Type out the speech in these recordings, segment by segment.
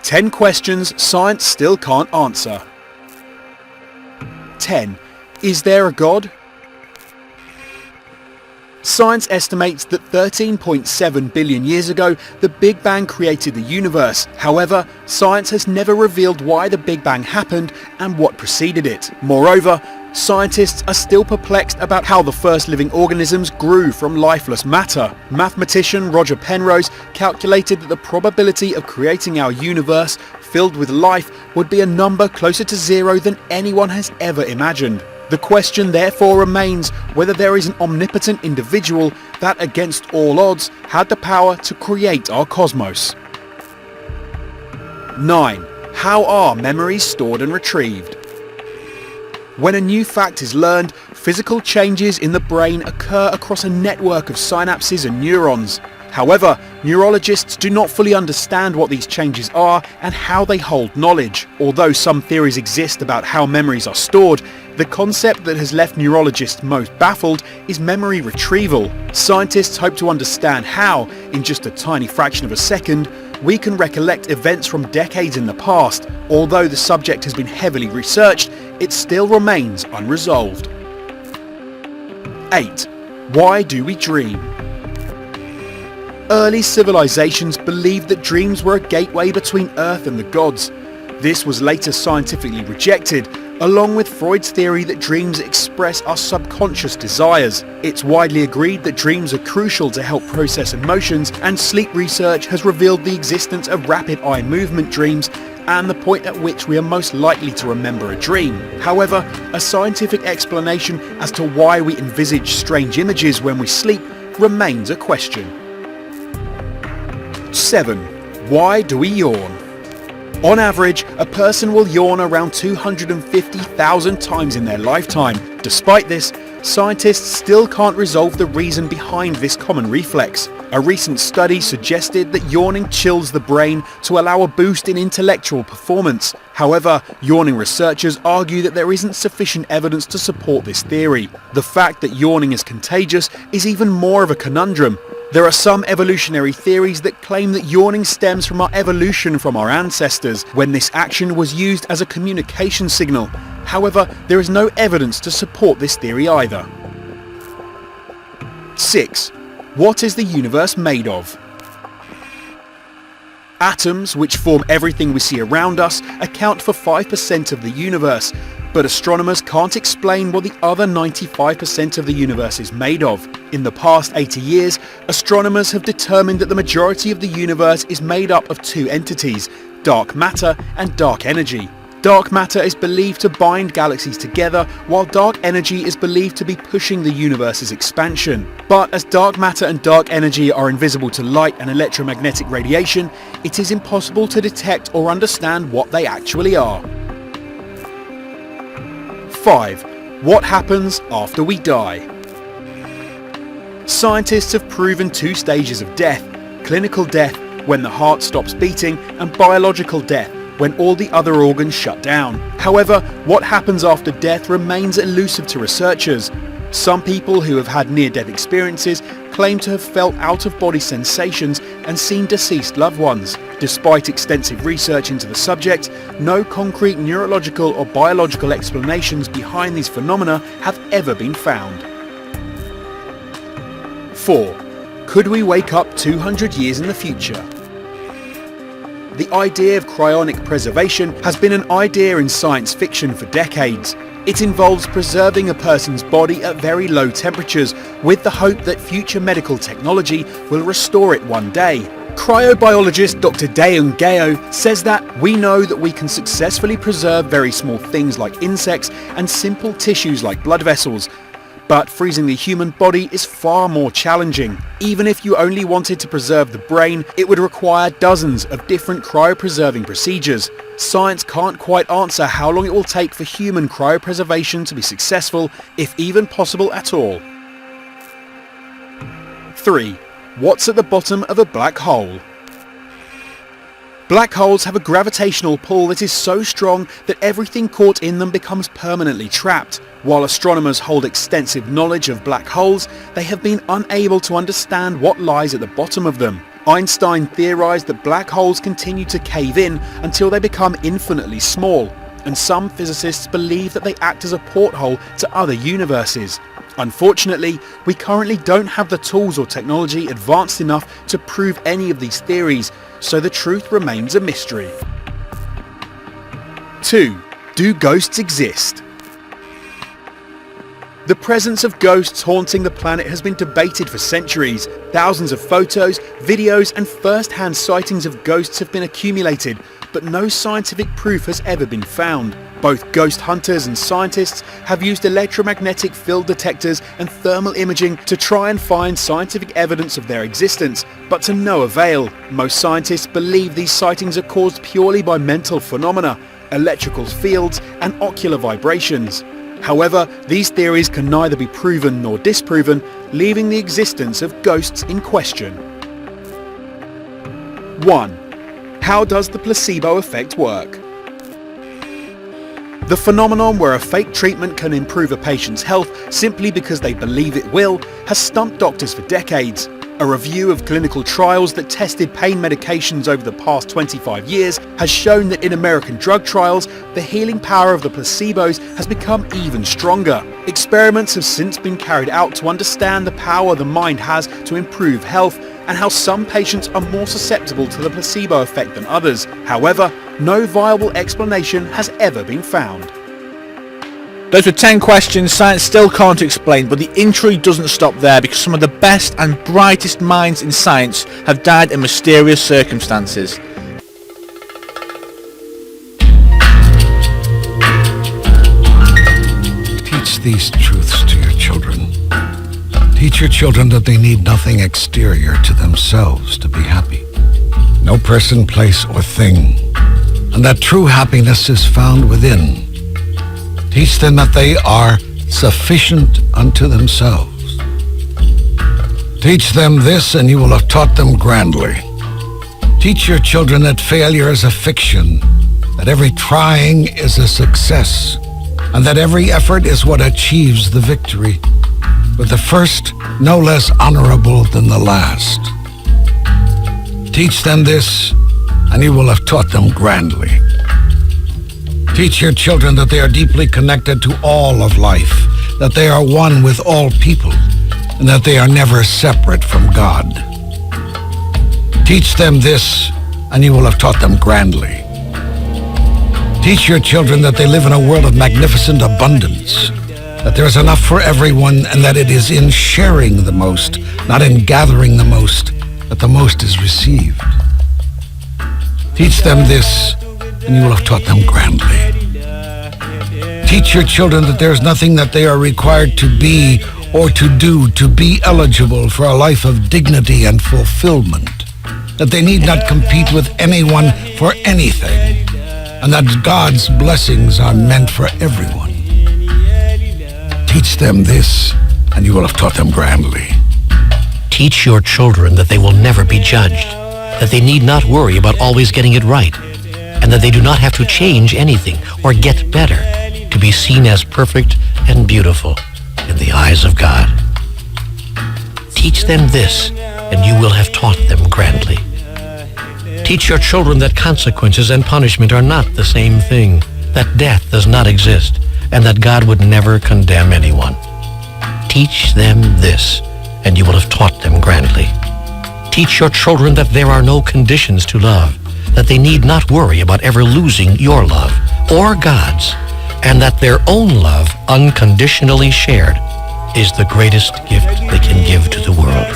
10 questions science still can't answer. 10. Is there a God? Science estimates that 13.7 billion years ago, the Big Bang created the universe. However, science has never revealed why the Big Bang happened and what preceded it. Moreover, scientists are still perplexed about how the first living organisms grew from lifeless matter. Mathematician Roger Penrose calculated that the probability of creating our universe filled with life would be a number closer to 0 than anyone has ever imagined. The question therefore remains whether there is an omnipotent individual that, against all odds, had the power to create our cosmos. 9. How are memories stored and retrieved? When a new fact is learned, physical changes in the brain occur across a network of synapses and neurons. However, neurologists do not fully understand what these changes are and how they hold knowledge. Although some theories exist about how memories are stored, the concept that has left neurologists most baffled is memory retrieval. Scientists hope to understand how, in just a tiny fraction of a second, we can recollect events from decades in the past. Although the subject has been heavily researched, it still remains unresolved. 8. Why do we dream? Early civilizations believed that dreams were a gateway between Earth and the gods. This was later scientifically rejected, along with Freud's theory that dreams express our subconscious desires. It's widely agreed that dreams are crucial to help process emotions, and sleep research has revealed the existence of rapid eye movement dreams and the point at which we are most likely to remember a dream. However, a scientific explanation as to why we envisage strange images when we sleep remains a question. 7. Why do we yawn? On average, a person will yawn around 250,000 times in their lifetime. Despite this, scientists still can't resolve the reason behind this common reflex. A recent study suggested that yawning chills the brain to allow a boost in intellectual performance. However, yawning researchers argue that there isn't sufficient evidence to support this theory. The fact that yawning is contagious is even more of a conundrum. There are some evolutionary theories that claim that yawning stems from our evolution from our ancestors, when this action was used as a communication signal. However, there is no evidence to support this theory either. 6. What is the universe made of? Atoms, which form everything we see around us, account for 5% of the universe, but astronomers can't explain what the other 95% of the universe is made of. In the past 80 years, astronomers have determined that the majority of the universe is made up of two entities, dark matter and dark energy. Dark matter is believed to bind galaxies together, while dark energy is believed to be pushing the universe's expansion. But as dark matter and dark energy are invisible to light and electromagnetic radiation, it is impossible to detect or understand what they actually are. 5. What happens after we die? Scientists have proven two stages of death: clinical death, when the heart stops beating, and biological death, when all the other organs shut down. However, what happens after death remains elusive to researchers. Some people who have had near-death experiences claim to have felt out-of-body sensations and seen deceased loved ones. Despite extensive research into the subject, no concrete neurological or biological explanations behind these phenomena have ever been found. 4. Could we wake up 200 years in the future? The idea of cryonic preservation has been an idea in science fiction for decades. It involves preserving a person's body at very low temperatures with the hope that future medical technology will restore it one day. Cryobiologist Dr. Daeun Geo says that we know that we can successfully preserve very small things like insects and simple tissues like blood vessels. But freezing the human body is far more challenging. Even if you only wanted to preserve the brain, it would require dozens of different cryopreserving procedures. Science can't quite answer how long it will take for human cryopreservation to be successful, if even possible at all. 3. What's at the bottom of a black hole? Black holes have a gravitational pull that is so strong that everything caught in them becomes permanently trapped. While astronomers hold extensive knowledge of black holes, they have been unable to understand what lies at the bottom of them. Einstein theorized that black holes continue to cave in until they become infinitely small, and some physicists believe that they act as a porthole to other universes. Unfortunately, we currently don't have the tools or technology advanced enough to prove any of these theories, so the truth remains a mystery. 2. Do ghosts exist? The presence of ghosts haunting the planet has been debated for centuries. Thousands of photos, videos and first-hand sightings of ghosts have been accumulated, but no scientific proof has ever been found. Both ghost hunters and scientists have used electromagnetic field detectors and thermal imaging to try and find scientific evidence of their existence, but to no avail. Most scientists believe these sightings are caused purely by mental phenomena, electrical fields and ocular vibrations. However, these theories can neither be proven nor disproven, leaving the existence of ghosts in question. 1. How does the placebo effect work? The phenomenon where a fake treatment can improve a patient's health simply because they believe it will has stumped doctors for decades. A review of clinical trials that tested pain medications over the past 25 years has shown that in American drug trials, the healing power of the placebos has become even stronger. Experiments have since been carried out to understand the power the mind has to improve health and how some patients are more susceptible to the placebo effect than others. However, no viable explanation has ever been found. Those were 10 questions science still can't explain, but the intrigue doesn't stop there because some of the best and brightest minds in science have died in mysterious circumstances. Teach these truths to your children. Teach your children that they need nothing exterior to themselves to be happy. No person, place, or thing. And that true happiness is found within. Teach them that they are sufficient unto themselves. Teach them this and you will have taught them grandly. Teach your children that failure is a fiction, that every trying is a success, and that every effort is what achieves the victory, with the first no less honorable than the last. Teach them this and you will have taught them grandly. Teach your children that they are deeply connected to all of life, that they are one with all people, and that they are never separate from God. Teach them this, and you will have taught them grandly. Teach your children that they live in a world of magnificent abundance, that there is enough for everyone, and that it is in sharing the most, not in gathering the most, that the most is received. Teach them this, and you will have taught them grandly. Teach your children that there is nothing that they are required to be or to do to be eligible for a life of dignity and fulfillment, that they need not compete with anyone for anything, and that God's blessings are meant for everyone. Teach them this, and you will have taught them grandly. Teach your children that they will never be judged, that they need not worry about always getting it right, and that they do not have to change anything or get better to be seen as perfect and beautiful in the eyes of God. Teach them this, and you will have taught them grandly. Teach your children that consequences and punishment are not the same thing, that death does not exist, and that God would never condemn anyone. Teach them this, and you will have taught them grandly. Teach your children that there are no conditions to love, that they need not worry about ever losing your love or God's, and that their own love, unconditionally shared, is the greatest gift they can give to the world.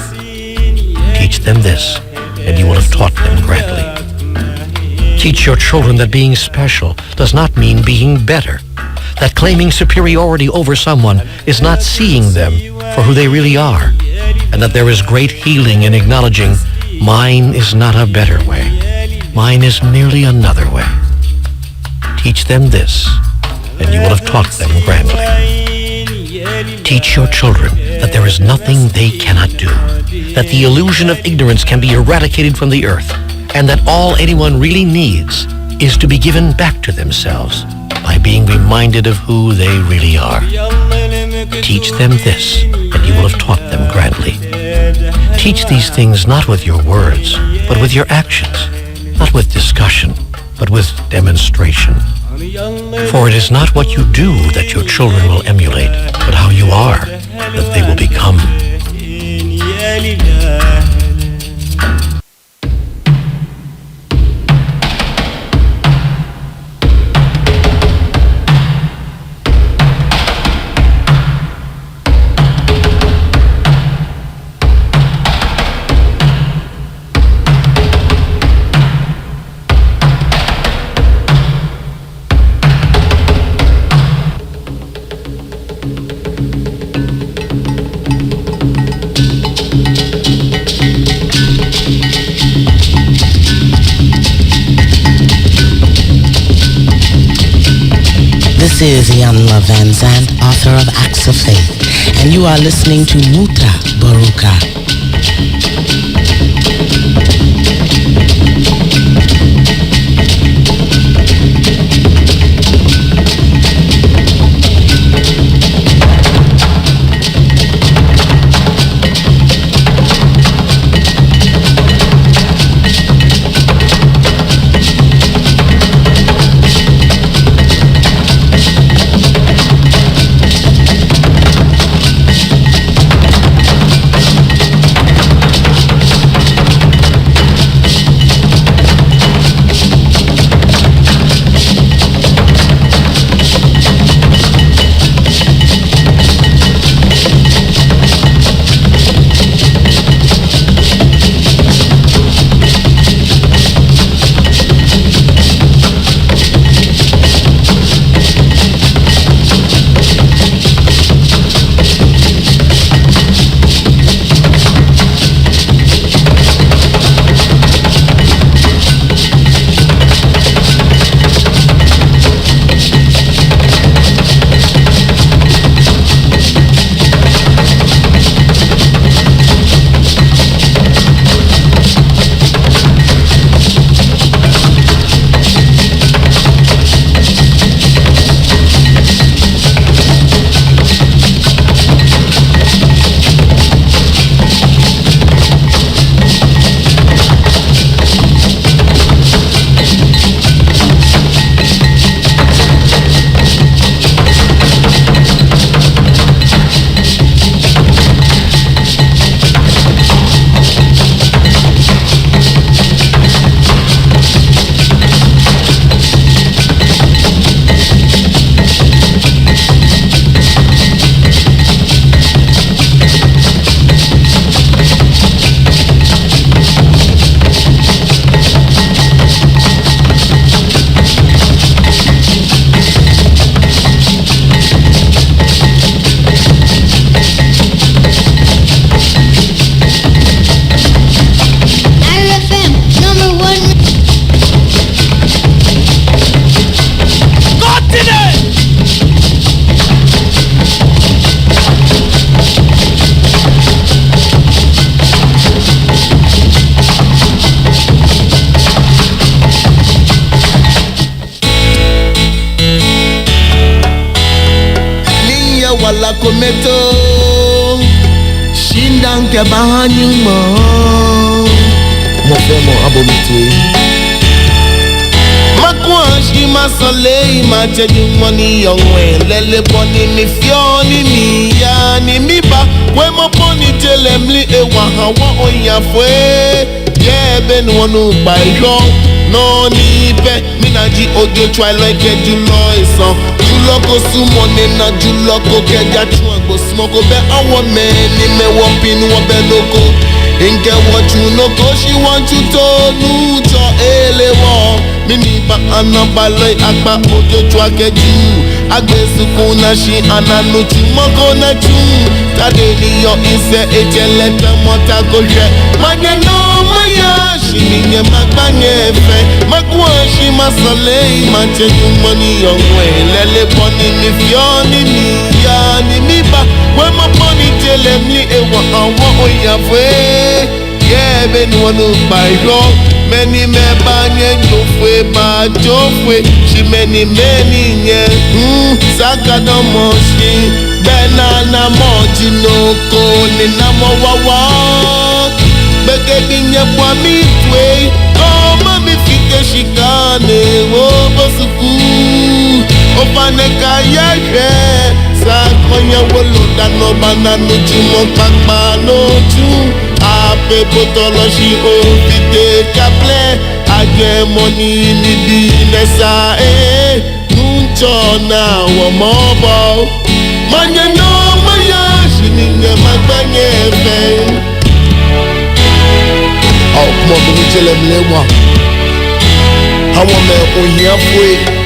Teach them this, and you will have taught them grandly. Teach your children that being special does not mean being better, that claiming superiority over someone is not seeing them for who they really are, and that there is great healing in acknowledging, mine is not a better way. Mine is merely another way. Teach them this, and you will have taught them grandly. Teach your children that there is nothing they cannot do, that the illusion of ignorance can be eradicated from the earth, and that all anyone really needs is to be given back to themselves by being reminded of who they really are. Teach them this, and you will have taught them grandly. Teach these things not with your words, but with your actions, not with discussion, but with demonstration. For it is not what you do that your children will emulate, but how you are that they will become. This is Ianla Van Zandt, author of Acts of Faith, and you are listening to Muta Baruka. Kometo Shindanke bahanyuma Mofemo abomitwe Makwashi masole Macheju money yongwe Lele boni mi fioni mi ya ni miba Kwe mo poni telemli ewa hawa oyafwe Yeben wonu bayo No ni pe Minaji odio try like a July song Juloko sumone na juloko keja chwango smoko be awo meni me wapin wabe loko Inke wachu noko she want you to nucho elewa Mini ba anabale akba odio chwake ju Agbe sukuna shi ananuchu moko na chu Tade ni yo ise echelete mota koje Mage no maya Shininye magbanye fe Magwashi masale Mache yumoni yongwe Lele poni mi fioni mi Ya ni miba Wema poni telemli ewa awa oyafwe Yeben wanu bayro Meni me banye jofwe ba jofwe Shi meni nye Sakado moshi Benana moji noko Nina mo wawa Opaneka yeye Sakonya wolo dano banano chumo kakpa no chu Ape potoloshi ofite kaple Aje money ni binesa Nunchona wamobo Manye no maya Shininge magbanye fe Oh, come on, me tell them lewa I want me on here for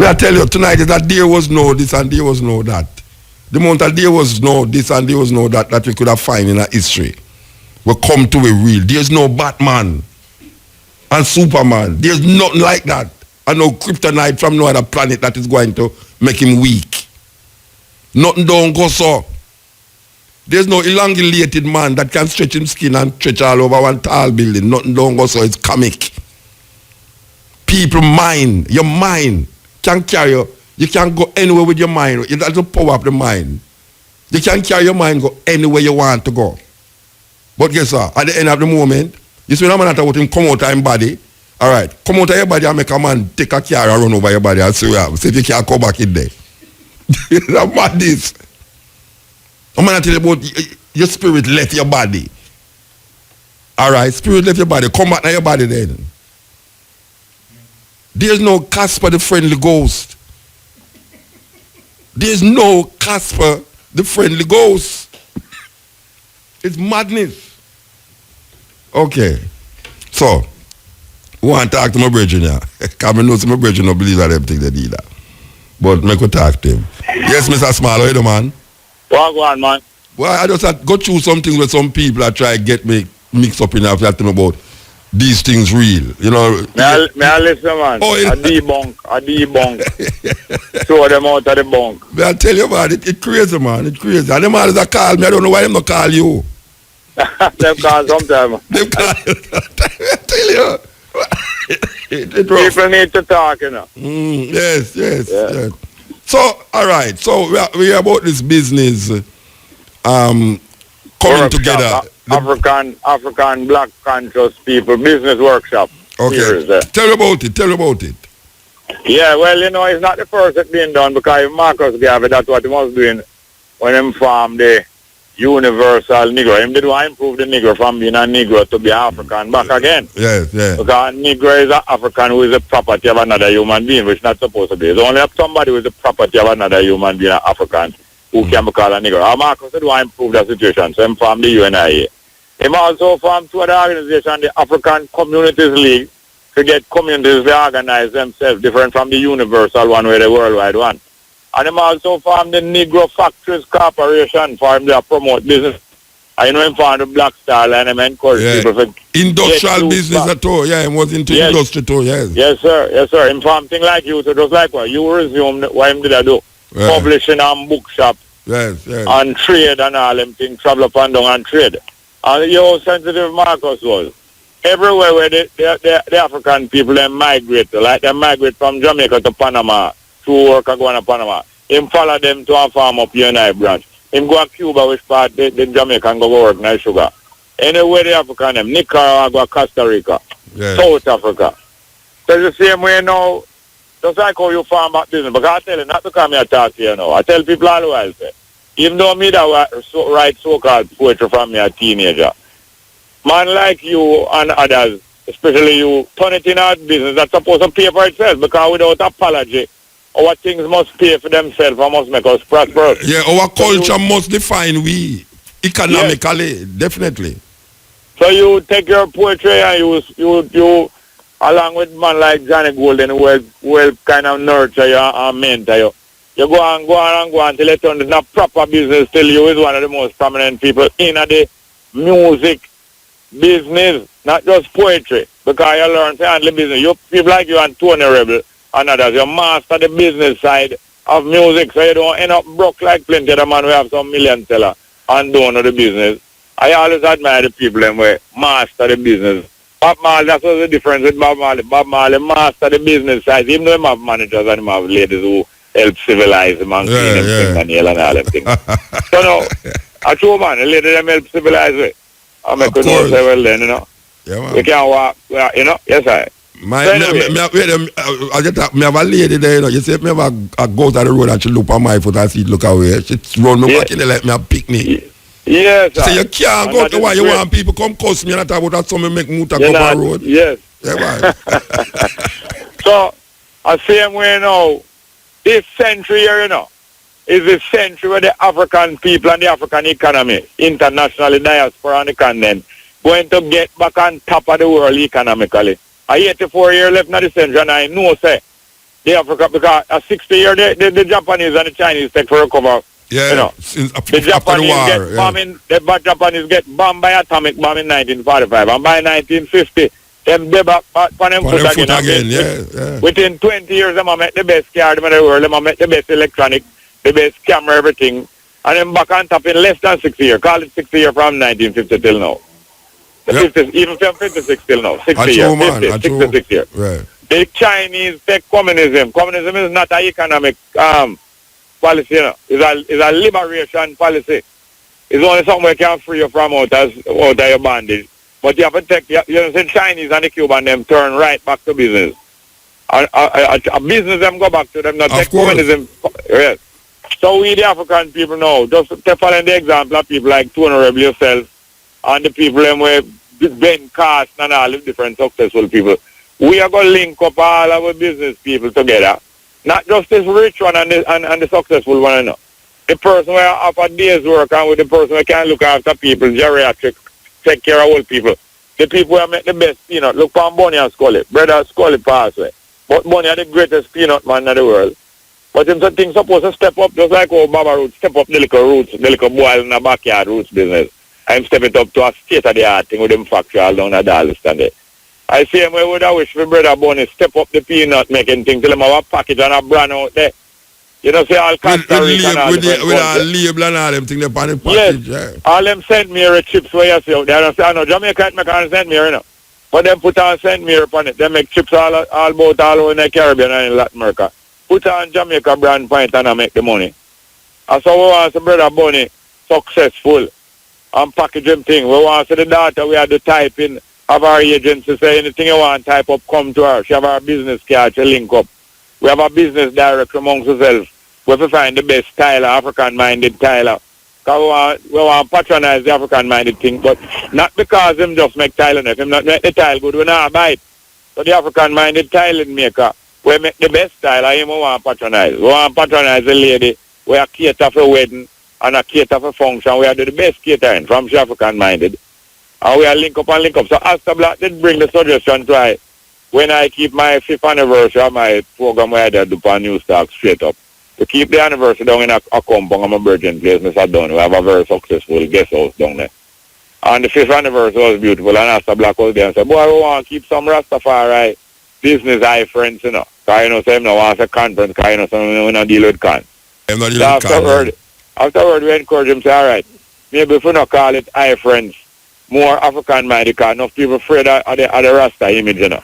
I tell you tonight is that there was no this and there was no that. The moment that there was no this and there was no that we could have find in our history will come to a real. There's no Batman and Superman. There's nothing like that. And no kryptonite from no other planet that is going to make him weak. Nothing don't go so. There's no elongated man that can stretch his skin and stretch all over one tall building. Nothing don't go so. It's comic. People mind, your mind can carry you. You can go anywhere with your mind. That's the power of the mind. You can carry your mind, go anywhere you want to go. But guess what? At the end of the moment, you see no matter what him come out of his body, All right, come out of your body and make a man take a car and run over your body and see what happens. See if you can't come back in there. That's madness. I'm going to tell you about your spirit left your body. All right, spirit left your body. Come back to your body then. There's no Casper the friendly ghost. There's no Casper the friendly ghost. It's madness. Okay. So, we want to talk to my brethren now. Because I know some of my brethren don't believe that everything they need that. But make we talk to him. Yes, Mr. Small, how you doing, man? Well, go on, man. Well, I just had go through some things with some people that try to get me mixed up in after I tell them about these things real. You know. May I listen, man? Oh, a debunk. Throw them out of the bunk. May I tell you, man, it's crazy, man. It's crazy. And them all that call me, I don't know why them not call you. Them call sometime. Them call I tell you. People need to talk, you know. Yes. So, all right. So, we are about this business coming together. African Black conscious people business workshop. Okay. Tell about it. Yeah, well, you know, it's not the first that's being done because Marcus Garvey, that's what he was doing when he formed the universal Negro. He did want to improve the Negro from being a Negro to be African back again. Yes. Because Negro is an African who is the property of another human being, which is not supposed to be. It's only somebody who is the property of another human being, an African, who can be called a Negro. Marcus did want to improve the situation, so he formed the UNIA. He also formed two other organizations, the African Communities League, to get communities to organize themselves, different from the universal one or the worldwide one. And he also formed the Negro Factories Corporation for him to promote business. I know him formed the Black Star Line and encourage people to industrial business at all. Yeah, he was into industry too, yes. Yes, sir. He formed things like you, so just like what you resumed, what him did I do? Yeah. Publishing and bookshop. Yes. And trade and all them things, travel up and down and trade. And how sensitive Marcus was. Everywhere where the African people they migrate, like they migrate from Jamaica to Panama, to work and go to Panama. Him follow them to a farm up here in I branch. Him go to Cuba, which part the Jamaica and go work in sugar. Anywhere the African them, Nicaragua, Costa Rica, South Africa. So it's the same way now, just like how you farm back business. Because I tell you, not to come here talk to you now. I tell people all the while, say, even though me that write so-called poetry from me a teenager, man like you and others, especially you, turn it in our business that's supposed to pay for itself, because without apology, our things must pay for themselves and must make us prosperous. Yeah, our culture must define we economically, definitely. So you take your poetry and you along with man like Johnny Golden who will kind of nurture you and mentor you. You go on till it turns into proper business till you is one of the most prominent people in the music business, not just poetry. Because you learn to handle business. You people like you and Tony Rebel and others, you master the business side of music so you don't end up broke like plenty of the man who have some million seller and don't know the business. I always admire the people them way master the business. Bob Marley, that's what's the difference with Bob Marley. Bob Marley master the business side, even though he have managers and he have ladies who help civilize him and clean them fingernail and all them things. So no, a true man, the lady them help civilize it. I make you know say well then, you know. Yeah, man. You can't walk, you know, yes I. I have a lady there, you know. You see, me have a go to the road and she look on my foot and see look away. She run me back in the like me and pick me. Yes, sir. So you can't go to why you want people come cuss me and talk about that something make Muta go on the road. Yes. Yeah, man. So, the same way now, this century here, you know, is the century where the African people and the African economy, internationally, diaspora and the continent, going to get back on top of the world economically. I 84 years left in the century, and I know, say, the Africa, because a 60 year, the Japanese and the Chinese take for recover. Yeah, you know, the Japanese get bombed by atomic bomb in 1945, and by 1950, them they back on them foot again. Yeah. Within 20 years, them make the best car in the world, them make the best electronic, the best camera, everything, and them back on top in less than 60 years. Call it 60 years from 1950 till now. Even from 56 till now. 60 years. 66 years. Right. The Chinese take communism. Communism is not an economic policy, you know. It's a liberation policy. It's only something we can free you from out of your bondage. But you have to take, you know, the Chinese and the Cuban, them turn right back to business. A business them go back to them, not take communism. Yes. So we the African people know, just to follow the example of people like Tony Rebel yourself and the people them where Ben Cast and all the different successful people. We are going to link up all our business people together. Not just this rich one and the successful one. No. The person who have a day's work and with the person who can look after people, geriatric, take care of old people. The people who make the best peanut. Look for Bunny and Scully. Brother Scully passed away. But Bunny are the greatest peanut man in the world. But them things supposed to step up just like how Baba Roots step up the little roots, the little boil in the backyard roots business. I'm stepping up to a state-of-the-art thing with them factory all down at Darlington there. I see him, I would have wished for Brother Bunny step up the peanut making thing till him have a package and a brand out there. You know, say all Costa Rica and all with a label and all them things upon the package. Yes. Yeah. All them St. Mary chips where you see out there. I say, I know, Jamaica can't make on St. Mary, you know. But them put on St. Mary upon it. They make chips all about all over in the Caribbean and in Latin America. Put on Jamaica brand point and I make the money. And so we want to see Brother Bunny successful and package them thing. We want to see the data we have to type in of our agency, say anything you want type up, come to her. She have our business card, she link up. We have a business director amongst ourselves. We have to find the best Tyler, African-minded Tyler. Because we want to patronize the African-minded thing, but not because him just make Tyler. If him not make the tile good, we not buy it. So the African-minded tiling maker, we make the best Tyler, him we want to patronize. We want to patronize the lady, we are cater for wedding and a cater for function. We are do the best catering from the African-minded. And we are link up and link up. So Asta Black did bring the suggestion to when I keep my 5th anniversary of my program where I did do on New Stock straight up. To keep the anniversary down in a compound of my virgin place, Mr. Dunn. We have a very successful guest house down there. And the 5th anniversary was beautiful. And Asta Black was there and said, boy, we want to keep some Rastafari business high friends, you know. Because you know, so him no want a conference, because you know, so we don't deal with con. So afterward, we encourage him to say, all right, maybe if we not call it high friends, more African-minded, because enough people afraid of the Rasta image, you know.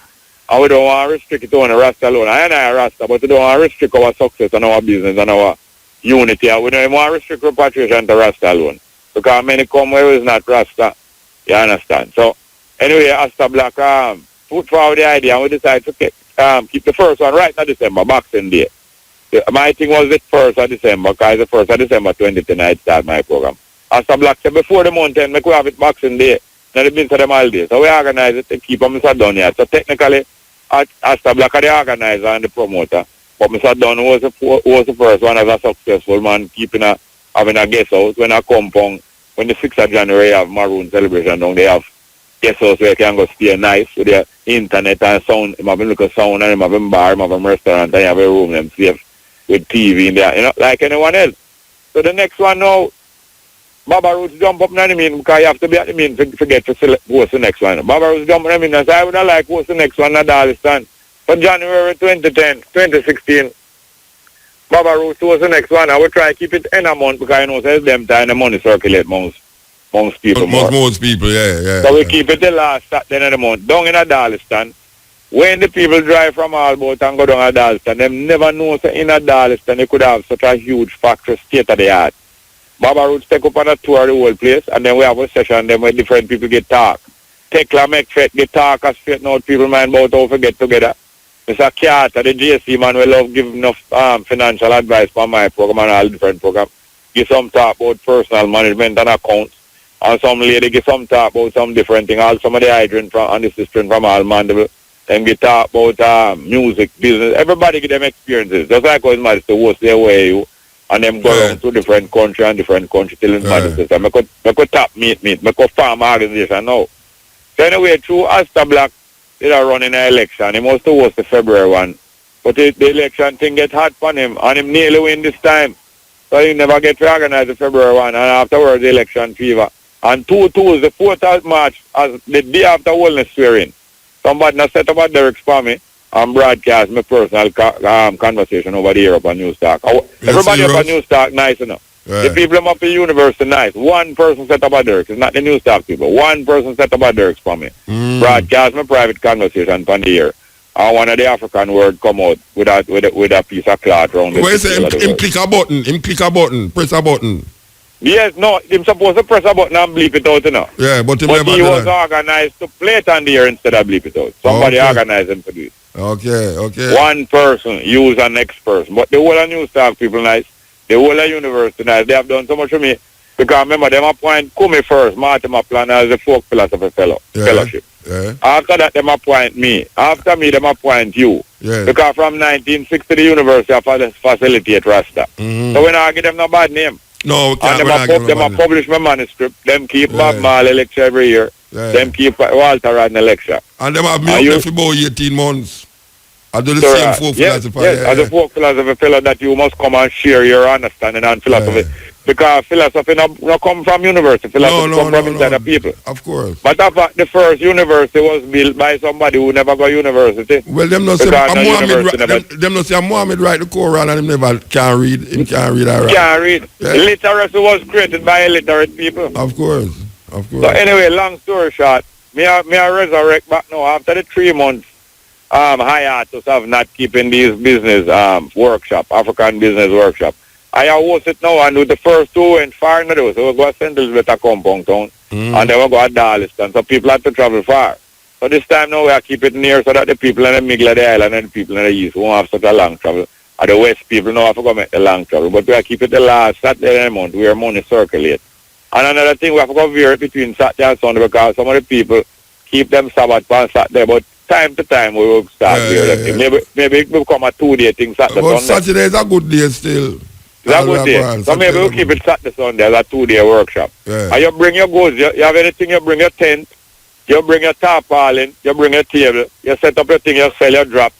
And we don't want to restrict it on the Rasta alone. I a Rasta, but we don't want to restrict our success and our business and our unity. We don't want to restrict repatriation to Rasta alone. Because many come where is not Rasta. You understand? So, anyway, Asta Black put forward the idea and we decided to keep the first one right now December, Boxing Day. My thing was the 1st of December, because the 1st of December 2010 I start my program. Asta Black said before the mountain, make we have it Boxing Day. Now they've been to them all day. So we organize it to keep Mr. Dunn here. So technically, Asta Black are the organizer and the promoter. But Mr. Dunn was the first one as a successful man having a guest house. When I compound, when the 6th of January have Maroon celebration down, they have guest house where you can go stay nice with their internet and sound. Him have a little sound and him have a bar, him have a restaurant and you have a room them safe with TV in there, you know, like anyone else. So the next one now, Baba Roots jump up in the mean because you have to be at the mean to forget to select what's the next one. Baba Roots jump in the mean and say, I would not like what's the next one at Darlington. For January 2016, Baba Roots was the next one. I will try to keep it in a month because I know it's them time the money circulate most people. Most people, yeah. So we keep it the last Saturday of the month. Down in a Darlington, when the people drive from Albert and go down to Darlington, they never know that in a Darlington they could have such a huge factory state of the art. Baba Roots take up on a tour of the whole place, and then we have a session then where different people get talk. Tekla make get talk and straighten out people mind about how to get together. Mr. Carter, the JC man, we love give enough financial advice for my program and all different programs. Give some talk about personal management and accounts. And some lady give some talk about some different thing. Also some of the hydrant from and the sister from all Mandeville. Then get talk about music, business. Everybody get them experiences. Just like how it's mad to host their way you. And them go around to different country till it's mad system. Make a top meet, make a farm organization now. So anyway, through Asta Black, they are running an election. He must have host the February one. But the election thing get hard for him, and him nearly win this time. So he never get to organize the February one, and afterwards the election fever. And 2-2 is the 4th of March, as the day after wellness swearing. Somebody now set up a Derek for me and broadcast my personal conversation over the air up on New Stock. Everybody up on New Stock nice enough. Right. The people up in the university nice. One person set up a Derek. It's not the New Stock people. One person set up a Derek for me. Broadcast my private conversation on the air. And one of the African word come out with a piece of cloth around it. Where you say him click a button, press a button. Yes, no, him supposed to press a button and bleep it out, you know. Yeah, but But he was organized to play it on the air instead of bleep it out. Somebody organized him to do it. Okay. One person use the next person. But the whole of New Stock people nice. The whole of university nice. They have done so much for me. Because remember, them appoint Kumi first, Martin Maplan as a folk philosophy fellowship. Yeah. After that, them appoint me. After me, them appoint you. Yeah. Because from 1960, the university have facilitate Rasta. So when I give them no bad name. No, and them publish my manuscript. Them keep Bob Marley lecture every year. Yeah. Them keep Walter Radney lecture. And them have me up there for about 18 months. I do the so, same folk philosophy. Yes, as a folk philosophy fellow that you must come and share your understanding and philosophy. Because philosophy not come from university. Philosophy come from inside the people. Of course. But the first university was built by somebody who never got university. Well, them not say Muhammad write the Quran and him never can read. Him can't read all right. Can't read. Yeah. Literacy was created by illiterate people. Of course. So anyway, long story short, me I resurrect back now after the 3 months. Hiatus of not keeping these business workshop, African business workshop. I host it now and with the first 2 went far in the day. So we go to St. Elizabeth compound town and then we go to Darliston. So people have to travel far. So this time now we are keep it near so that the people in the middle of the island and the people in the east won't have such a long travel. And the west people now have to go make the long travel. But we are keep it the last Saturday of the month where money circulate. And another thing we have to go veer between Saturday and Sunday because some of the people keep them Sabbath on Saturday, but time to time we will start veering. Maybe it will become a 2-day thing Saturday, but Sunday. Saturday is a good day still. It's a good day. So maybe we'll keep it Saturday, Sunday as a 2-day workshop. Yeah. And you bring your goods, you have anything, you bring your tent, you bring your tarpaulin, you bring your table, you set up your thing, you sell your drop,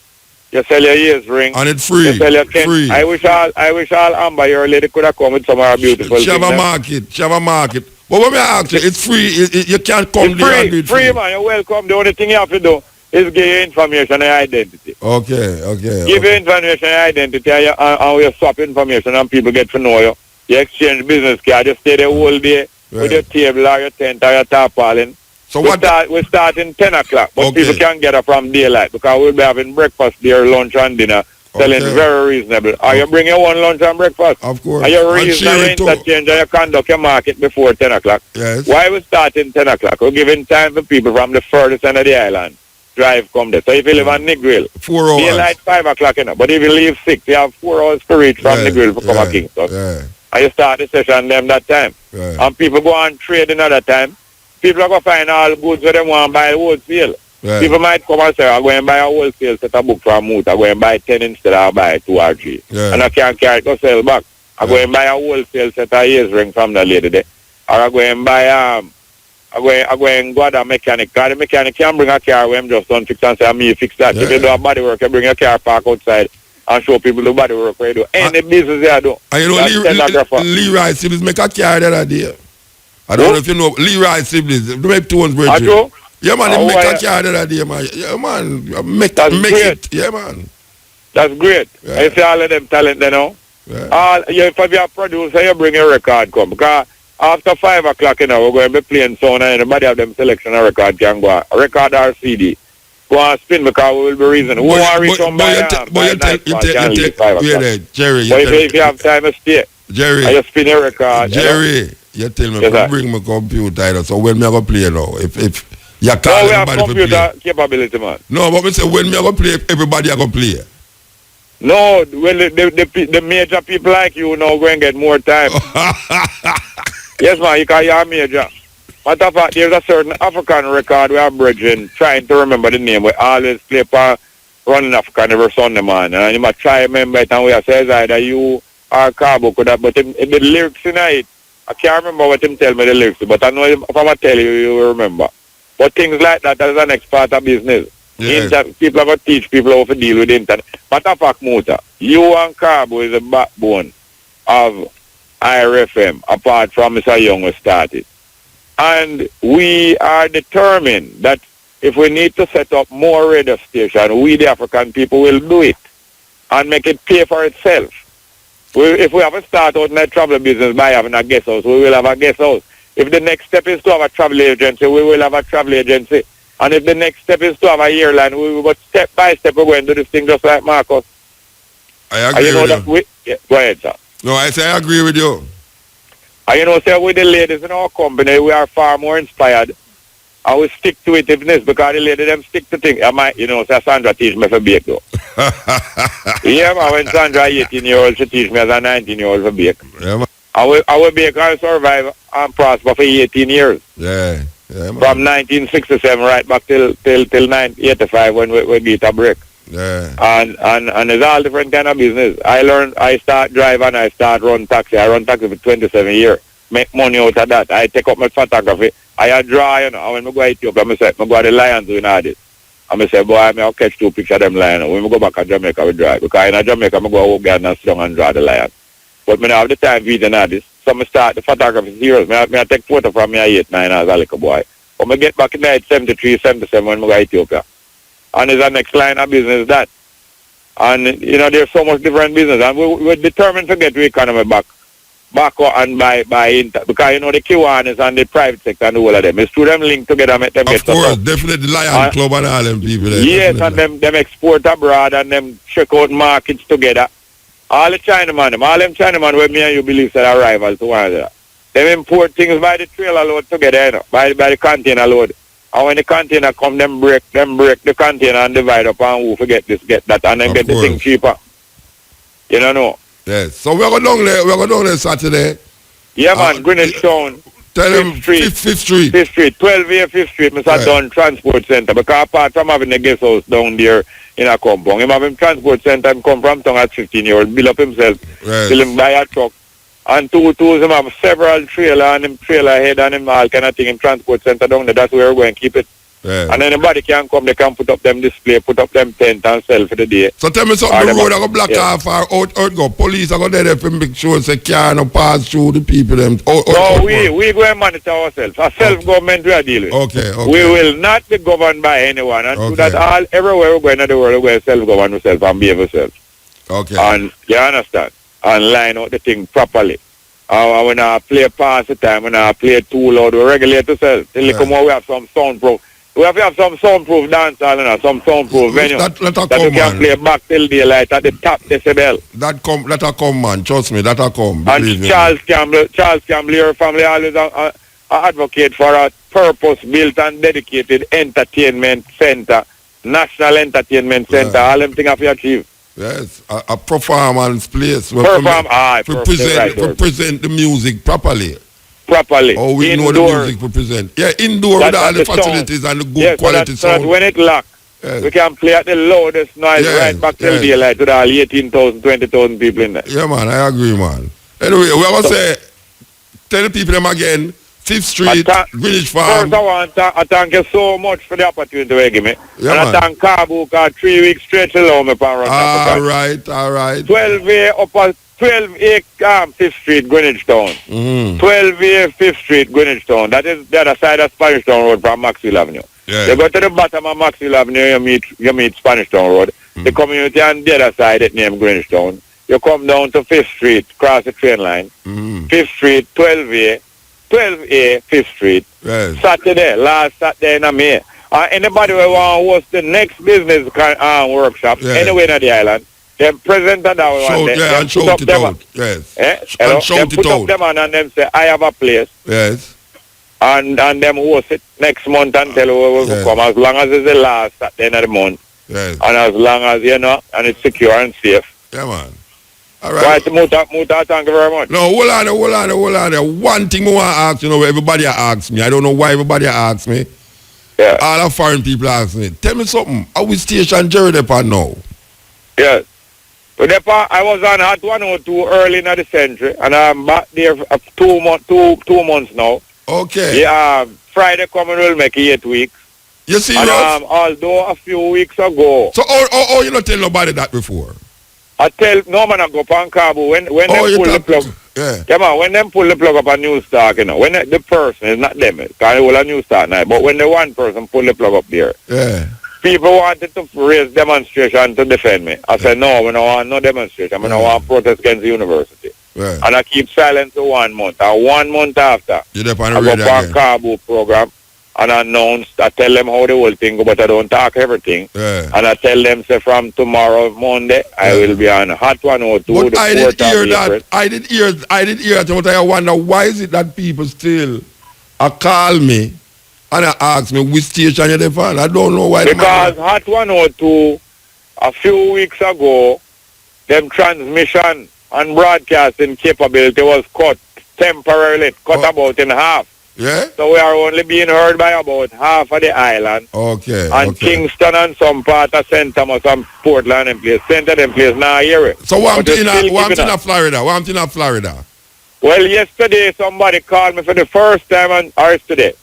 you sell your ears ring. And it's free. You sell your tent. Free. I wish all Amber, your lady could have come with some of our beautiful things. She have a market. But when I ask you, it's free. You can't come there and do it free, man. You're welcome. The only thing you have to do is give your information and your identity. Okay. Give your information and identity and you swap information and people get to know you. You exchange business card. You stay the whole day with your table or your tent or your tarpaulin. So we start in 10 o'clock, but people can get up from daylight because we'll be having breakfast there, lunch and dinner, selling very reasonable. Or you bring your own lunch and breakfast. Of course. And you reasonable interchange and you conduct your market before 10 o'clock. Yes. Why we start in 10 o'clock? We're giving time for people from the furthest end of the island. Drive come there. So if you live on Negril, 4 hours. daylight 5 o'clock, you know. But if you leave 6, you have 4 hours to reach from Negril to come to Kingston. And you start the session them that time. And people go and trade another time. People are going to find all goods where they want to buy wholesale. People might come and say, I'm going to buy a wholesale set of book from Moot. I'm going to buy 10 instead of buy 2 or 3. And I can't carry it to sell back. I'm going to buy a wholesale set of ears ring from the lady there. Or I'm going to buy I'm going to go to a mechanic. Because the mechanic can bring a car where I'm just done fix and say, me fix that. If you do a body work, you bring your car park outside and show people the body work where you do. Any business you do. And you know, Leroy Siblings make a car the other day. I don't know if you know Leroy Siblings. They make tones bridge. Yeah, man, they make a car the other day, man. Yeah, man, make it. Yeah, man. That's great. I see all of them talent, you know. If you're a producer, you bring your record come. Because after 5 o'clock, you know, we're going to be playing sound and anybody have them selection of record can go. Record or CD. Go and spin because we will be reason. Who want to reach on by Jerry, if you have time to stay. Jerry. I just spin your record. Jerry, you tell me, bring my computer. So when me I go play now? If you can't we have computer capability, man. No, but we say when me I go play, everybody I go play. No, well, the major people like you now go and get more time. Yes, man, you can hear major. Matter of fact, there's a certain African record we are bridging, trying to remember the name. We always play for running African every Sunday, man. And you must try to remember it, and we say either you or Cabo could have, but the lyrics in it, I can't remember what him tell me the lyrics, but I know if I tell you, you will remember. But things like that is the next part of business. People are going to teach people how to deal with the internet. Matter of fact, Muta, you and Cabo is the backbone of IRFM, apart from Mr. Young we started. And we are determined that if we need to set up more radio stations, we the African people will do it and make it pay for itself. If we have to start out in a travel business by having a guest house, we will have a guest house. If the next step is to have a travel agency, we will have a travel agency. And if the next step is to have a airline, we will go step by step, we're going to do this thing just like Marcus. I agree with you. Go ahead, sir. No, I say I agree with you. And you know, say with the ladies in our company, we are far more inspired. I will stick to it because the lady them stick to things. I might, you know, say Sandra teach me for bake though. Yeah, man, when Sandra 18-year-old, she teach me as a 19-year-old for bake. Yeah, man. I will bake and survive and prosper for 18 years. Yeah, man. From 1967 right back till 1985 when we beat a break. Yeah. And it's all different kind of business. I start drive and I start run taxi. I run taxi for 27 years. Make money out of that. I take up my photography. I draw, you know. When I go to Ethiopia, I say, I go to the lions doing all this. I say, boy, I'll catch 2 pictures of them lions. When I go back to Jamaica, we drive. Because in Jamaica, I go out and strong and draw the lion. But I don't have the time video all this. So I start the photography serious. I take photo from me at 8, 9 as a little boy. When I get back in the 73, 77 when I go to Ethiopia. And it's the next line of business that. And, you know, there's so much different business. And we're determined to get the economy back and by inter. Because, you know, the Kiwanis and the private sector and all of them. It's through them linked together, make them get Of course, definitely Lion Club and all them people. Yes, definitely. and them export abroad and them check out markets together. All the Chinaman, all them Chinaman where me and you believe that are rivals to one another. Them import things by the trailer load together, you know, by the container load. And when the container come, them break the container and divide up and who forget this, get that, and then Of get course. the thing cheaper. You don't know? Yes. So we're going down there Saturday. Yeah, man, Greenwich Town. Tell them 5th Street. 5th Street, 12A 5th Street, Mr. Right. Dunn Transport Center. Because apart from having a guest house down there in a compound, him having transport center, him come from town at 15-year-old, build up himself, Right. till him buy a truck. And two him have several trailer and him trailer head and him all kind of thing in transport center down there. That's where we're going to keep it. Yeah. And anybody can come, they can put up them display, put up them tent and sell for the day. So tell me something, Or the them road I go block off or out go. Police I go there for make sure say car no pass through the people them. No, we go and monitor ourselves. A self-government we are dealing with. Okay. We will not be governed by anyone. And do that all everywhere we go in the world, we self-govern ourselves and behave ourselves. Okay. And you understand? And line out the thing properly. When I play pass the time, when I play too loud, we regulate ourselves. Till come out, we have some soundproof. We have to have some soundproof dance hall, you know, some soundproof venue That we come, can man. play back till daylight at the top decibel. That'll come, man. Trust me, that'll come. And Believe me. Charles Campbell, your family always advocate for a purpose-built and dedicated entertainment center, national entertainment center. All them things have to achieve. Yes, a performance place. Where present the music properly. Oh, we indoor. know the music we present. Yeah, indoor with all the facilities and the good quality so sound. when it lock, we can play at the loudest noise right back till daylight with all 18,000, 20,000 people in there. Yeah, man, I agree, man. Anyway, we're going to say, tell the people them again, 5th Street, Greenwich Farm. First, I thank you so much for the opportunity you give me. Yeah, and I thank Kabu, because 3 weeks straight to allow me to run. All right. 12A 5th Street, Greenwich Town. 12A 5th Street, Greenwich Town. That is the other side of Spanish Town Road from Maxwell Avenue. Yeah. You go to the bottom of Maxwell Avenue, you meet Spanish Town Road. The community on the other side, it named Greenwich Town. You come down to 5th Street, cross the train line. 5th Street, 12A 5th Street. Yes. Saturday, last Saturday in May. Anybody who want to host the next business workshop anywhere in the island, them present that one. And shout it out. Yes. And shout it out. Put up them on and them say, I have a place. Yes. And them host it next month and tell who will come, as long as it's the last at the end of the month. Yes. And as long as, you know, and it's secure and safe. Yeah, man. All right. Muta, thank you very much. No, hold on. One thing I want to ask, you know, everybody asks me. I don't know why everybody asks me. Yeah. All the foreign people ask me. Tell me something. Are we station Jerry Depot now? Yes. So I was on Hot 102 early in the century, and I'm back there for 2 months now. Okay. Yeah, Friday coming will make 8 weeks. You see, and although a few weeks ago. So, you not tell nobody that before? I tell no man I go pan Kabu when they pull the plug. Yeah, man, when them pull the plug up a news stock, you know, when the person is not them, because it will a news stock now. But when the one person pull the plug up there, people wanted to raise demonstration to defend me. I said no, we don't want no demonstration. I don't want protest against the university. And I keep silent for 1 month. And 1 month after, I go pan Kabu program. and announce, I tell them how the whole thing go, but I don't talk everything. Yeah. And I tell them, say, from tomorrow, Monday, I will be on Hot 102, But the I 4th did hear of April. that. I did hear that, but I wonder why is it that people still call me and ask me which station you're there on. I don't know why. Because Hot 102, a few weeks ago, them transmission and broadcasting capability was cut temporarily, cut about in half. Yeah? So we are only being heard by about half of the island. Okay. And okay. Kingston and some part of St. Thomas and Portland and place. St. Them place now hear it. So what But I'm they still in keeping us. Florida? What I'm in Florida? Well, yesterday somebody called me for the first time, or yesterday.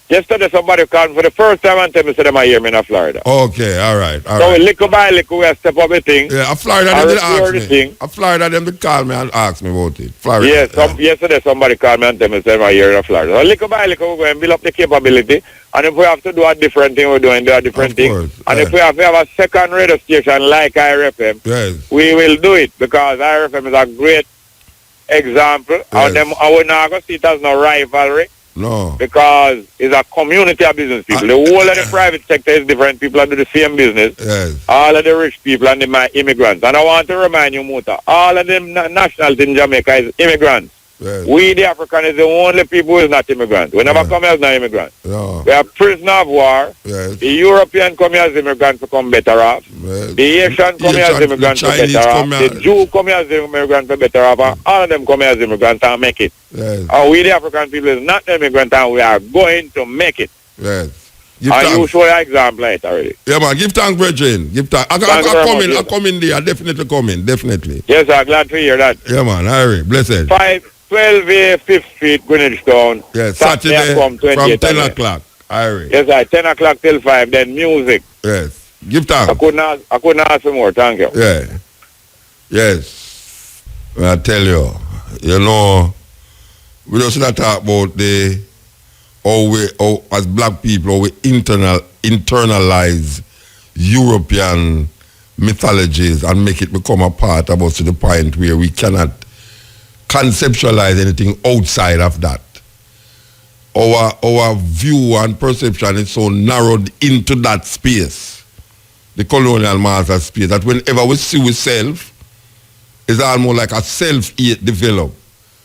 Yesterday somebody called me for the first time and tell me say them I hear me in Florida. Okay, all right. So little by little we step up the thing. Yeah, Florida I them did record ask the me. thing. Florida them did call me and ask me about it. Florida. Yes, yesterday somebody called me and tell me say them I hear in Florida. So little by little we go and build up the capability. And if we have to do a different thing, we're doing a different thing. And if we have to have a second radio station like IRFM, yes. we will do it because IRFM is a great example. Yes. And them, I would not go see it as no rivalry. No. Because it's a community of business people. The whole of the private sector is different. People do the same business. Yes. All of the rich people and the immigrants. And I want to remind you, Muta, all of them nationals in Jamaica is immigrants. Yes. We, the African, is the only people who is not immigrants. We never come here as not immigrants. No. We are prisoner of war. Yes. The European come here as immigrants to come better off. Yes. The Asian come here as immigrants to Chinese better off. come here. The Jew come here as immigrants to better off. And all of them come here as immigrants and make it. Yes. And we, the African people, is not immigrants and we are going to make it. Yes. And you show your example it already. Yeah, man. Give thanks, Brethren. Give thanks. I come in there. I definitely come in. Definitely. Yes, I'm glad to hear that. Yeah, man. Harry. Blessed. 12A 5th Street, Greenwich Town. Yes, Saturday from 10 o'clock. Harry. Yes, sir. 10 o'clock till 5. Then music. Yes. Give thanks. I couldn't ask for more. Thank you. Yeah. Yes. I tell you, you know, we just not talk about how as black people, how we internalize European mythologies and make it become a part of us to the point where we cannot conceptualize anything outside of that. Our view and perception is so narrowed into that space, the colonial master space, that whenever we see ourselves, it's almost like a self-hate develop,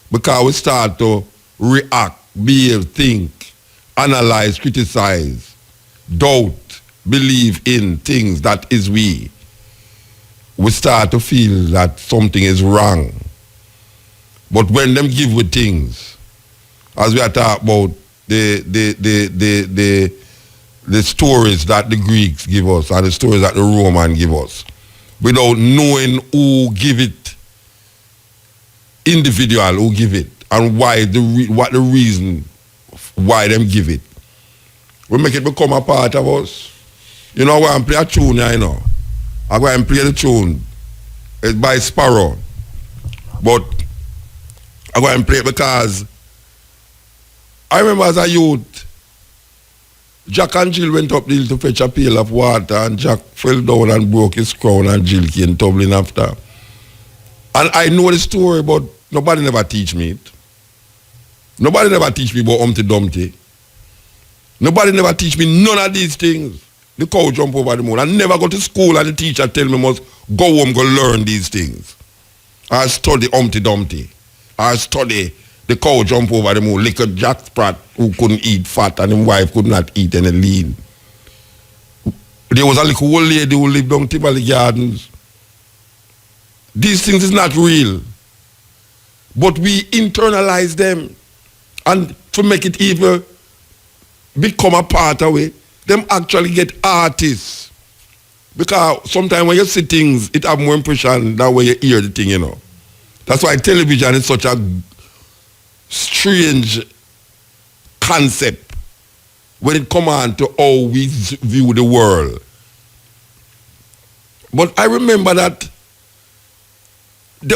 because we start to react, behave, think, analyze, criticize, doubt, believe in things that is we start to feel that something is wrong. But when them give with things, as we are talking about the stories that the Greeks give us and the stories that the Romans give us, without knowing who give it, individual who give it, and why what the reason why them give it, we make it become a part of us. You know, I go and play a tune here, you know. I go and play the tune. It's by Sparrow. But I go and play it because I remember as a youth, Jack and Jill went up the hill to fetch a pail of water, and Jack fell down and broke his crown, and Jill came tumbling after. And I know the story, but nobody never teach me it. Nobody never teach me about Humpty Dumpty. Nobody never teach me none of these things. The cow jump over the moon. I never go to school and the teacher tell me must go home, go learn these things. I study Humpty Dumpty. I study the cow jump over the moon. Like a Jack Sprat who couldn't eat fat and his wife could not eat any lean. There was a little old lady who lived down Tivoli Gardens. These things is not real. But we internalize them. And to make it even become a part of it, them actually get artists. Because sometimes when you see things, it have more impression than when you hear the thing, you know. That's why television is such a strange concept when it comes on to how we view the world. But I remember that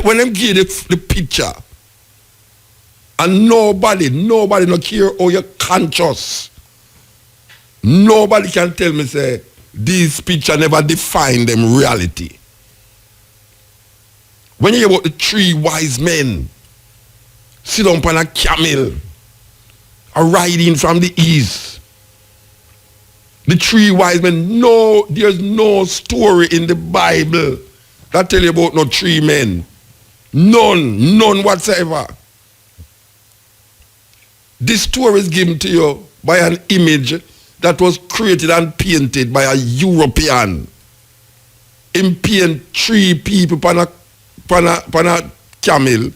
when them give the picture, and nobody no care how you're conscious. Nobody can tell me, say, these pictures never define them reality. When you hear about the 3 wise men, sit down on a camel, are riding from the east, The three wise men, no, there's no story in the Bible that tell you about no three men. None whatsoever. This story is given to you by an image that was created and painted by a European. Him paint three people on a camel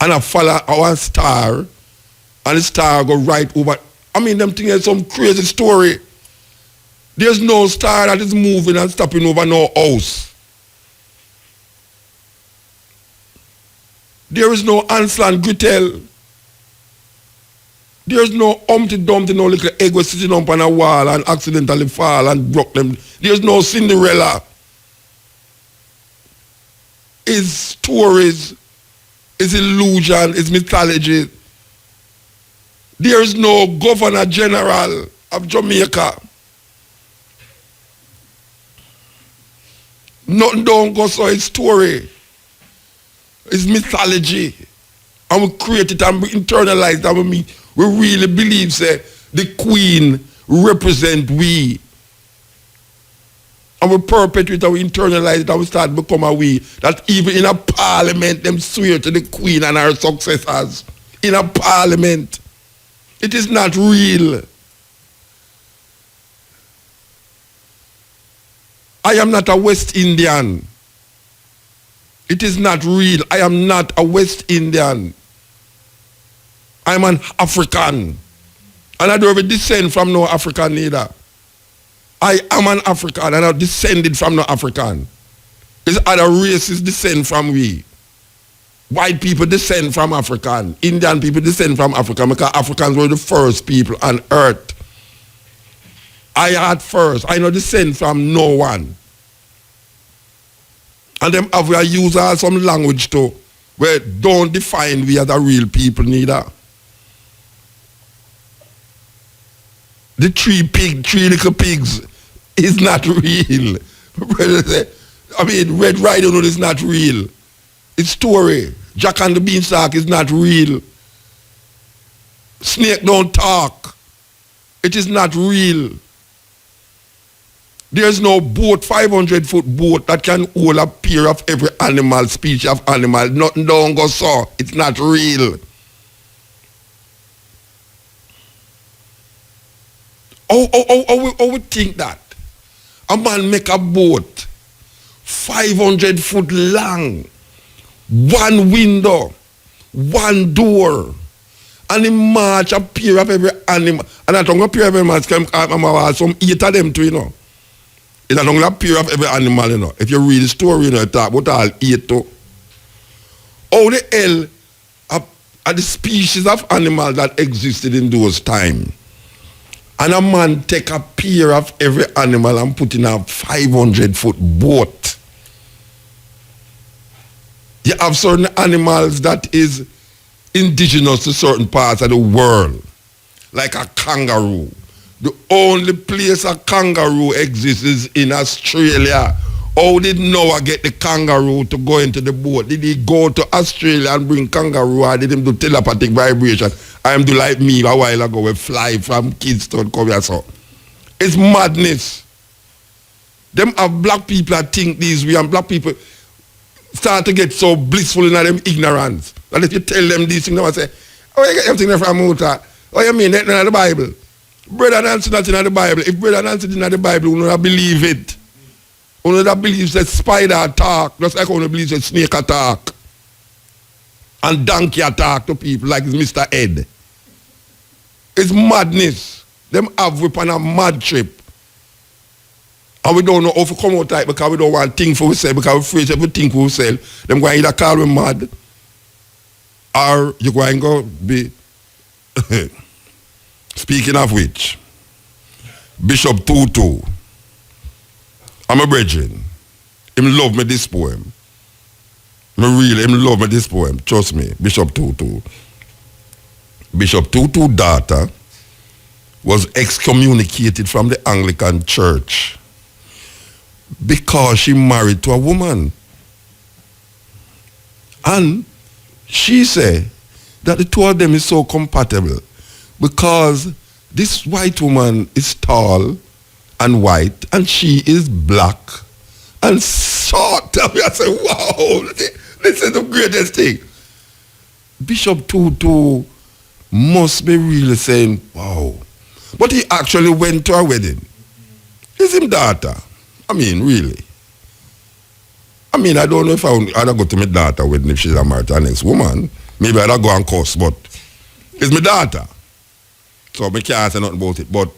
and a follow our star, and the star go right over. I mean, them things is some crazy story. There's no star that is moving and stopping over no house. There is no Hansel and Gretel. There's no Humpty Dumpty, no little egg was sitting up on a wall and accidentally fall and broke them. There's no Cinderella. It's stories, it's illusion, it's mythology. There's no Governor General of Jamaica. Nothing don't go so it's story. It's mythology. And we create it and we internalize it and we really believe say the Queen represent we. And we perpetuate and we internalize it and we start become a we. That even in a parliament them swear to the Queen and her successors. In a parliament. It is not real. I am not a West Indian. It is not real. I am not a West Indian. I am an African. And I don't even descend from no African neither. I am an African and I descended from no African. It's other races descend from we. White people descend from African. Indian people descend from African because Africans were the first people on earth. I had first. I no descend from no one. And them have we use some language too, where don't define we as a real people neither. The three little pigs is not real. I mean, Red Riding Hood is not real. It's story. Jack and the Beanstalk is not real. Snake don't talk. It is not real. There's no boat, 500-foot boat that can hold a pair of every animal, species of animal. Nothing don't go so. It's not real. How we think that? A man make a boat 500 foot long, one window, one door, and he march a pair of every animal. And I don't know pair of every animal, some 8 of them too, you know. It's not only a pair of every animal, you know. If you read the story, you know, talk about all 8 too. How the hell are the species of animals that existed in those times? And a man take a pair of every animal and put in a 500-foot boat. You have certain animals that is indigenous to certain parts of the world, like a kangaroo. The only place a kangaroo exists is in Australia. How did Noah get the kangaroo to go into the boat? Did he go to Australia and bring kangaroo, or did him do telepathic vibration? I am do like me a while ago, we fly from Kingston, come here, so. It's madness. Them have black people that think these way, and black people start to get so blissful in them ignorance. And if you tell them these things, they will say, oh, you get everything from Muta. Oh, you mean that in the Bible? Brother Nancy not in the Bible. If Brother Nancy in the Bible, we don't believe it. We don't believe that spider attack, just like we don't believe that snake attack. And donkey attack to people like Mr. Ed. It's madness. Them have we on a mad trip. And we don't know how to come out like because we don't want things for ourselves, because we're afraid everything for ourselves. Them going to either call we mad, or you're going to be... Speaking of which, Bishop Tutu, I'm a brethren. Him love me this poem. Him love me this poem. Trust me, Bishop Tutu. Bishop Tutu's daughter was excommunicated from the Anglican Church because she married to a woman. And she said that the two of them is so compatible because This white woman is tall and white, and she is black and short. I say, wow, this is the greatest thing. Bishop Tutu must be really saying, wow. But he actually went to a wedding. It's his daughter. I mean, really. I mean, I don't know if I'd go to my daughter wedding if she's a married to the next woman. Maybe I'd go and cuss, but it's my daughter. So I can't say nothing about it. But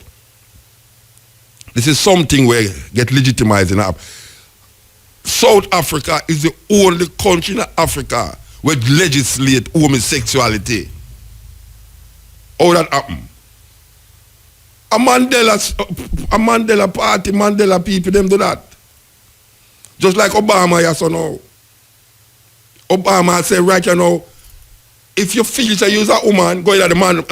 this is something where get legitimized in Africa. South Africa is the only country in Africa where legislate homosexuality. How that happen? A Mandela party, Mandela people, them do that. Just like Obama, yes or no. Obama said right now, if you feel say you're a woman, go in the man,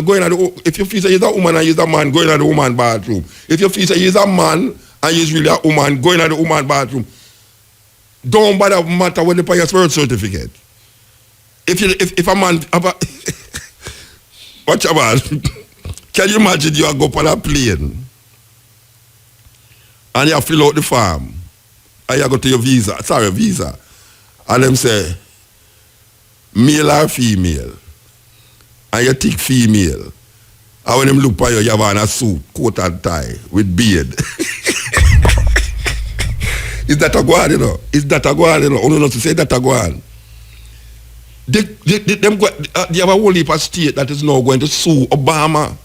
if you feel say you're a woman and you're a man, go in the woman bathroom. If you feel say you're a man and you're really a woman, go in the woman bathroom. Don't bother matter when they pay your birth certificate. If a man watch about. Can you imagine you go up on a plane and you fill out the form and you go to your visa, and them say male or female, and you tick female, and when them look at you, you have on a suit, coat and tie with beard. Is that a go on, you know? Is that a go on, you know? Only not to say that a go on. They have a whole heap of state that is now going to sue Obama.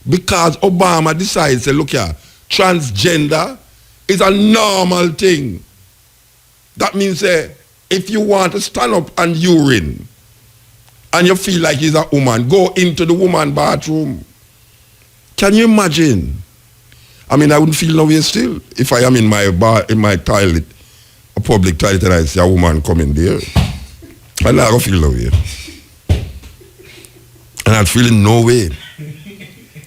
Because Obama decides, say, look here, transgender is a normal thing. That means if you want to stand up and urine and you feel like you're a woman, go into the woman bathroom. Can you imagine? I mean, I wouldn't feel no way still if I am in my toilet, a public toilet, and I see a woman come in there. I don't feel no way. And I'm feeling no way.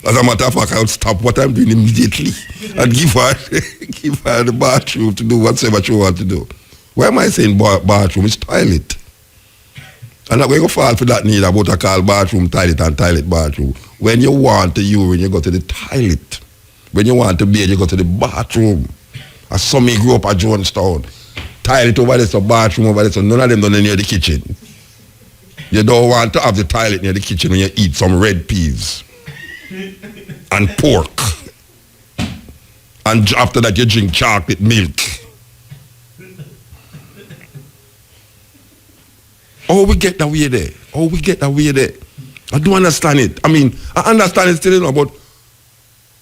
As a matter of fact, I would stop what I'm doing immediately and give her the bathroom to do whatever she wants to do. Why am I saying bathroom? It's toilet. I'm not going to fall for that need about I call bathroom toilet and toilet bathroom. When you want to urine, you go to the toilet. When you want to bathe, you go to the bathroom. As some me grew up at Jonestown. Toilet over there, so bathroom over there, so none of them done near the kitchen. You don't want to have the toilet near the kitchen when you eat some red peas and pork. And after that you drink chocolate milk. Oh, we get that way there. Oh, we get that way there. I do understand it. I mean, I understand it still, you know, but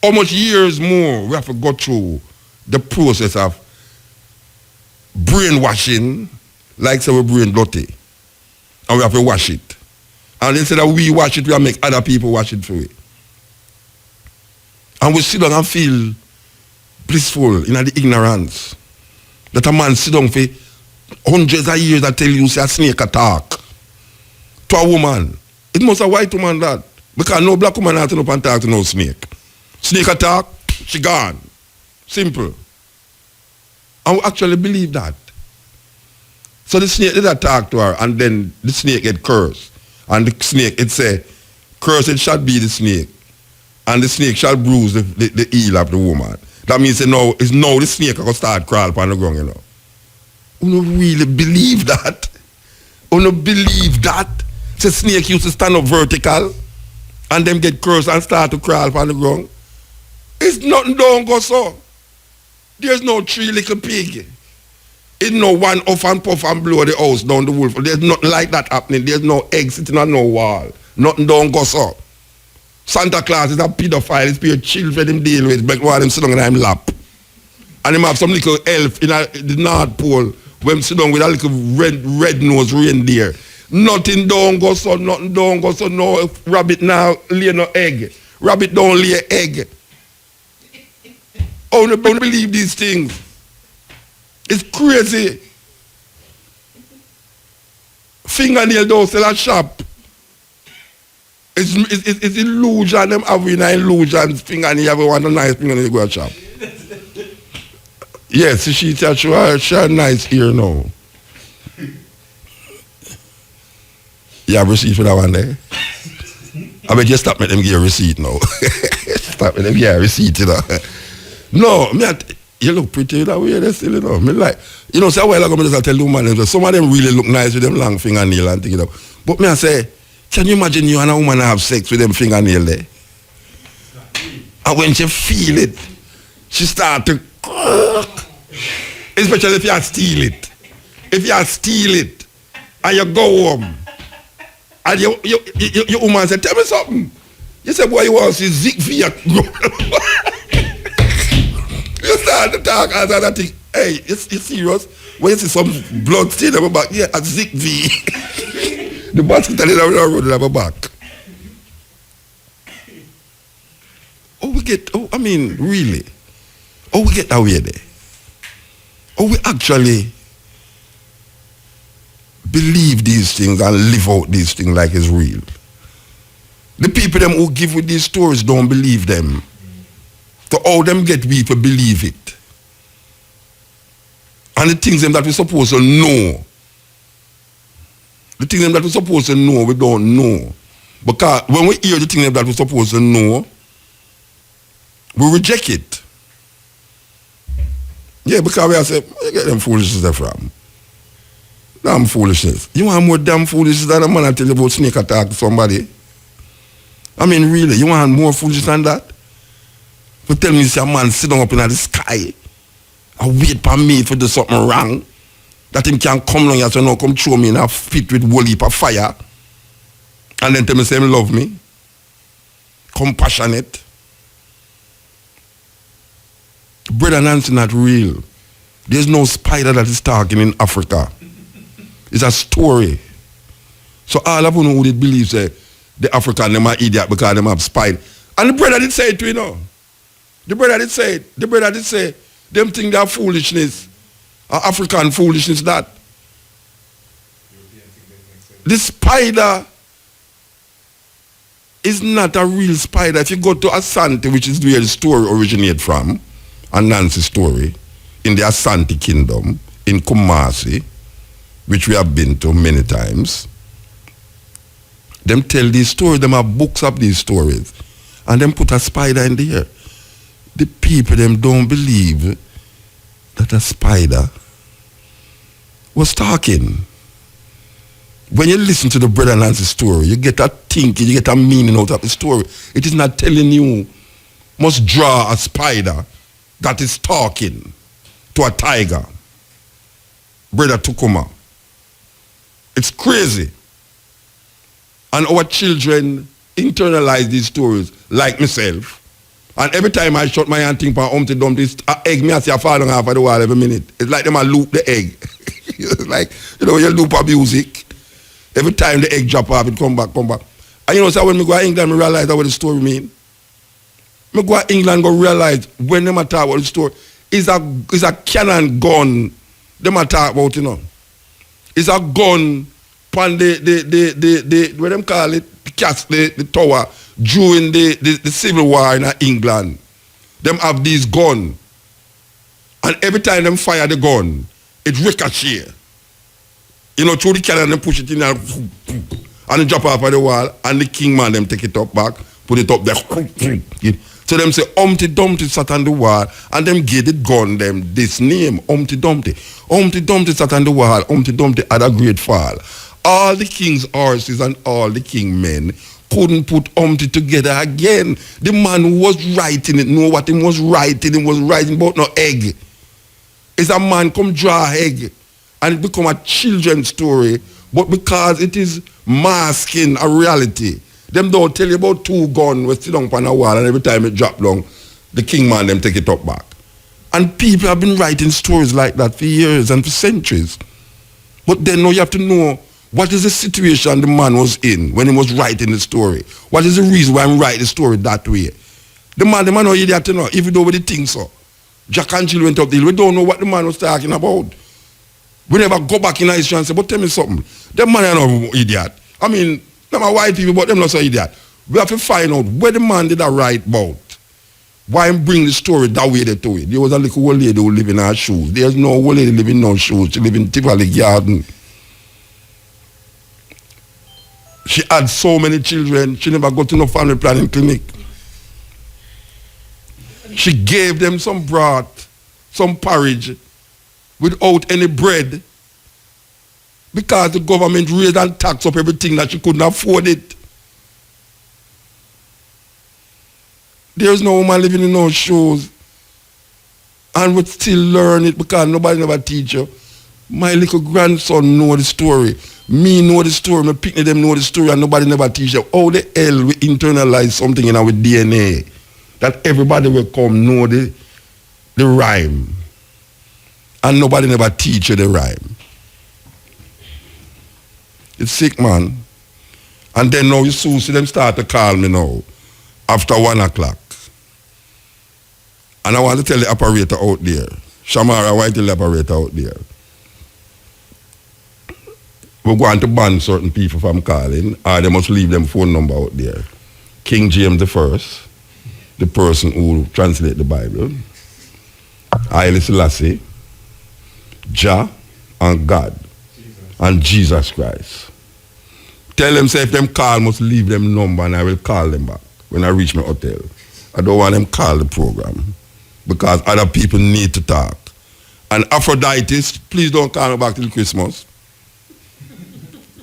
how much years more we have to go through the process of brainwashing, like say we brain dirty, and we have to wash it. And instead of we wash it, we have to make other people wash it for it. And we sit down and feel blissful in the ignorance that a man sit down for hundreds of years and tell you say a snake attack to a woman. It must a white woman that, because no black woman has to up and talk to no snake. Snake attack, she gone. Simple. And we actually believe that. So the snake did attack to her, and then the snake get cursed. And the snake, it say, cursed shall be the snake, and the snake shall bruise the heel of the woman. That means now the snake going to start crawl upon the ground, you know. You don't really believe that? You don't believe that? The snake used to stand up vertical, and them get cursed and start to crawl upon the ground. It's nothing don't go so. There's no three little pig. It's no one off and puff and blow the house down the wolf. There's nothing like that happening. There's no egg sitting on no wall. Nothing don't go so. Santa Claus is a pedophile. He's pure children him deal with. But one of them sit down in him lap. And him have some little elf in the North Pole when him sit down with a little red-nosed reindeer. Nothing don't go so. Nothing don't go so. No rabbit now lay no egg. Rabbit don't lay egg. Oh, no, don't believe these things. It's crazy. Fingernail don't sell at shop. It's illusion. Them have in illusion. Fingernail, everyone a nice fingernail go at shop. Yes, she said she had nice ear now. You have received for that one there? I bet you stop me them give a receipt now. Stop me them give a receipt, you know. No, you look pretty that way, they still, you know. Me like, you know, say a while ago, I just tell you, man, some of them really look nice with them long fingernail and things, you know. But me I say, can you imagine you and a woman have sex with them fingernail there? And when she feel it, she start to, especially if you steal it. If you steal it, and you go home, and your woman say, tell me something. You say, boy, you want to see Zig V. You start to talk as I think, hey, you serious? When you see some blood stain on my back, yeah, a Zig V. The basket is on the road on my back. Really? We get that way there? We actually believe these things and live out these things like it's real? The people them who give with these stories don't believe them. So how them get people believe it? And the things them that we're supposed to know. The things them that we're supposed to know, we don't know. Because when we hear the things them that we're supposed to know, we reject it. Yeah, because we are saying, where you get them foolishness there from? Damn foolishness. You want more damn foolishness than a man that tell you about snake attack to somebody? I mean, really, you want more foolishness than that? You tell me, see a man sitting up in the sky and wait for me to do something wrong, that him can come along and say, no, come throw me in a pit with whole heap of fire, and then tell me, say him love me, compassionate. Brother Nancy, not real. There's no spider that is talking in Africa. It's a story. So all of you who did believe say the African them are idiot because them have spider. And the brother did say it to you know. The brother did say it. The brother did say them think they are foolishness. African foolishness that. The spider is not a real spider. If you go to Asante, which is where the story originated from, and Nancy's story, in the Asante kingdom, in Kumasi, which we have been to many times, them tell these stories, them have books of these stories, and them put a spider in the air. The people, them don't believe that a spider was talking. When you listen to the brother Nancy's story, you get a thinking, you get a meaning out of the story. It is not telling you, must draw a spider that is talking to a tiger. Brother Tukuma. It's crazy. And our children internalize these stories like myself. And every time I shut my hand think for Humpty Dumpty, egg me I see a fall down half of the wall every minute. It's like them a loop the egg. It's like, you know, you loop a music. Every time the egg drop off, it come back. And you know, so when we go to England, I realize what the story mean. I go to England, go realize when they talk about the story, it's a cannon gun they talk about, you know. It's a gun on the what them call it, the tower during the Civil War in England. Them have these guns. And every time them fire the gun, it ricochet. You know, through the cannon, them push it in and it drop off of the wall, and the king man them take it up back, put it up there. So them say Humpty Dumpty sat on the wall, and them gave it gun them this name, Humpty Dumpty. Humpty Dumpty sat on the wall, Humpty Dumpty had a great fall. All the king's horses and all the king men couldn't put Humpty together again. The man who was writing it know what he was writing. He was writing about no egg. It's a man come draw egg, and it become a children's story, but because it is masking a reality. Them don't tell you about two guns we sit down on a wall, and every time it drop down, the king man them take it up back. And people have been writing stories like that for years and for centuries. But then now you have to know what is the situation the man was in when he was writing the story. What is the reason why he write the story that way? The man no idiot to know, even though we think so. Jack and Jill went up there, we don't know what the man was talking about. We never go back in history and say, but tell me something. The man is no idiot. I mean, them are white people, but them not so idiot. We have to find out where the man did that write about. Why him bring the story that way they do it. There was a little old lady who live in her shoes. There's no old lady living in no shoes. She live in Tivoli Garden. She had so many children, she never got to no family planning clinic. She gave them some broth, some porridge, without any bread, because the government raised and taxed up everything that she couldn't afford it. There's no woman living in no shoes and would still learn it because nobody never teach you. My little grandson know the story. Me know the story. My picnic them know the story and nobody never teach you. How the hell we internalize something in our DNA that everybody will come know the rhyme and nobody never teach you the rhyme. It's sick, man. And then now you soon see them start to call me now after 1 o'clock. And I want to tell the operator out there, Shamara, I want to tell the operator out there, we're going to ban certain people from calling, or they must leave them phone number out there. King James I, the person who translate the Bible, Haile Selassie, Jah, and God, and Jesus Christ. Tell them, say, if them call, must leave them number, and I will call them back when I reach my hotel. I don't want them call the program, because other people need to talk. And Aphrodite, please don't call me back till Christmas.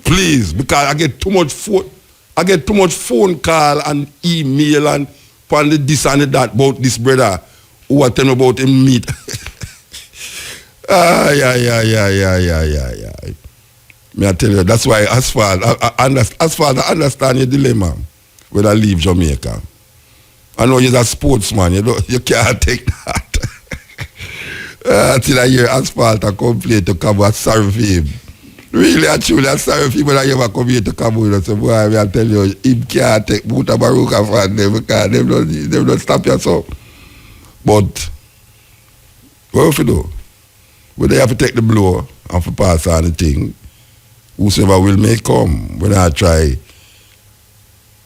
Please, because I get too much phone call and email and on the this and the that about this brother who are telling me about him meet. Yeah. May I tell you, that's why as far as I understand your dilemma when I leave Jamaica. I know you're a sportsman, you can't take that. Till I hear Asphalt a complain to come and sorry for him. Really, actually, I'm sorry for him when I ever come here to come with us. Boy, I tell you, him can't take Muta Baruka from them because they don't stop yourself. But, what if you do? When they have to take the blow and to pass on the thing, whosoever will may come when I try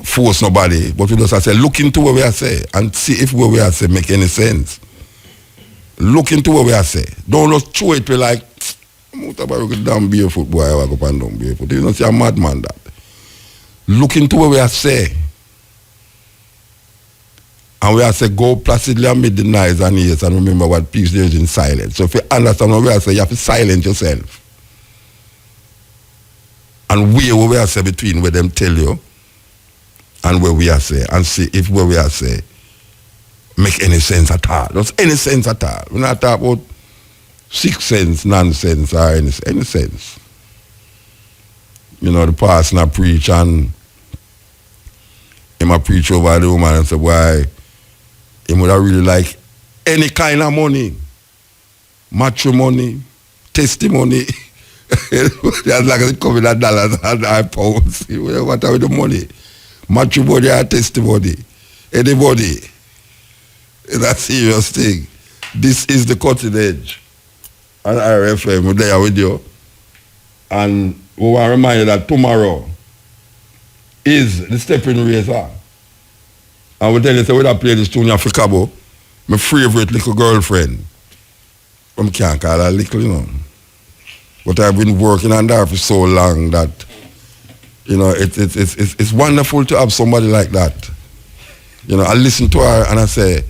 force nobody, but we just say, look into what we are say and see if what we are say make any sense. Look into what we are say. Don't just throw it like, damn barefoot boy, I walk up and down barefoot. You don't see a madman that. Look into what we are say. And we are say, go placidly amid the noise and ears and remember what peace there is in silence. So if you understand what we are saying, you have to silence yourself. And weigh what we are say between where them tell you and where we are say, and see if where we are say make any sense at all. Does any sense at all. We're not talking about 6 cents, nonsense, or any sense. You know, the pastor I preach and him a preach over the woman and say, why, he would have really like any kind of money, matrimony, testimony. That's like it coming at dollars and pounds. What are with the money? Matrimony or testimony. Anybody. It's a serious thing. This is the cutting edge. And RFM, we're there with you. And we want to remind you that tomorrow is the stepping razor. And we tell you, so we don't play this tune for Cabo, my favorite little girlfriend. I can't call her little, you know. But I've been working on that for so long that, you know, it's wonderful to have somebody like that. You know, I listen to her and I say,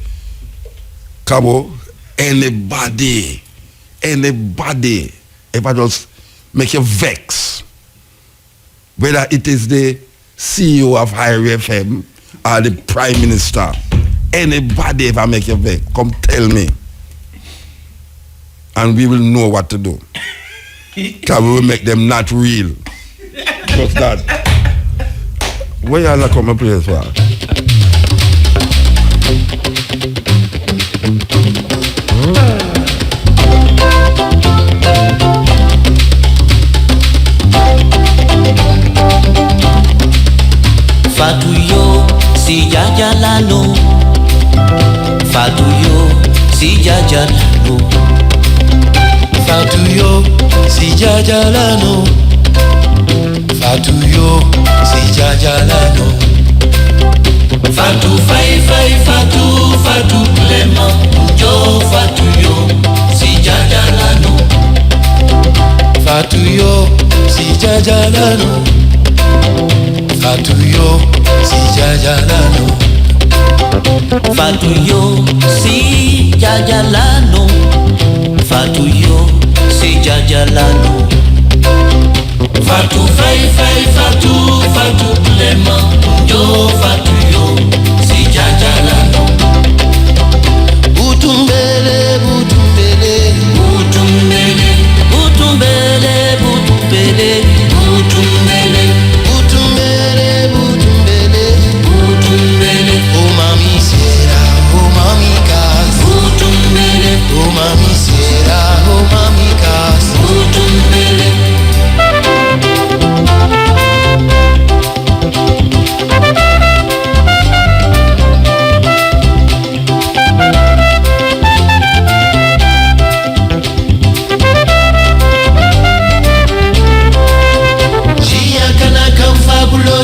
Cabo, anybody, if I just make you vex, whether it is the CEO of Higher FM or the Prime Minister, anybody if I make you vex, come tell me. And we will know what to do. Because we will make them not real. Just that. Where y'all come and play for? Fatuyo si jajalano, Fatuyo si jajalano, Fatuyo si jajalano, Fatuyo si jajalano, Fatu Fatu Clement, Jo Fatuyo si jajalano, Fatuyo si jajalano. jajalano. Fatuyo si jajalano. Fatuyo si jajalano. Fatu fai fai fatu fatu Clement. Yo fatuyo si jajalano. Butumbele butumbele butumbele butumbele butumbele butumbele butumbele butumbele butumbele. Oh mami sera, oh mami kas. Butumbele, oh mami sera, oh mami kas. Butumbele.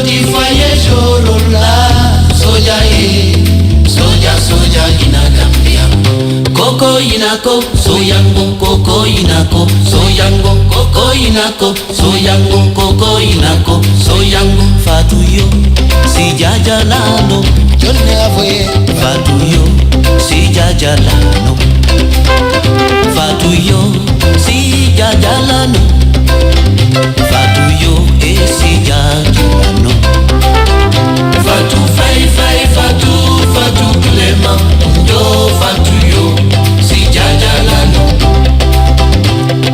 Di faye jorola soja soja ina Gambia. Koko inako soyango koko inako soyango koko inako soyango koko inako soyango. Fatuyo si jajalano. Jonne avoye. Fatuyo si jajalano. Fatuyo si jajalano. Fatuyo si jajalano. Fatu fai fai fatu fatu Clement. Yo fatuyo si jajalano.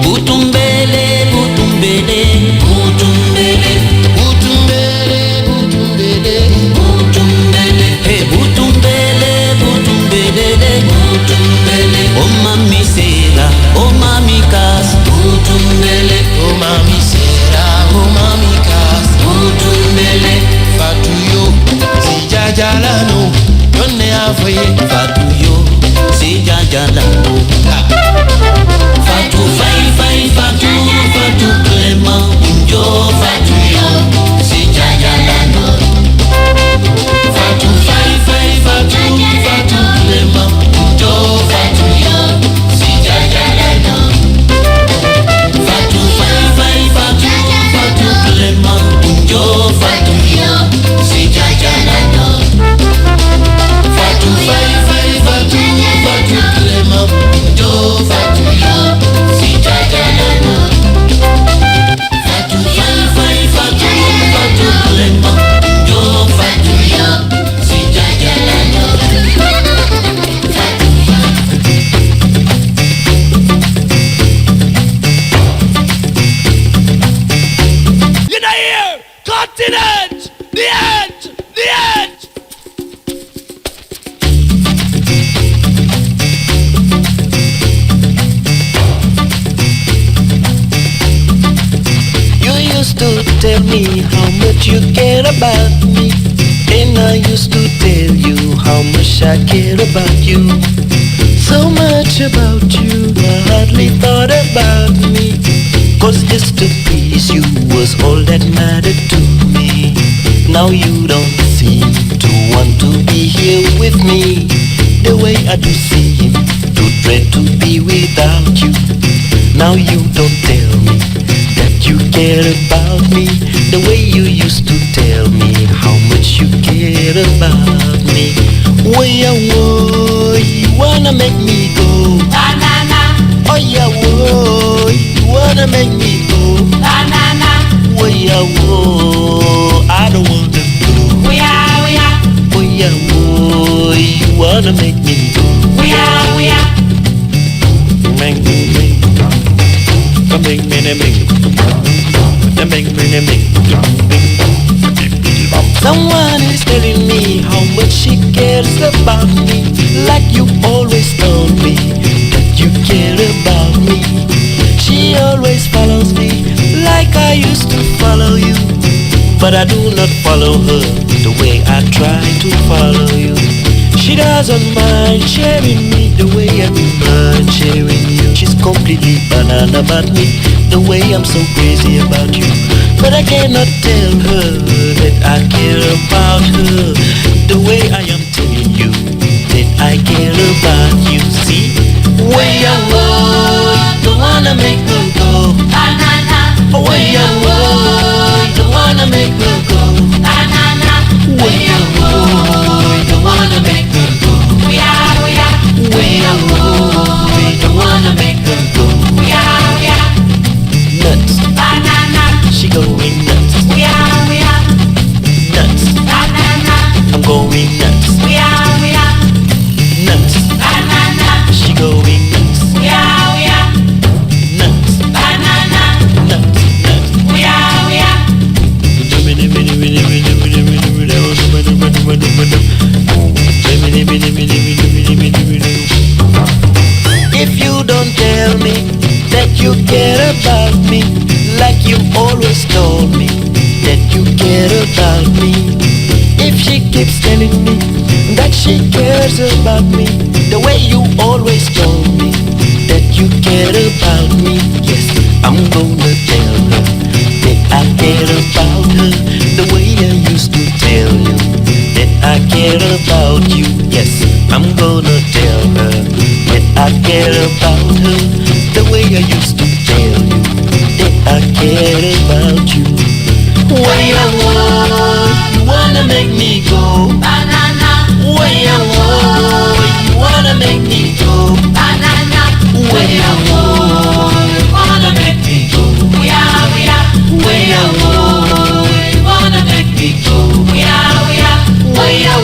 Butumbele butumbele butumbele butumbele butumbele butumbele. Hey butumbele butumbele butumbele. Oh mami sera, oh mami kas. Butumbele, oh mami sera, oh mami kas. Butumbele. Fatuyo si jajalano. Yonne avoye. Fatuyo si jajalano. Fatu fai fai fatu fatu Clement. Yo fatuyo si jajalano. Fatu fai fai fatu fatu Clement. Yo fatuyo si jajalano. Fatu fai fai fatu fatu Clement. Yo fatuyo si jajalano. Fatu fai fai fatu fatu Clement. Yo fatuyo si jajalano. Fatu fai fai fatu fatu Clement. Yo fatuyo si jajalano. You know here, continent, the end, the end. You used to tell me how much you care about me, and I used to tell you how much I care about you. So much about you, I hardly thought about me. 'Cause just to please you was all that mattered to me. Now you don't seem to want to be here with me the way I do seem to dread to be without you. Now you don't tell me that you care about me the way you used to tell me how much you care about me. Way away, you wanna make me go. Banana. Oh yeah, boy, you wanna make me go. Banana. Way away, I don't wanna go. We are. Way away, you wanna make me go. We are. Make me. Someone is telling me how much she cares about me, like you always told me that you care about me. She always follows me like I used to follow you, but I do not follow her the way I try to follow you. She doesn't mind sharing me the way I do mind sharing you. She's completely banana about me, the way I'm so crazy about you. But I cannot tell her that I care about her the way I am telling you that I care about you. See, way away, don't wanna make her go. Banana. Way away, don't wanna make her go. Banana. Way away. If you don't tell me that you care about me, like you always told me that you care about me. If she keeps telling me that she cares about me, the way you always told me that you care about me, yes, I'm gonna tell her that I care about her, the way I used to tell you that I care about you. Yes, I'm gonna tell her that I care about her, the way I used to tell you that I care about you. Why you wanna make me go banana? Why you wanna make me go banana? Why you wanna make me go? We are. Why you wanna make me go? We are. Why you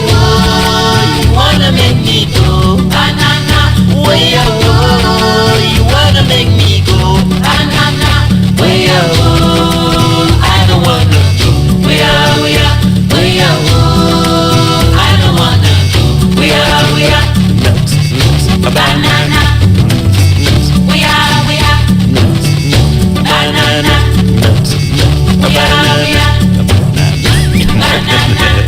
wanna make me go banana? Why you wanna make me go banana? Why I don't wanna go. We are. I don't wanna go. We are. Nuts, banana. We are. Nuts, banana. Nuts, banana. Banana.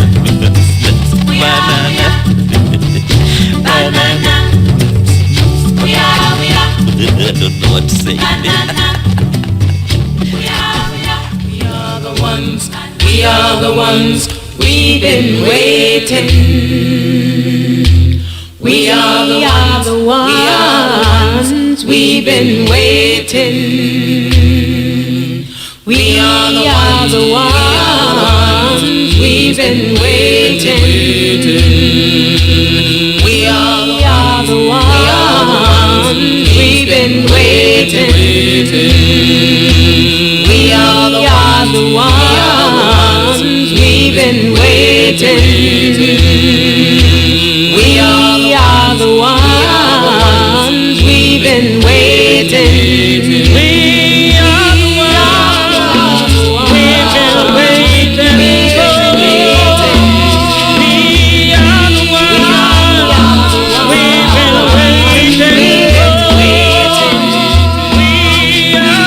We are. I don't know what to say. We are the ones we've been waiting. We are the ones we've been waiting. We are the ones we've been waiting. We are the ones we've been waiting. We are the ones we've been waiting. We are the ones we've been waiting. We are the ones we've been waiting. We are the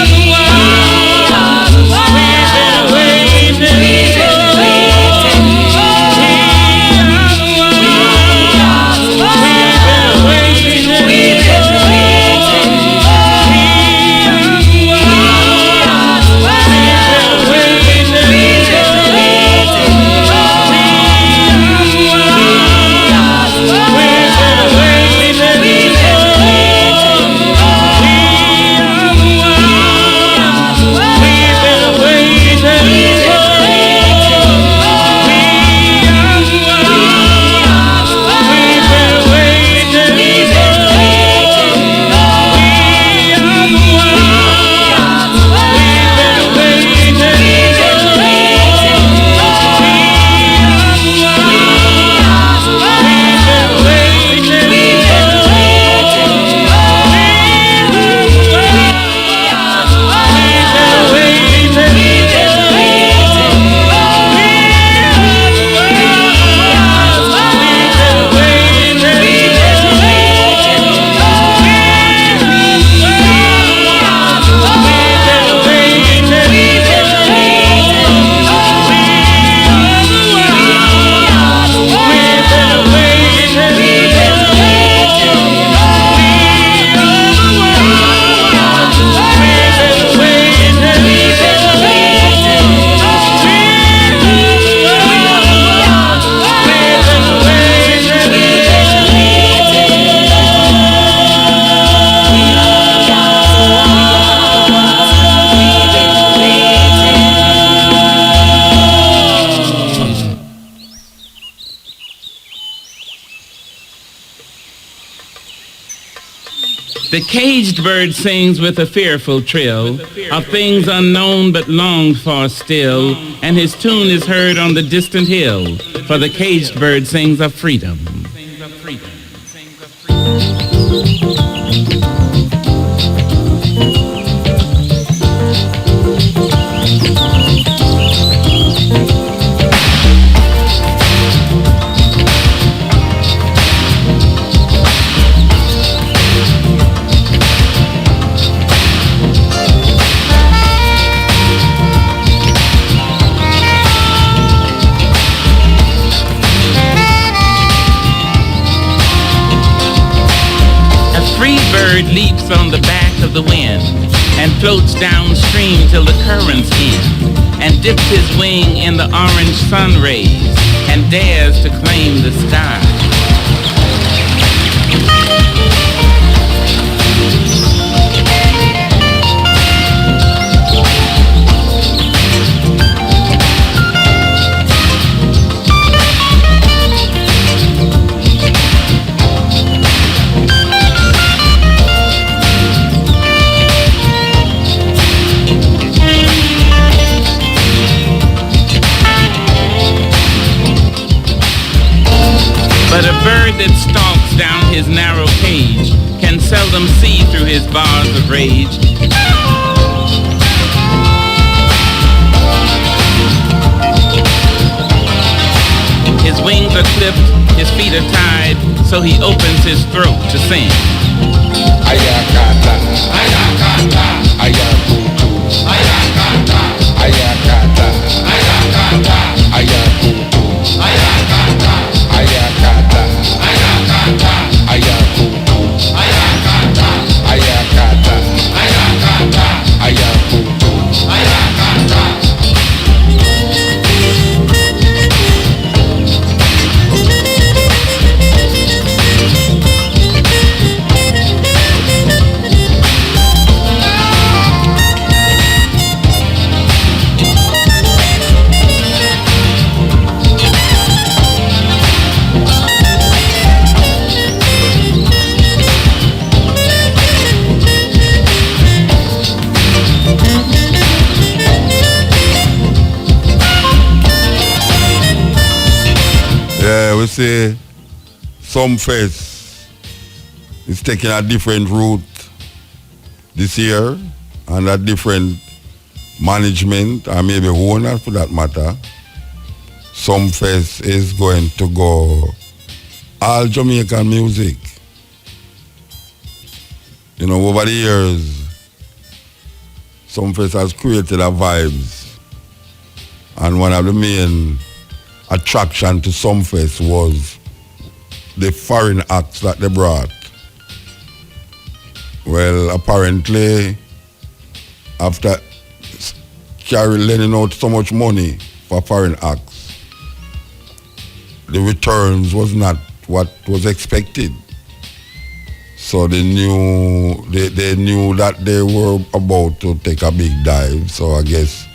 ones we've been waiting. The caged bird sings with a fearful trill of things unknown but longed for still, and his tune is heard on the distant hill, for the caged bird sings of freedom. bird leaps on the back of the wind and floats downstream till the currents end, and dips his wing in the orange sun rays and dares to claim the sky. But a bird that stalks down his narrow cage can seldom see through his bars of rage. His wings are clipped, his feet are tied, so he opens his throat to sing. Ayakata, ayakata, ayakutu, ayakata, ayakata, ayakata, ayakutu, ayakata, ayakata, ayakata, ayakutu, ayakata, ayakata, ayakata, ayakutu, ayakata. Yeah, we say some face is taking a different route this year and a different management or maybe owner for that matter. Some face is going to go all Jamaican music. You know, over the years, some face has created a vibes, and one of the main attraction to some fest was the foreign acts that they brought. Well, apparently, after Carrie lending out so much money for foreign acts, the returns was not what was expected. So they knew that they were about to take a big dive. So I guess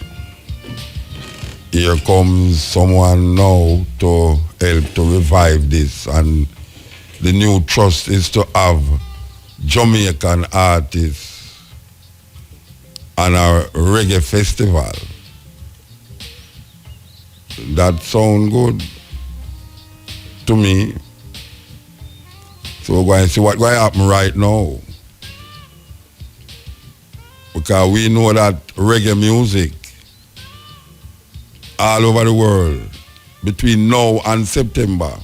here comes someone now to help to revive this, and the new trust is to have Jamaican artists on our reggae festival. That sound good to me. So we're going to see what's going to happen right now, because we know that reggae music all over the world between now and September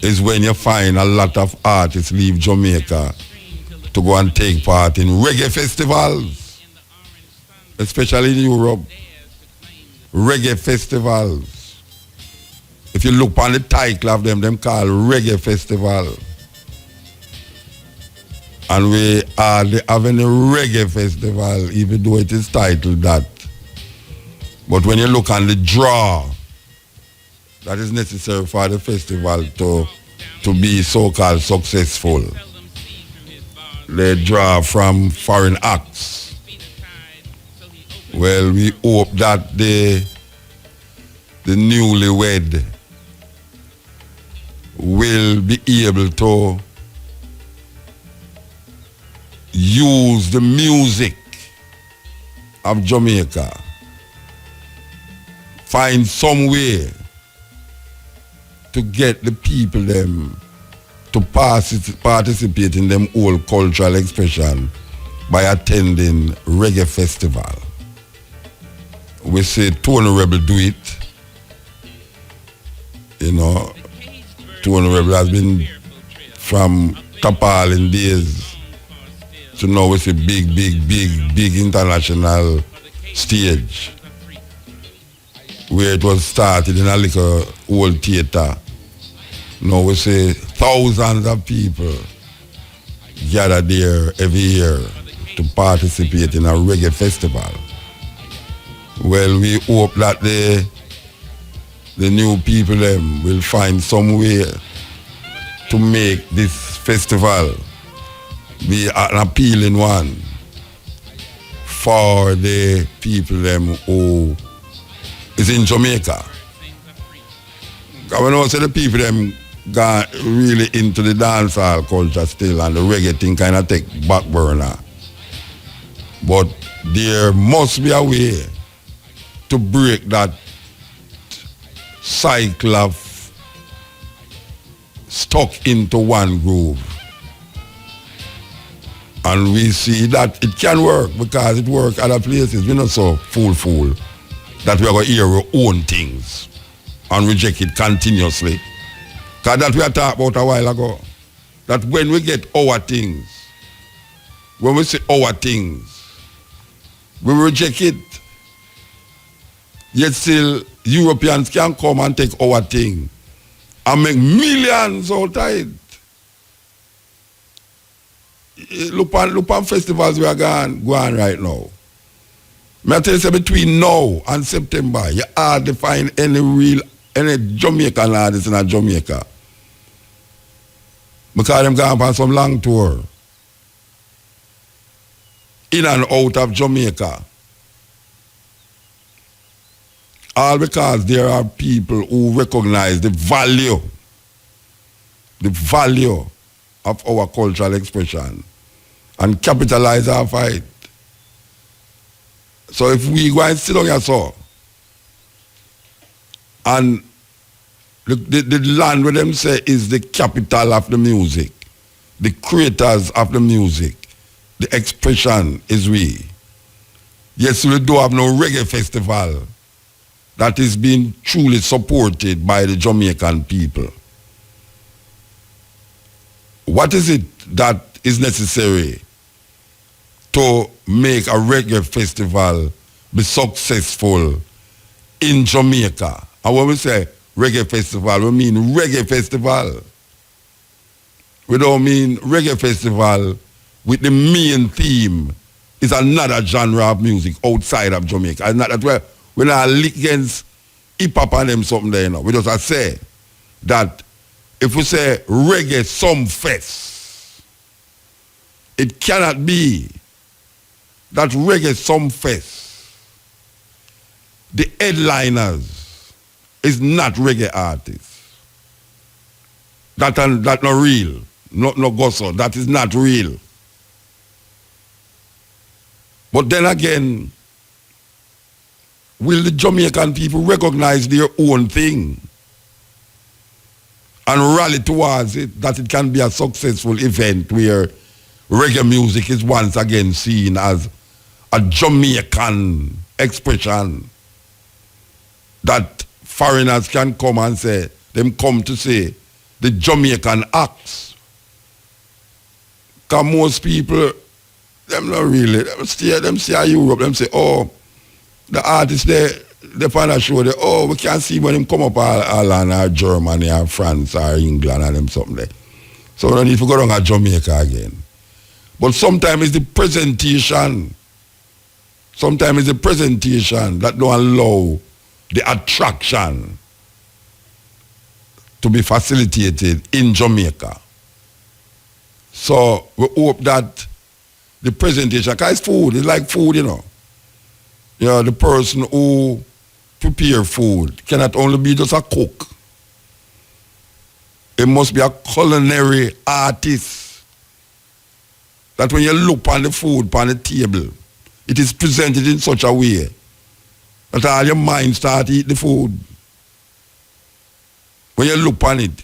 is when you find a lot of artists leave Jamaica to go and take part in reggae festivals, especially in Europe. Reggae festivals. If you look on the title of them call reggae festival. And we are having a reggae festival, even though it is titled that. But when you look on the draw that is necessary for the festival to be so-called successful, they draw from foreign acts. Well, we hope that the newlywed will be able to use the music of Jamaica, find some way to get the people them to participate in them whole cultural expression by attending reggae festival. We say Tony Rebel do it. You know, Tony Rebel has been from Kapal days to now it's a big international stage where it was started in a little old theater. Now we say thousands of people gather there every year to participate in a reggae festival. Well, we hope that the new people will find some way to make this festival be an appealing one for the people who is in Jamaica. Because we know the people got really into the dancehall culture still, and the reggae thing kind of take back burner. But there must be a way to break that cycle of stuck into one groove. And we see that it can work because it works other places. We're not so fool that we're going to hear our own things and reject it continuously. Because that we are talking about a while ago. That when we get our things, when we say our things, we reject it. Yet still, Europeans can come and take our thing and make millions out of it. Look on festivals we are going right now. I tell you, between now and September, you hardly find any Jamaican artists in Jamaica. Because them going on some long tour. In and out of Jamaica. All because there are people who recognize the value of our cultural expression and capitalize our fight. So if we go and sit down here so, and the land where them say is the capital of the music, the creators of the music, the expression is we. Yes, we do have no reggae festival that is being truly supported by the Jamaican people. What is it that is necessary to make a reggae festival be successful in Jamaica? And when we say reggae festival, we mean reggae festival. We don't mean reggae festival with the main theme is another genre of music outside of Jamaica. It's not that we're not against hip-hop and them something there, you know. We just say that if we say reggae some fest, it cannot be that reggae some fest, the headliners is not reggae artists. That not real. No gossip. That is not real. But then again, will the Jamaican people recognize their own thing and rally towards it, that it can be a successful event where reggae music is once again seen as a Jamaican expression that foreigners can come and say, them come to say the Jamaican acts. Because most people, them not really, them stay Europe, them say, oh, the artists they find a show, we can't see when them come up all in Germany or France or England and them something there. So we don't need to go down to Jamaica again. But sometimes it's the presentation. Sometimes it's the presentation that don't allow the attraction to be facilitated in Jamaica. So we hope that the presentation, because it's food, it's like food, you know. You know, the person who prepare food cannot only be just a cook. It must be a culinary artist. That when you look on the food on the table, it is presented in such a way that all your mind start to eat the food. When you look on it,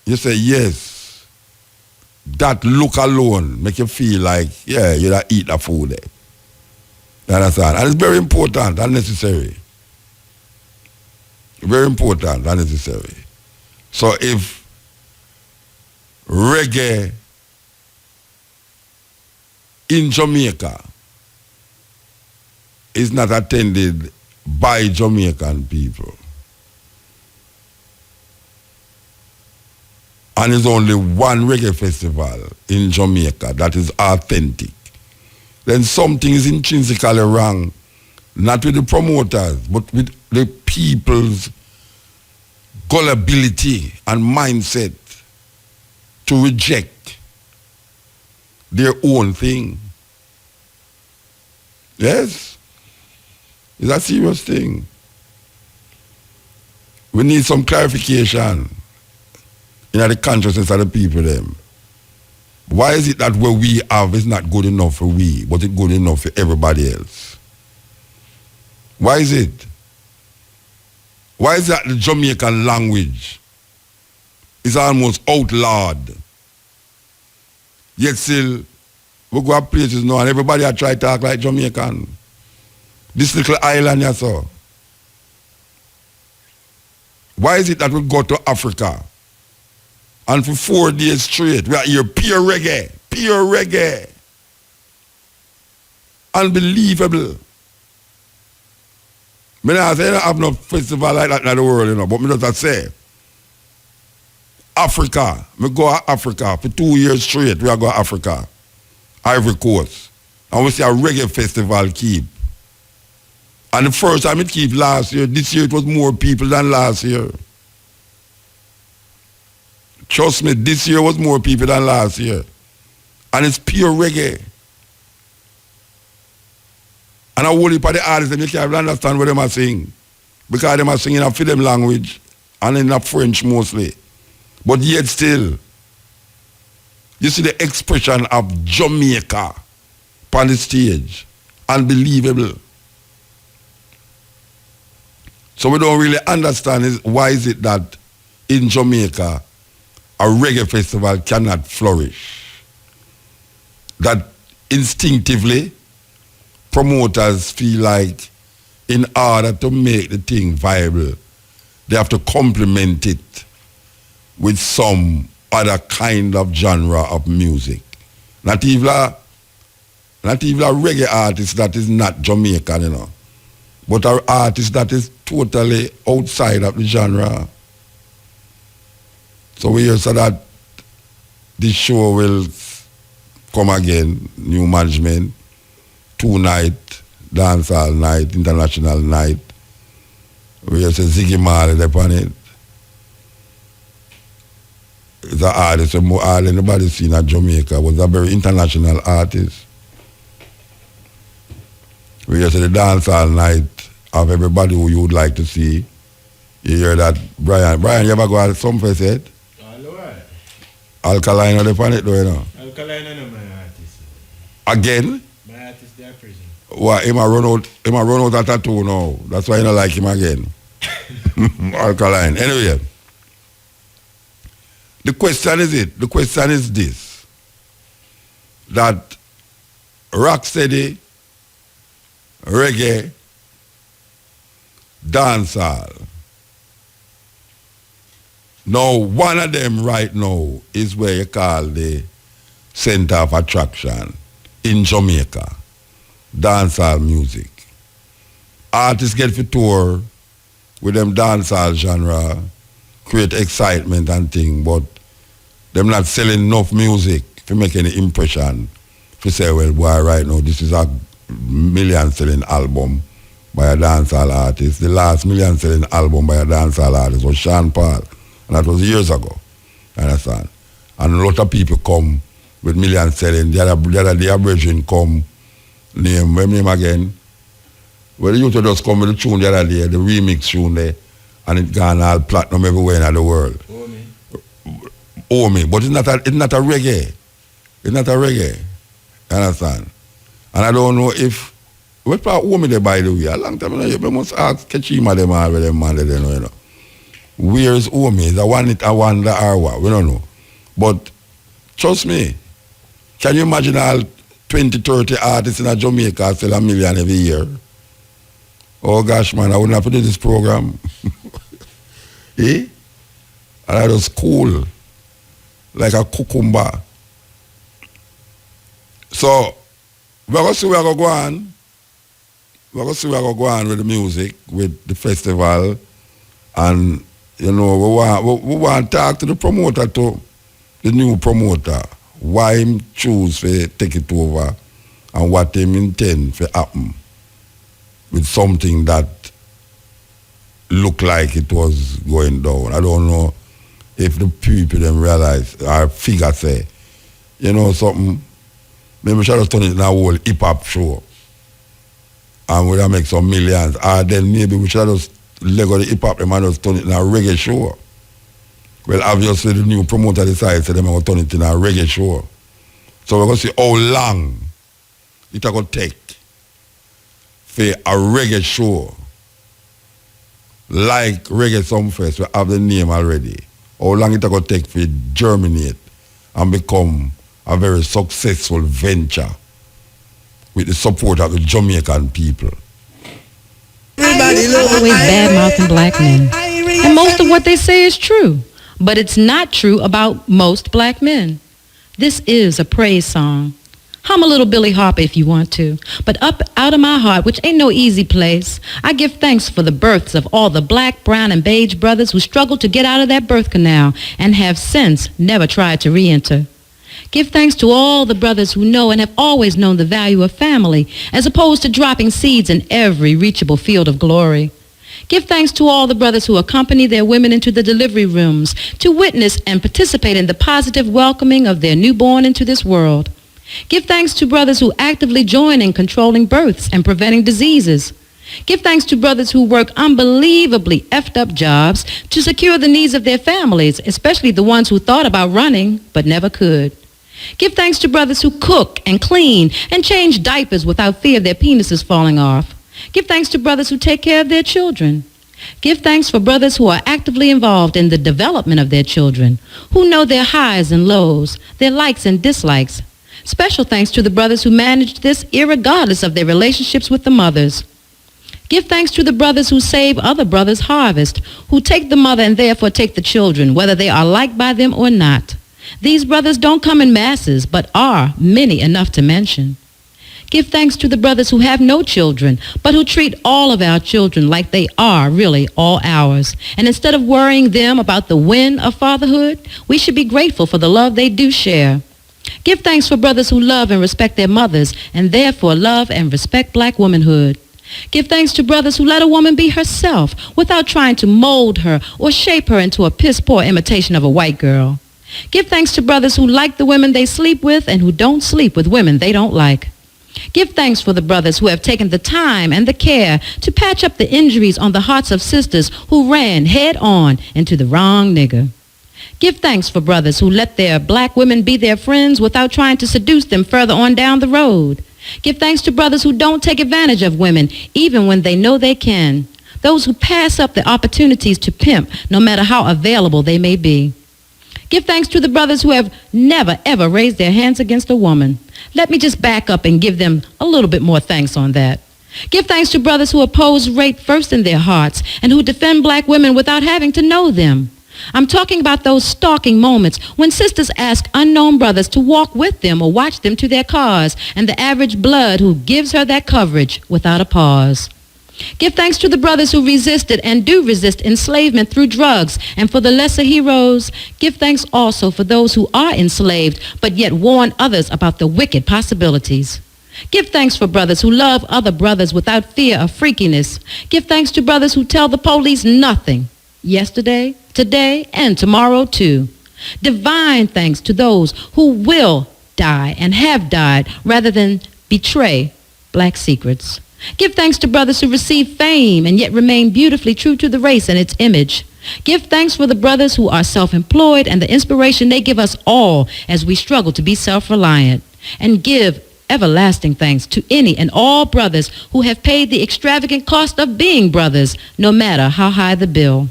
you say, yes, that look alone make you feel like, yeah, you eat the food there. You understand? And it's very important and necessary. Very important and necessary. So if reggae in Jamaica is not attended by Jamaican people, And there's only one reggae festival in Jamaica that is authentic, then something is intrinsically wrong, not with the promoters, but with the people's gullibility and mindset to reject their own thing. Yes? It's a serious thing. We need some clarification in the consciousness of the people them. Why is it that what we have is not good enough for we, but it's good enough for everybody else? Why is it? Why is that the Jamaican language is almost outlawed? Yet still, we go to places now and everybody are trying to talk like Jamaican. This little island you saw. Why is it that we go to Africa and for 4 days straight we are here pure reggae. Unbelievable. I don't say I don't have no festival like that in the world, you know, but I just say, Africa, we go to Africa for 2 years straight, we are going to Africa, Ivory Coast, and we see a reggae festival keep. And the first time it keep last year, this year it was more people than last year. Trust me, this year was more people than last year. And it's pure reggae. And I whole heap of the artists, and you can't understand what they are saying. Because they are singing in a language and in a French mostly. But yet still, you see the expression of Jamaica on the stage. Unbelievable. So we don't really understand why is it that in Jamaica a reggae festival cannot flourish. That instinctively promoters feel like in order to make the thing viable, they have to complement it with some other kind of genre of music. Not even a reggae artist that is not Jamaican, you know, but an artist that is totally outside of the genre. So we hear so that this show will come again, new management, 2 night, dancehall night, international night. We hear say Ziggy Marley upon it. It's an artist, more artist anybody seen at Jamaica, was a very international artist. We hear say the dancehall night of everybody who you would like to see. You hear that Brian, you ever go to some place yet? Alkaline on the planet though, you know. Alkaline is my artist. Again? My artist they are prison. What, him a run out at tattoo now. That's why you don't like him again. Alkaline. Anyway. The question is this. That rocksteady, reggae, dancehall. Now, one of them right now is where you call the center of attraction in Jamaica, dancehall music. Artists get to tour with them dancehall genre, create excitement and thing, but them not selling enough music to make any impression. To say, well, boy, right now, this is a million-selling album by a dancehall artist. The last million-selling album by a dancehall artist was Sean Paul. And that was years ago. Understand? And a lot of people come with million selling. The other day, a virgin come, name again. Well, the youth just come with the tune the other day, the remix tune there, and it gone all platinum everywhere in the world. Oh me. But it's not a reggae. It's not a reggae. You understand? And I don't know if, what part of me there, by the way? A long time ago, you must ask Kachima them all with them man there, you know. Where's Omi? Is I want it, I want the Arwa. We don't know. But trust me, can you imagine all 20, 30 artists in Jamaica sell $1 million every year? Oh gosh, man, I wouldn't have to do this program. Eh? And I was cool. Like a cucumber. So, we're going to see where we're going. We're going to see where we're going with the music, with the festival, and you know, we want to talk to the promoter too. the new promoter, why him choose to take it over and what him intend to happen with something that looked like it was going down. I don't know if the people them realize or figure say, you know something, maybe we should have turn it in a whole hip-hop show and we'll make some millions. Or then maybe we should have just let go the hip-hop them and just turn it in a reggae show. Well, obviously the new promoter decided that they're going to turn it in a reggae show. So we're going to see how long it's going to take for a reggae show like Reggae Sumfest, we have the name already. How long it's going to take for it germinate and become a very successful venture with the support of the Jamaican people. Always bad-mouthing black men. And most of what they say is true. But it's not true about most black men. This is a praise song. Hum a little Billy Harper if you want to. But up out of my heart, which ain't no easy place, I give thanks for the births of all the black, brown, and beige brothers who struggled to get out of that birth canal and have since never tried to re-enter. Give thanks to all the brothers who know and have always known the value of family, as opposed to dropping seeds in every reachable field of glory. Give thanks to all the brothers who accompany their women into the delivery rooms to witness and participate in the positive welcoming of their newborn into this world. Give thanks to brothers who actively join in controlling births and preventing diseases. Give thanks to brothers who work unbelievably effed up jobs to secure the needs of their families, especially the ones who thought about running but never could. Give thanks to brothers who cook and clean and change diapers without fear of their penises falling off. Give thanks to brothers who take care of their children. Give thanks for brothers who are actively involved in the development of their children, who know their highs and lows, their likes and dislikes. Special thanks to the brothers who managed this irregardless of their relationships with the mothers. Give thanks to the brothers who save other brothers' harvest, who take the mother and therefore take the children, whether they are liked by them or not. These brothers don't come in masses, but are many enough to mention. Give thanks to the brothers who have no children, but who treat all of our children like they are really all ours. And instead of worrying them about the win of fatherhood, we should be grateful for the love they do share. Give thanks for brothers who love and respect their mothers, and therefore love and respect black womanhood. Give thanks to brothers who let a woman be herself without trying to mold her or shape her into a piss-poor imitation of a white girl. Give thanks to brothers who like the women they sleep with and who don't sleep with women they don't like. Give thanks for the brothers who have taken the time and the care to patch up the injuries on the hearts of sisters who ran head on into the wrong nigger. Give thanks for brothers who let their black women be their friends without trying to seduce them further on down the road. Give thanks to brothers who don't take advantage of women even when they know they can. Those who pass up the opportunities to pimp no matter how available they may be. Give thanks to the brothers who have never ever raised their hands against a woman. Let me just back up and give them a little bit more thanks on that. Give thanks to brothers who oppose rape first in their hearts and who defend black women without having to know them. I'm talking about those stalking moments when sisters ask unknown brothers to walk with them or watch them to their cars, and the average blood who gives her that coverage without a pause. Give thanks to the brothers who resisted and do resist enslavement through drugs, and for the lesser heroes, give thanks also for those who are enslaved but yet warn others about the wicked possibilities. Give thanks for brothers who love other brothers without fear of freakiness. Give thanks to brothers who tell the police nothing. Yesterday, today, and tomorrow too. Divine thanks to those who will die and have died rather than betray black secrets. Give thanks to brothers who receive fame and yet remain beautifully true to the race and its image. Give thanks for the brothers who are self-employed and the inspiration they give us all as we struggle to be self-reliant. And give everlasting thanks to any and all brothers who have paid the extravagant cost of being brothers, no matter how high the bill.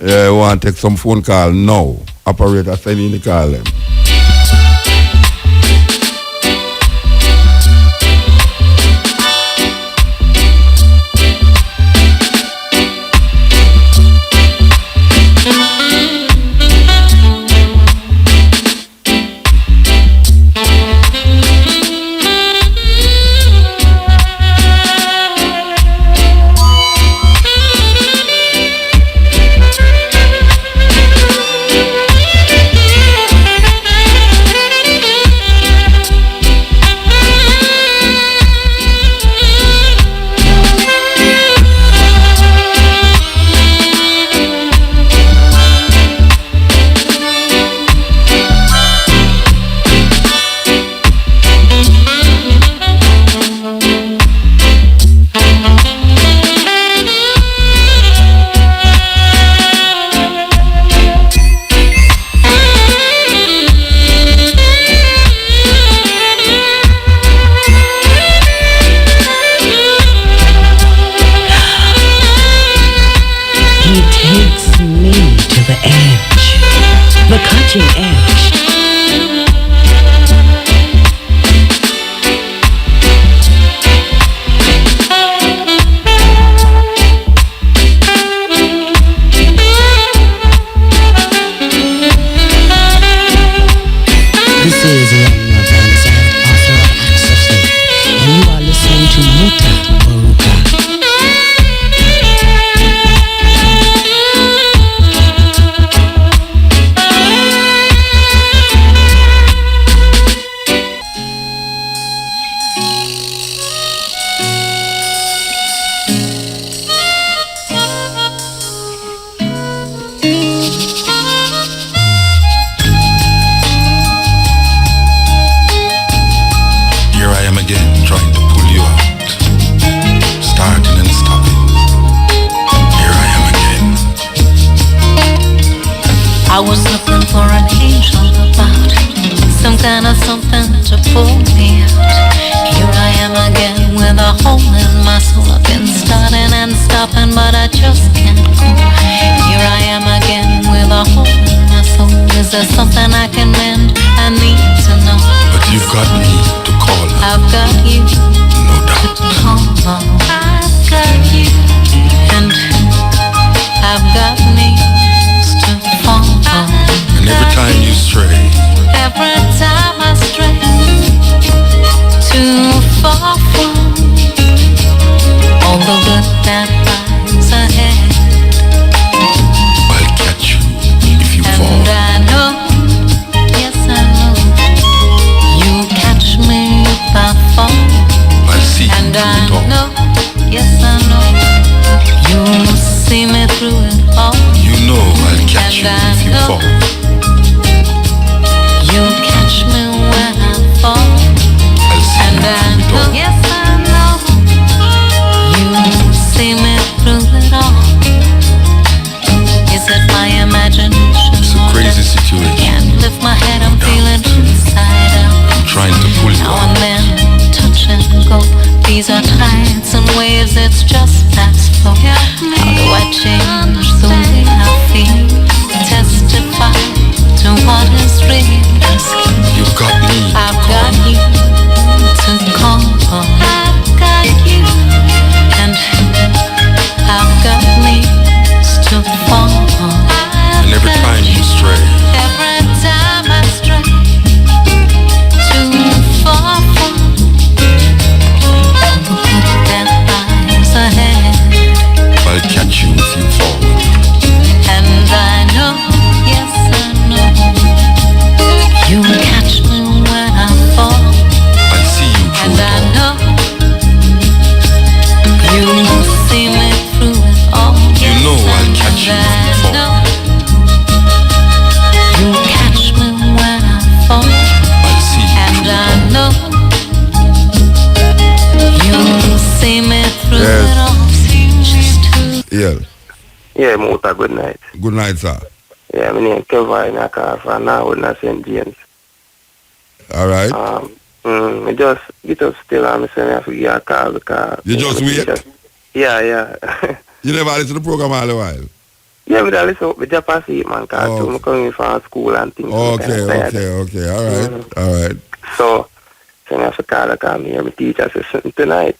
Yeah, I want to take some phone call now. Operator, send in the call them. I was looking for an angel about, some kind of something to pull me out. Here I am again with a hole in my soul. I've been starting and stopping, but I just can't go. Here I am again with a hole in my soul. Is there something I can mend? I need to know. But you've got me to call on. I've got you No doubt. to call on. I've got you, and I've got me to fall on. And every time you stray, Every time I stray too far from all the good that lies ahead, I'll catch you if you fall. and I know, yes I know, you'll catch me if I fall, I'll see you and through I it all. know, yes I know, you'll see me through it all, You know I'll catch and you I if you know fall. you'll catch me when I fall. I'll see And you I through it know, all. yes I know, you see me through it all. Is it my imagination? It's a crazy situation. Can't lift my head, I'm feeling inside out. I'm trying to pull you Now out. and then, touch and go. These are tides and waves, it's just past flow. How do I change the way I feel? Testify to what is real. You've got me to I've call got on. you to call on. I've got you, and I've got me to fall on. And every time you stray, Every time I stray too far from that lies ahead, I'll catch you if you fall. and I know, yes I know, you'll catch me when I fall. I'll see you through And it I all. know you'll see me through it all. You know I'll catch you if you fall. You'll catch me when I fall. I'll see you And through it I all. know you'll see me through Yes. it all. Just Yeah. Yeah, Muta, good night. Good night, sir. Yeah, my name Kevin, I call from now with St. James. All right. I just get up still and I say I have to give a call because... You just wait? Yeah. You never listen to the program all the while? Yeah, but I listen to Japan see it, man, because Oh. I'm coming from school and things. Okay. All right. All right. So I have to call because me and my teacher say something tonight.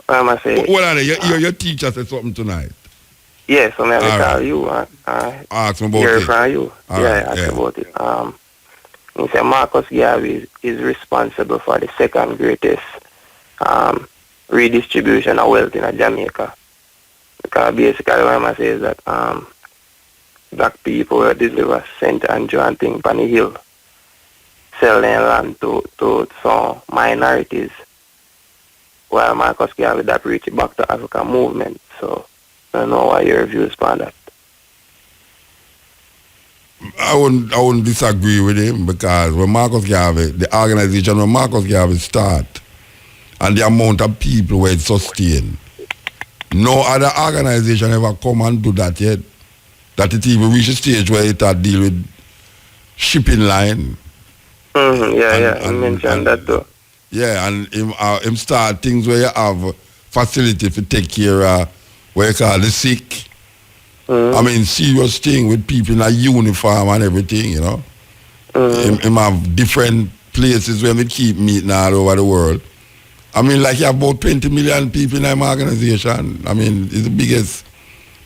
I say... What are they? Your teacher said something tonight. Yeah, so I have to All call right. you and Ask me about hear it. from you. All Yeah, right, ask yeah. about it. He said Marcus Garvey is responsible for the second greatest redistribution of wealth in Jamaica. Because basically what I say is that black people deliver St. Andrew and thing on the hill, sell their land to some minorities, while Marcus Garvey that reach back to African movement. So I don't know what your views on that. I wouldn't disagree with him because when Marcus Garvey, the organization when Marcus Garvey start and the amount of people where it sustain, no other organization ever come and do that yet. That it even reach a stage where it had deal with shipping line. I mentioned that too. Yeah, and him start things where you have facility to take care of where you call the sick. I mean, serious thing with people in a uniform and everything, you know. Him have different places where we keep meeting all over the world. I mean, like you have about 20 million people in that organization. I mean, it's the biggest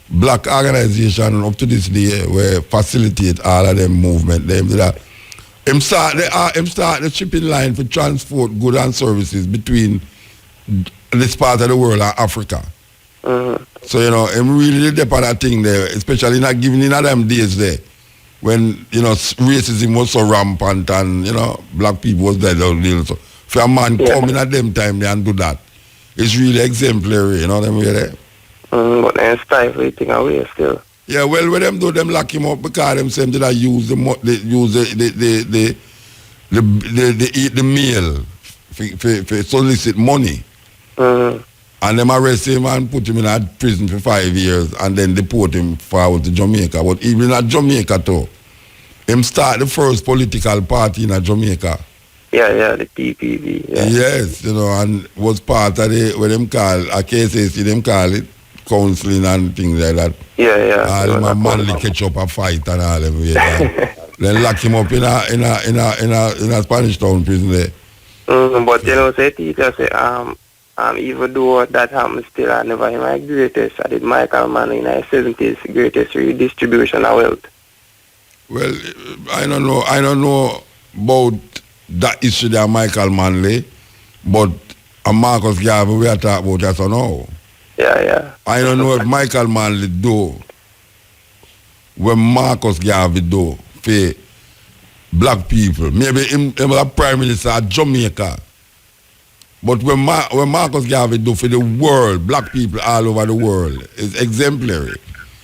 black organization up to this day where facilitate all of them movement. Him start the shipping line for transport goods and services between this part of the world and Africa. So, you know, I'm really dep on that thing there, especially not giving in them days there when, you know, racism was so rampant and, you know, black people was there. So, for a man coming at them time there and do that, it's really exemplary, you know what I mean? There? But then stifle it thing away still. Yeah, well, when them do, them lock him up because them say that use the mail for solicit money. And them arrest him and put him in a prison for 5 years and then deport him forward to Jamaica. But even at Jamaica too, him start the first political party in Jamaica. Yeah, the PPB. Yeah. Yes, and was part of the, what them call, a KCC, them call it, counseling and things like that. Yeah. All them a manly catch up a fight and all them. Yeah. Then lock him up in a Spanish Town prison there. But say teacher say, even though that happened still, I never in my greatest. I did Michael Manley in my 70s greatest redistribution of wealth. Well, I don't know about that issue there, Michael Manley, but Marcus Garvey we are talking about that or no. Yeah. I don't know if Michael Manley do what Marcus Garvey do for black people. Maybe him a prime minister of Jamaica. But when Marcus Garvey do for the world, black people all over the world, is exemplary.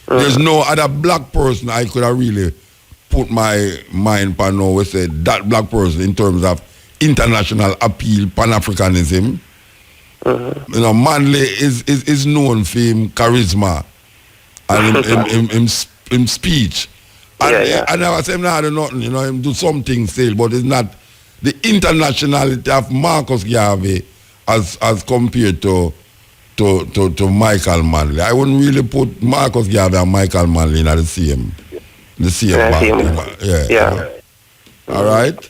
There's no other black person I could have really put my mind upon now. We say that black person in terms of international appeal, Pan-Africanism. Manley is known for him charisma and him speech. And I was saying, I don't know nothing, him do something still, but it's not the internationality of Marcus Garvey as compared to Michael Manley. I wouldn't really put Marcus Garvey and Michael Manley in the same part. Yeah. All right.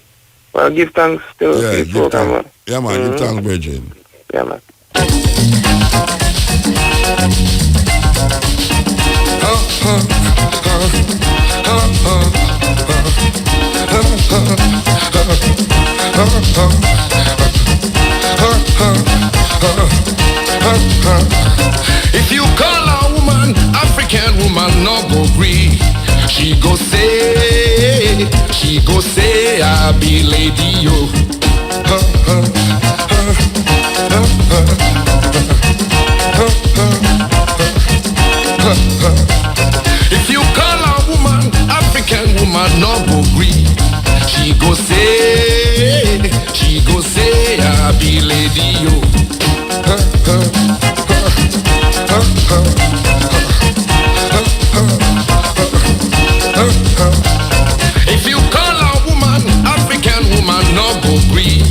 Well, give thanks to the program, man. Yeah, man. Give thanks, Bridget. Yeah, man. If you call a woman African woman, no go gree. She go say, I be lady yo. If you call a woman African woman, no go gree. She go say, I be lady yo. If you call a woman African woman, no go gree.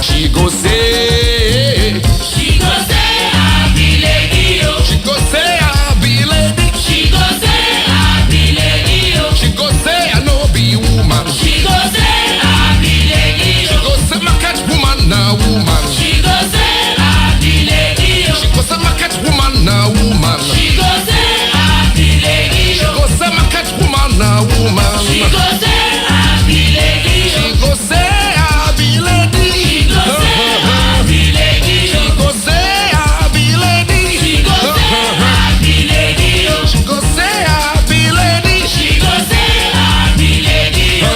She go say, I be lady yo. She go say, I be lady. She go say, I be lady yo. She go say, I no be woman. She go say, I be lady yo. She go say, my catch woman now woman. She go say, I be lady yo. She go say, my catch woman now woman. She go say, I be lady yo. She go say, my catch woman now woman. She go say, I be lady yo. She go say, I be lady. She go say, I be lady yo. She go say, I be lady. She go say, I be lady yo. She go say, I be lady. She go say, I be lady yo.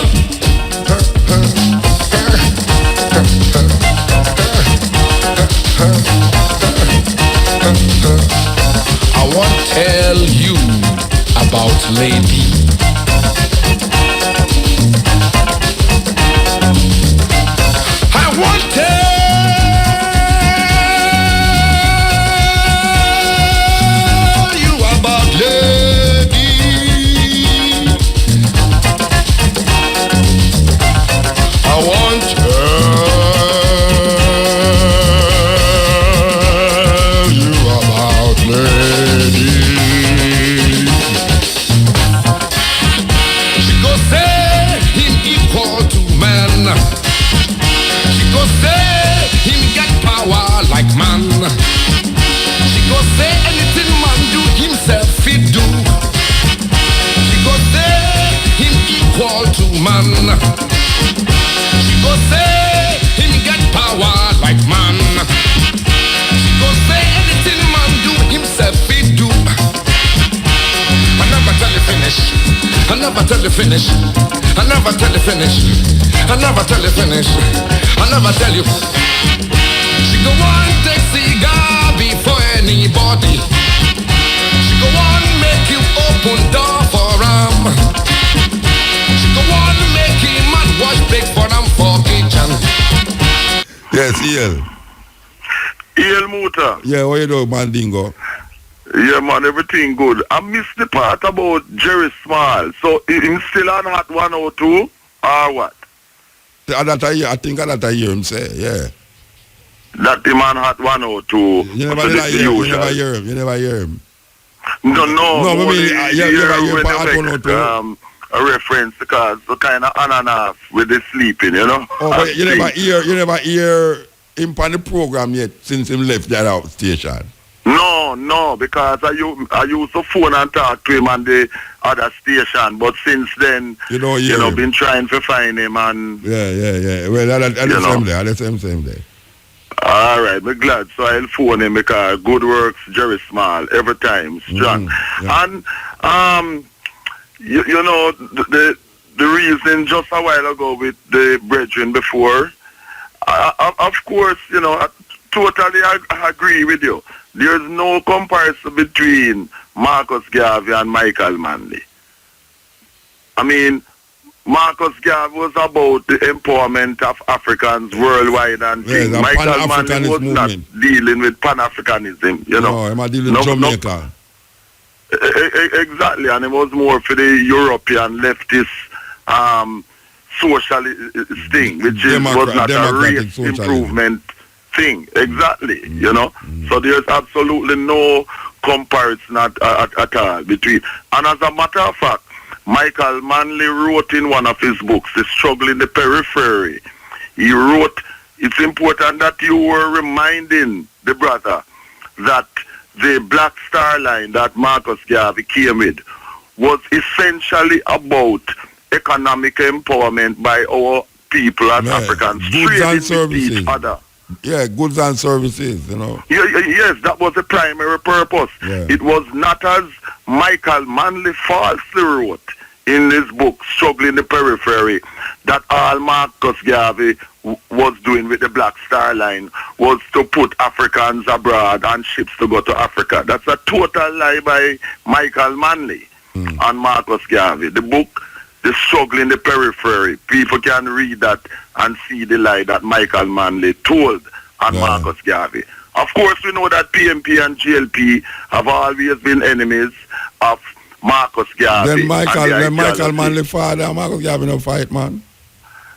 I want to tell you about lady. I want to tell you about lady. I want to tell you about lady. She go say him equal to man. She go say him get power like man. She go say anything man do himself fit do. She go say him equal to man. She go say him get power like man. She go say anything man do himself fit do. I never tell you finish. I never tell you finish. I never tell you finish. I never tell you finish. I never tell you. She go on take cigar before anybody. She go on make you open door for him. She go on make him man wash plate for him for kitchen. Yes, EL. EL Muta. Yeah, what you doing, Mandingo? Yeah, man, everything good. I missed the part about Jerry Small. So, him still on Hot 102 or what? I think that I hear him say, yeah. That the man Hot 102. You never hear him. You never hear him. No, I mean, you never hear him on Hot 102. A reference because the kind of on and off with the sleeping, you know. Oh, but you never hear him on the program yet since him left that out station. No, because I used to phone and talk to him on the other station, but since then, you know, been trying to find him and yeah. Well, at the same day. All right, I'm glad. So I'll phone him because good works, Jerry Small, every time strong. And you know the reason just a while ago with the brethren before, of course, you know, I totally agree with you. There's no comparison between Marcus Garvey and Michael Manley. I mean, Marcus Garvey was about the empowerment of Africans worldwide and things. Michael Manley was not dealing with Pan-Africanism, you know. No, I'm dealing with Jamaica. Exactly, and it was more for the European leftist socialist thing, which was not a race socialism. Improvement thing. Exactly, you know. So there's absolutely no comparison at all between. And as a matter of fact, Michael Manley wrote in one of his books, The Struggle in the Periphery, he wrote, it's important that you were reminding the brother that the Black Star Line that Marcus Garvey came with was essentially about economic empowerment by our people as Africans, trading with each other. Yeah, goods and services, you know. Yes, that was the primary purpose. Yeah. It was not as Michael Manley falsely wrote in his book, Struggle in the Periphery, that all Marcus Garvey was doing with the Black Star Line was to put Africans abroad and ships to go to Africa. That's a total lie by Michael Manley and Marcus Garvey. The book, The Struggle in the Periphery, people can read that and see the lie that Michael Manley told and Marcus Garvey. Of course, we know that PMP and GLP have always been enemies of Marcus Garvey. Then Michael Manley father and Marcus Garvey no fight, man.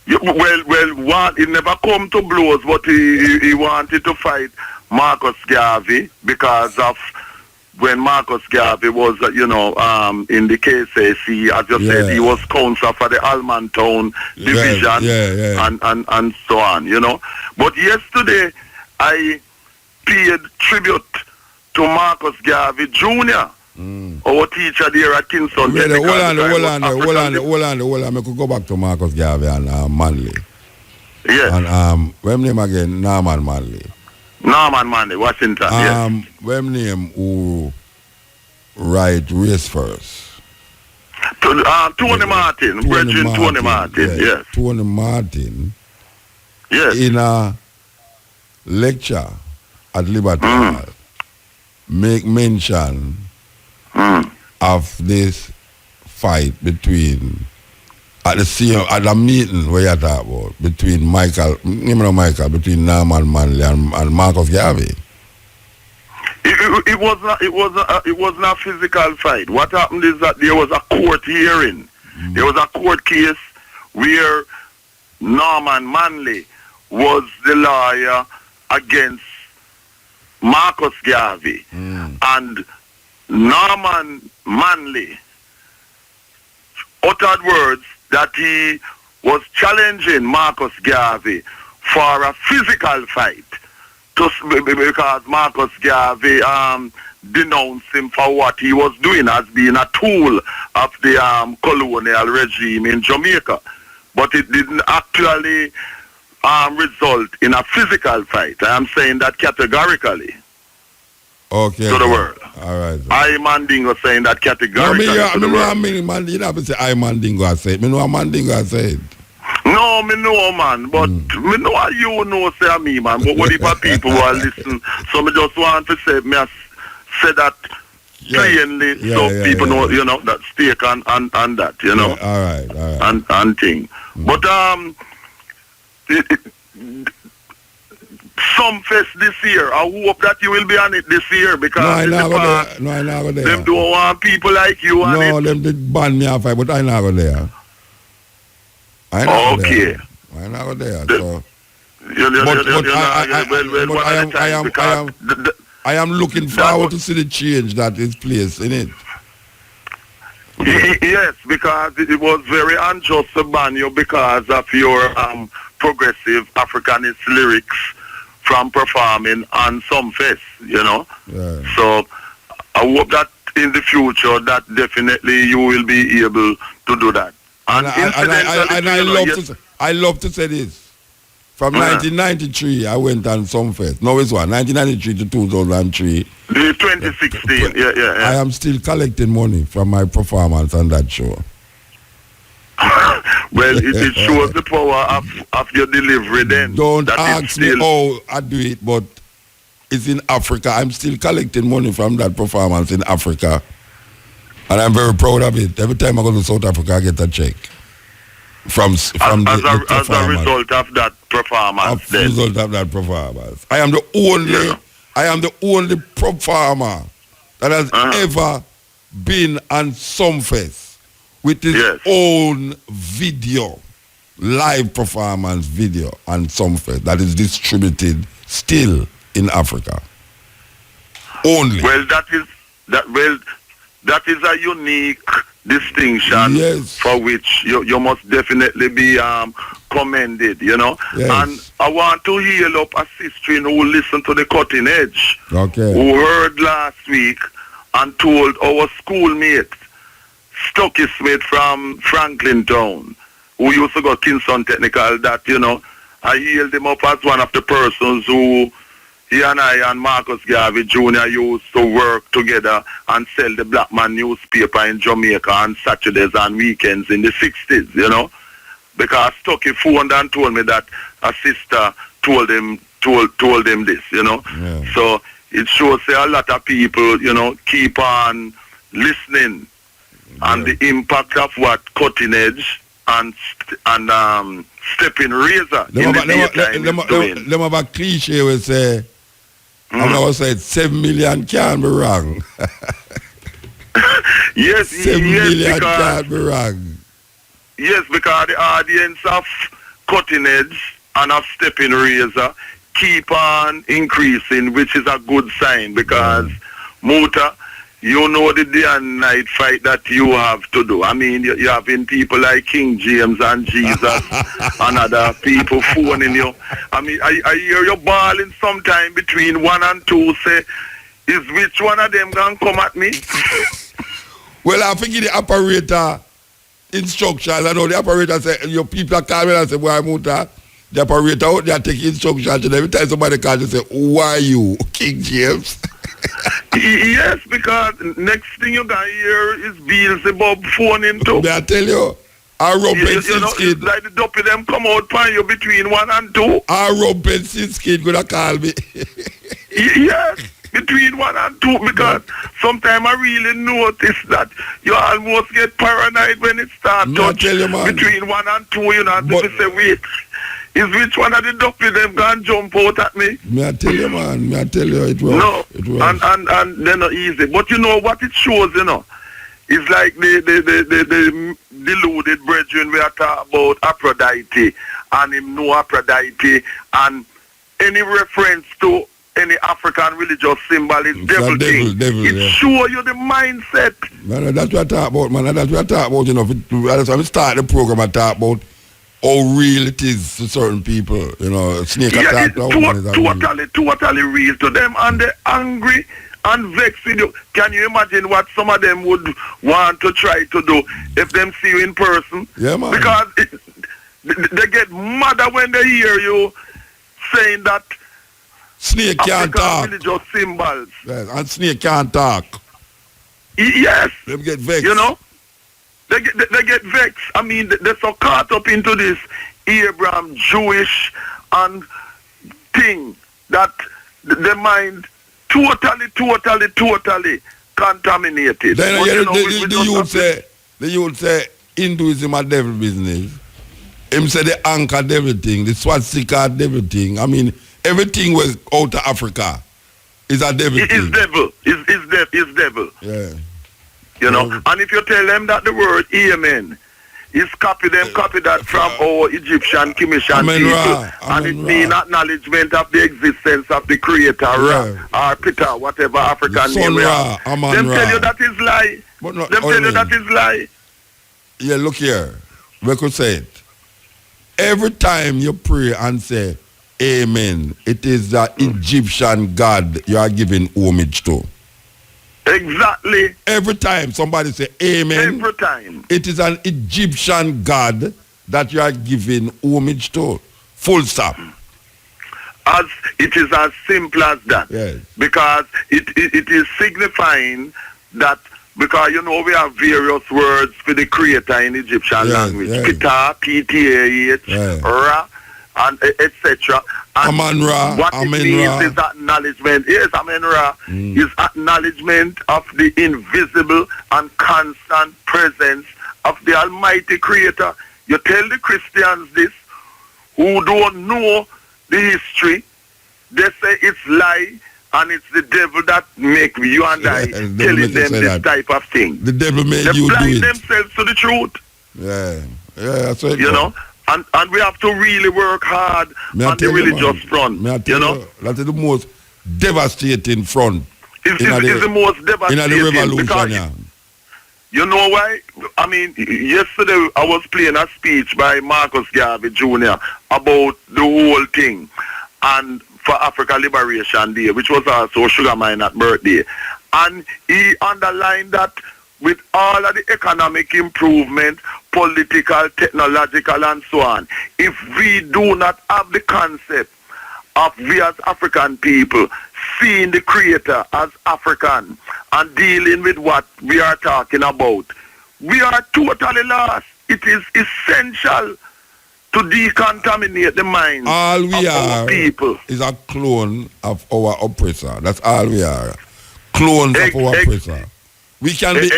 Yeah, well, he never come to blows, but he wanted to fight Marcus Garvey because of when Marcus Garvey was, in the KCC, as you said, he was counsel for the Almantown division and so on, you know. But yesterday, I paid tribute to Marcus Garvey Jr., our teacher there at Kingston. Hold on. I could go back to Marcus Garvey and Manley. Yes. And what's name again? Norman Manley. Norman Manley, Washington, yes. What's name who write Race First? Tony Martin, Bridget Tony Martin, yes. Tony Martin. Yes. In a lecture at Liberty Hall, make mention of this fight between at the meeting where you talk about between between Norman Manley and Marcus Garvey. It was not a physical fight. What happened is that there was a court hearing. There was a court case where Norman Manley was the lawyer against Marcus Garvey, and Norman Manley uttered words that he was challenging Marcus Garvey for a physical fight, because Marcus Garvey denounced him for what he was doing as being a tool of the colonial regime in Jamaica. But it didn't actually result in a physical fight. I am saying that categorically. Okay. To the world. All right. I Mandingo saying that categorically to the world. You don't have to say I Mandingo I said. Me know Mandingo I said. No, me know, man, but me know you know say me, man. But what if people who are listening? So me just want to say, me say that plainly, so people know, you know, that stake and that, you know. All right. And thing. But some fest this year. I hope that you will be on it this year because I never there. No, I never there. Them don't want people like you on it. No, them did ban me off, but I never there. I never there. I never there. So. I am looking forward to see the change that is placed in it. Yes, because it was very unjust to ban you because of your progressive Africanist lyrics from performing on some fest, you know. Yeah. So I hope that in the future that definitely you will be able to do that. And I love to say this. From 1993, I went on some fest. No, it's what? 1993 to 2003. The 2016, yeah. I am still collecting money from my performance on that show. Well, it shows the power of your delivery then. Don't ask me how I do it, but it's in Africa. I'm still collecting money from that performance in Africa. And I'm very proud of it. Every time I go to South Africa, I get a check. From as a result of that performance. As a result of that performance. I am the only performer that has ever been on some fest with his own video, live performance video on some fest that is distributed still in Africa. Only. Well, that is a unique distinction for which you must definitely be commended, you know. Yes. And I want to heal up a sister who listened to the Cutting Edge, okay, who heard last week and told our schoolmate, Stucky Smith from Franklin Town, who used to go Kingston Technical, that, you know, I healed him up as one of the persons who he and I and Marcus Garvey Jr. used to work together and sell the Black Man newspaper in Jamaica on Saturdays and weekends in the 60s, you know. Because Stucky phoned and told me that a sister told him this, you know. Yeah. So it shows a lot of people, you know, keep on listening and the impact of what Cutting Edge and Stepping Razor in the daytime is doing. Them have a cliche we say, and I was saying 7 million can't be wrong. Yes, 7 million can't be wrong. Yes, because the audience of Cutting Edge and of Stepping Razor keep on increasing, which is a good sign because Muta, you know the day and night fight that you have to do. I mean, you having people like King James and Jesus and other people phoning you. I mean, I hear you bawling sometime between 1 and 2, say, is which one of them going to come at me? Well, I think the operator instructions. I know the operator say, your people are calling and say, why Muta? The operator out there take instructions, and every time somebody calls, they say, who are you, King James? Yes, because next thing you're going to hear is Beelzebub phoning too. May I tell you, our Rob Benson's kid. Like the duppy them come out pan you between 1 and 2. Our Rob Benson's kid going to call me. Yes, between 1 and 2, because sometimes I really notice that you almost get paranoid when it starts between 1 and 2, you know, to say, wait, is which one of the duppy them going to jump out at me? May I tell you, man, may I tell you, it was. No, it was. And they're not easy. But you know what it shows, you know? It's like the deluded brethren we are talking about Aphrodite, and him know Aphrodite, and any reference to any African religious symbol is devil thing. It show you the mindset. Man, that's what I talk about, man. That's what I talk about, you know. That's why we start the program, I talk about how real it is to certain people, you know. Snake attack. Totally real to them, and they're angry and vexed with you. Can you imagine what some of them would want to try to do if them see you in person? Yeah, man. Because they get madder when they hear you saying that snake can't talk. Religious symbols. Yes, and snake can't talk. Yes. They get vexed. You know? They get vexed. I mean, they're so caught up into this Abraham Jewish and thing that their mind totally contaminated. Then the youth say Hinduism a devil business. Him say the anchor devil thing, the swastika devil thing. I mean, everything was out of Africa. Is a devil. It's devil. It's devil. Yeah. You know, and if you tell them that the word amen is copy that from our Egyptian Commission people, and it means acknowledgement of the existence of the Creator, or Peter, whatever African name we have. Them tell you that is lie. Them tell you that is lie. Yeah, look here. We could say it. Every time you pray and say amen, it is the Egyptian God you are giving homage to. Exactly. Every time somebody say amen, every time, it is an Egyptian God that you are giving homage to. Full stop. As it is as simple as that. Yes. Because it is signifying that, because you know we have various words for the Creator in Egyptian language. Ptah, P-T-A-H, Ra, and etc. Amen-Ra, what it means is acknowledgement. Yes, Amen-Ra is acknowledgement of the invisible and constant presence of the Almighty Creator. You tell the Christians this, who don't know the history, they say it's lie, and it's the devil that make you and I telling them this type of thing. The devil made you do it. They blind themselves to the truth. Yeah, that's what you know. And we have to really work hard on the religious front. You know, that is the most devastating front. It's the most devastating. In the revolution, you know why? I mean, yesterday I was playing a speech by Marcus Garvey Jr. about the whole thing, and for Africa Liberation Day, which was also Sugar Miner's birthday, and he underlined that with all of the economic improvement, political, technological, and so on, if we do not have the concept of we as African people seeing the Creator as African and dealing with what we are talking about, we are totally lost. It is essential to decontaminate the minds of our people. Is a clone of our oppressor. That's all we are. Clones of our oppressor. We can be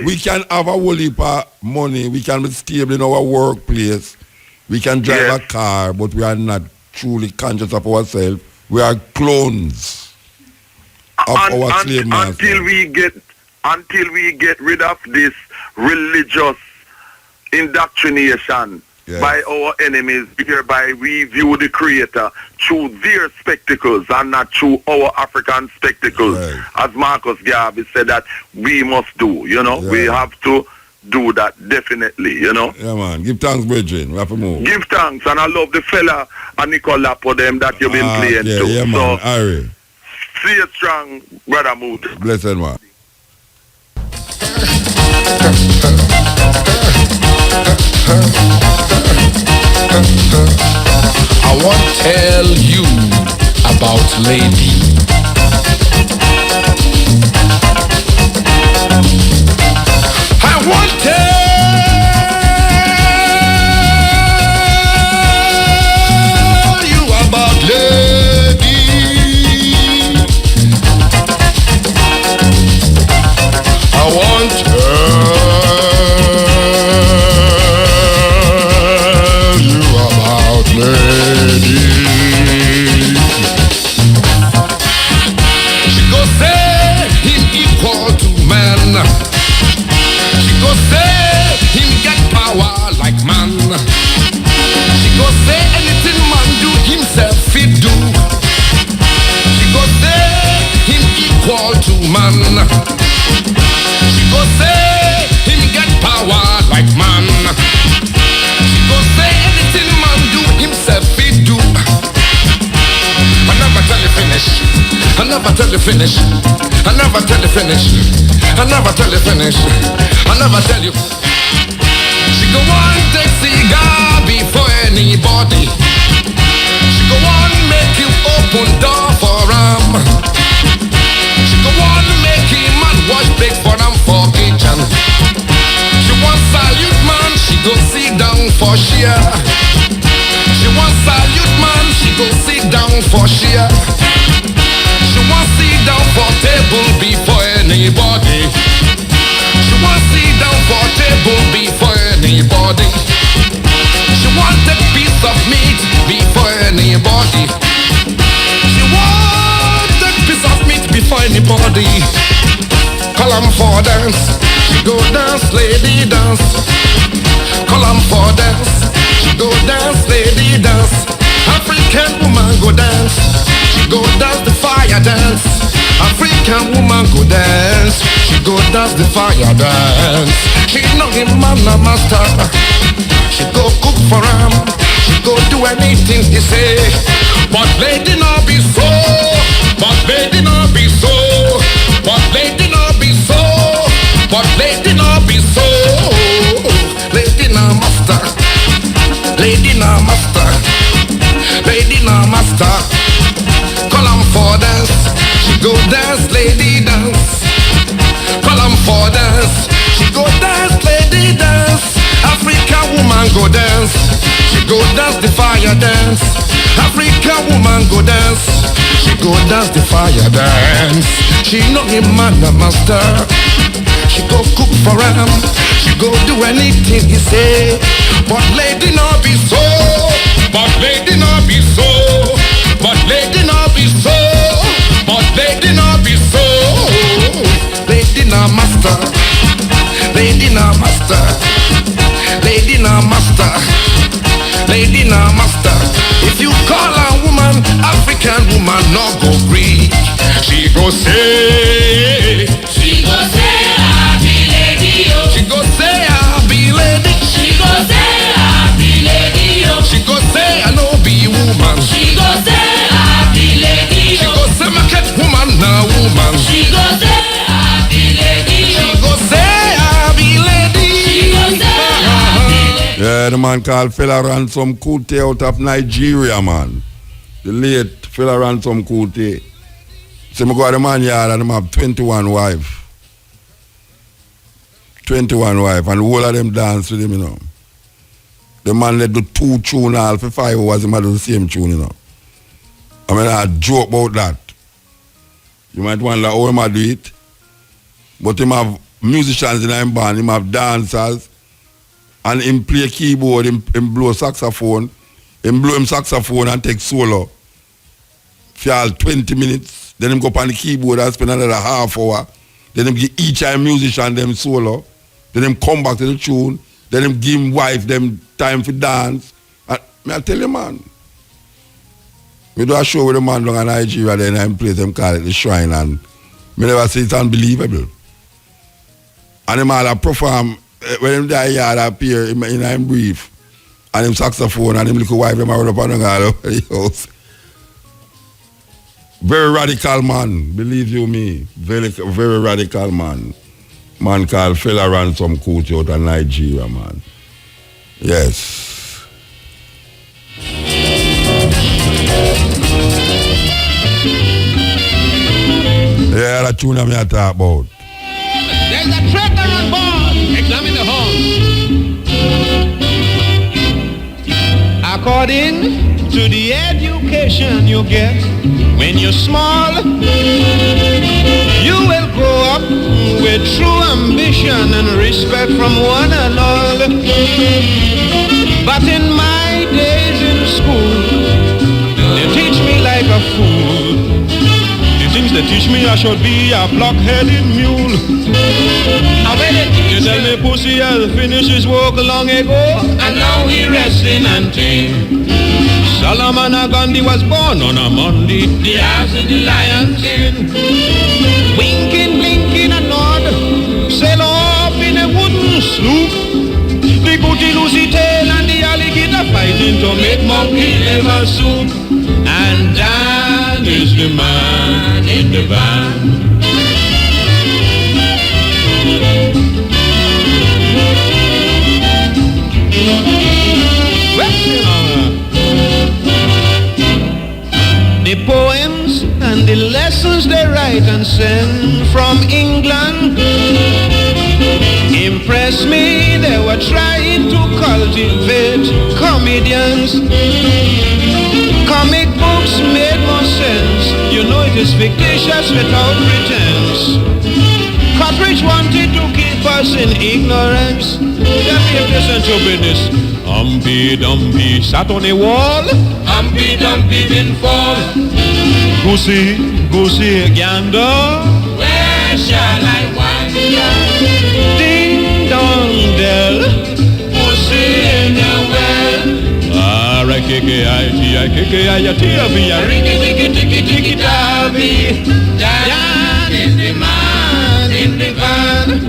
we can have a whole heap of money, we can be stable in our workplace, we can drive a car, but we are not truly conscious of ourselves. We are clones of our slave masters. Until we get rid of this religious indoctrination by our enemies, whereby we view the Creator through their spectacles and not through our African spectacles, as Marcus Garvey said that we must do, you know. We have to do that, definitely, you know. Yeah, man. Give thanks, brethren. We have to move. Give thanks, and I love the fella and Nicola for them that you've been playing too. Yeah, man. So, see you strong, Brother Moot. Blessed, man. I want to tell you about Lady. I want to tell you about Lady. I want to lady. She go say him equal to man. She go say him get power like man. She go say anything man do himself he do. She go say him equal to man. She go say him get power like man. She go say anything man do himself he do. I never tell you finish. I never tell you finish. I never tell you finish. I never tell you finish. I never tell you. She go on take cigar before anybody. She go on make you open door for him. She go on make him man wash big for them for kitchen. She want salute man, she go sit down for share. She want salute man, she go sit down for share. She want sit down for table before anybody. She want sit down for table before anybody. She want a piece of meat before anybody. Column for dance, she go dance, lady dance. Column for dance, she go dance, lady dance. African woman go dance, she go dance the fire dance. African woman go dance, she go dance the fire dance. She know him man a master, she go cook for him, she go do anything he say. But lady not be so, but lady not be so, but lady not be so, but lady not be so. Lady not master, lady not master, lady not master. Column for dance, she go dance, lady dance. Column for dance, she go dance, lady dance. African woman go dance, she go dance the fire dance. African woman go dance, she go dance the fire dance. She know him man a master, she go cook for him, she go do anything he say. But lady not be so, but lady not be so, but lady not be so, but lady not be so. Lady not master, lady not master, lady not master, lady not master. If you call a woman African woman, no go Greek. She go say, she go say I be lady yo. She go say I be lady. She go say I be lady yo. She go say I no be woman. She go say I be lady yo. She go say market woman na woman. She go say I be lady yo. She go say I be lady. She go say I be lady. Yeah, the man called Fela Ransom Kuti out of Nigeria, man. The late Fela Ransom Kuti. So I go to the man yard and I have 21 wife. 21 wife, and the whole of them dance with him, you know. The man let do 2 tunes all for 5 hours, he might do the same tune, you know. I mean, I joke about that. You might wonder how he might do it. But him have musicians in him band, him have dancers, and him play keyboard, him blow saxophone, him blow him saxophone and take solo for all 20 minutes. Then him go up on the keyboard and spend another half hour. Then him give each musician them solo. Then him come back to the tune. Then him give him wife them time for dance. And I tell you, man, we do a show with the man down in Nigeria, then I play them call it the Shrine, and me never say it's unbelievable. And him all perform when him die yard appear in him brief, and him saxophone and him little wife them run up on the all over the house. Very radical man, believe you me. Very radical man. Man called Fela Ransom Kuti out of Nigeria, man. Yes. Yeah, that tune I talk about. There's a traitor on board. Examine the horns. According to the education you get when you're small, you will grow up with true ambition and respect from one and all. But in my days in school, they teach me like a fool. The things they teach me I should be a block-headed mule. You tell me pussy has finished his work long ago, and now he resting and tame. Solomon Gandhi was born on a Monday, the ass of the lion's den. Winking, blinking and nod, sail off in a wooden sloop. The goody losey tail and the alligator fighting to make monkey liver soup. And Dan is the man in the van. The poems and the lessons they write and send from England impress me. They were trying to cultivate comedians. Comic books made more sense. You know it is fictitious without pretense. Cartridge wanted to keep us in ignorance. Tell me if this ain't your business. Humpy Dumpy sat on a wall. Humpy Dumpy didn't fall. Goosey, Goosey gander. Where shall I wander? Rikki-tikki-tikki-tikki-Davy. Dan is the man in the van.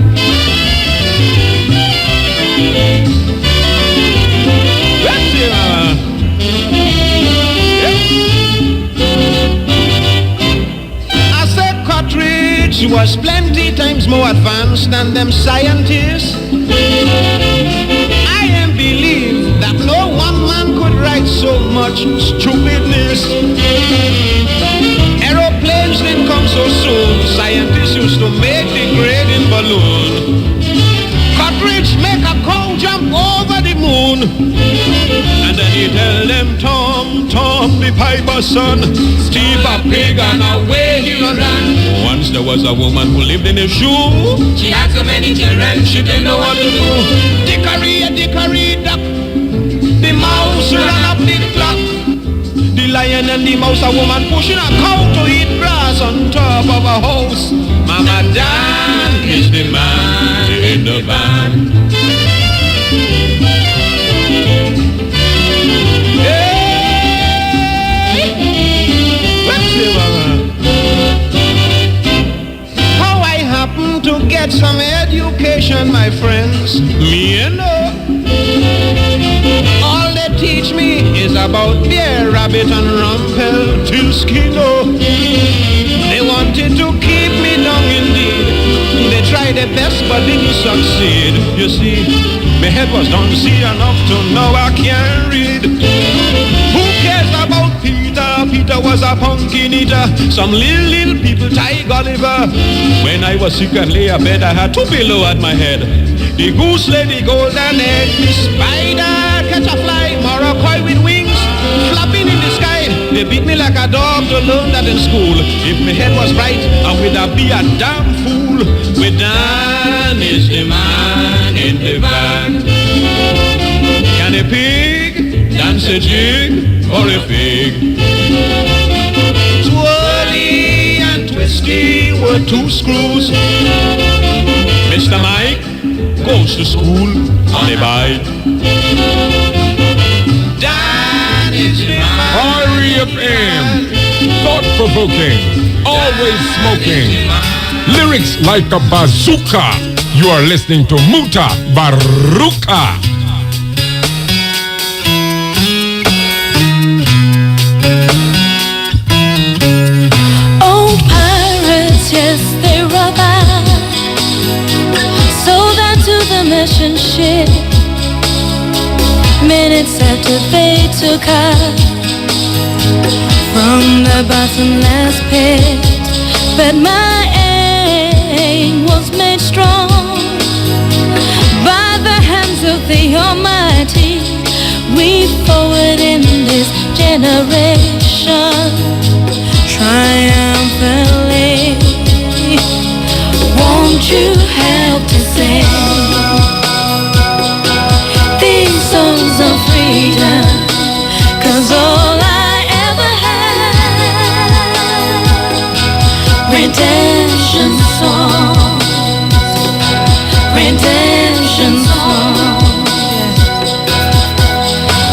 I said Cartridge was plenty times more advanced than them scientists. I am believe that no one man could write so much stupidness. Aeroplanes didn't come so soon. Scientists used to make the grading balloon. Cartridge make a cow jump over the moon. And then he tell them, Tom, Tom, the piper's son, steep a pig and away he ran. Once there was a woman who lived in a shoe. She had so many children, she didn't know what to do. Dickory, dickory, duck. The mouse ran up the clock. The lion and the mouse, a woman pushing a cow to eat grass on top of a house. Mama Dan is the man in the van. How I happen to get some education, my friends, me and all they teach me is about bear, rabbit, and Rumpelstiltskin. They wanted to keep me down indeed. They tried their best but didn't succeed. You see, my head was done see enough to know I can't read. Who cares about Peter? Peter was a pumpkin eater. Some little people tie Gulliver. When I was sick and lay abed, I had two pillows at my head. The goose laid the golden egg. The spider catch a fly. Morocco with wings flapping in the sky. They beat me like a dog to learn that in school. If my head was right, I would have be a damn fool. With Dan is the man in the van. Can a pig dance a jig or a pig? Twirly and twisty were two screws. Mr. Mike goes to school on a bike. Dan is the man. R.E.F.M. Thought-provoking, always smoking. Lyrics like a bazooka. You are listening to Muta Baruka. Oh, pirates, yes, they robbed. Sold out to the merchant ship. Minutes after they took her from the bottomless pit. But my aim was made strong by the hands of the Almighty. We forward in this generation triumphantly. Won't you help to sing these songs of freedom? 'Cause all I ever had, redemption songs, redemption songs.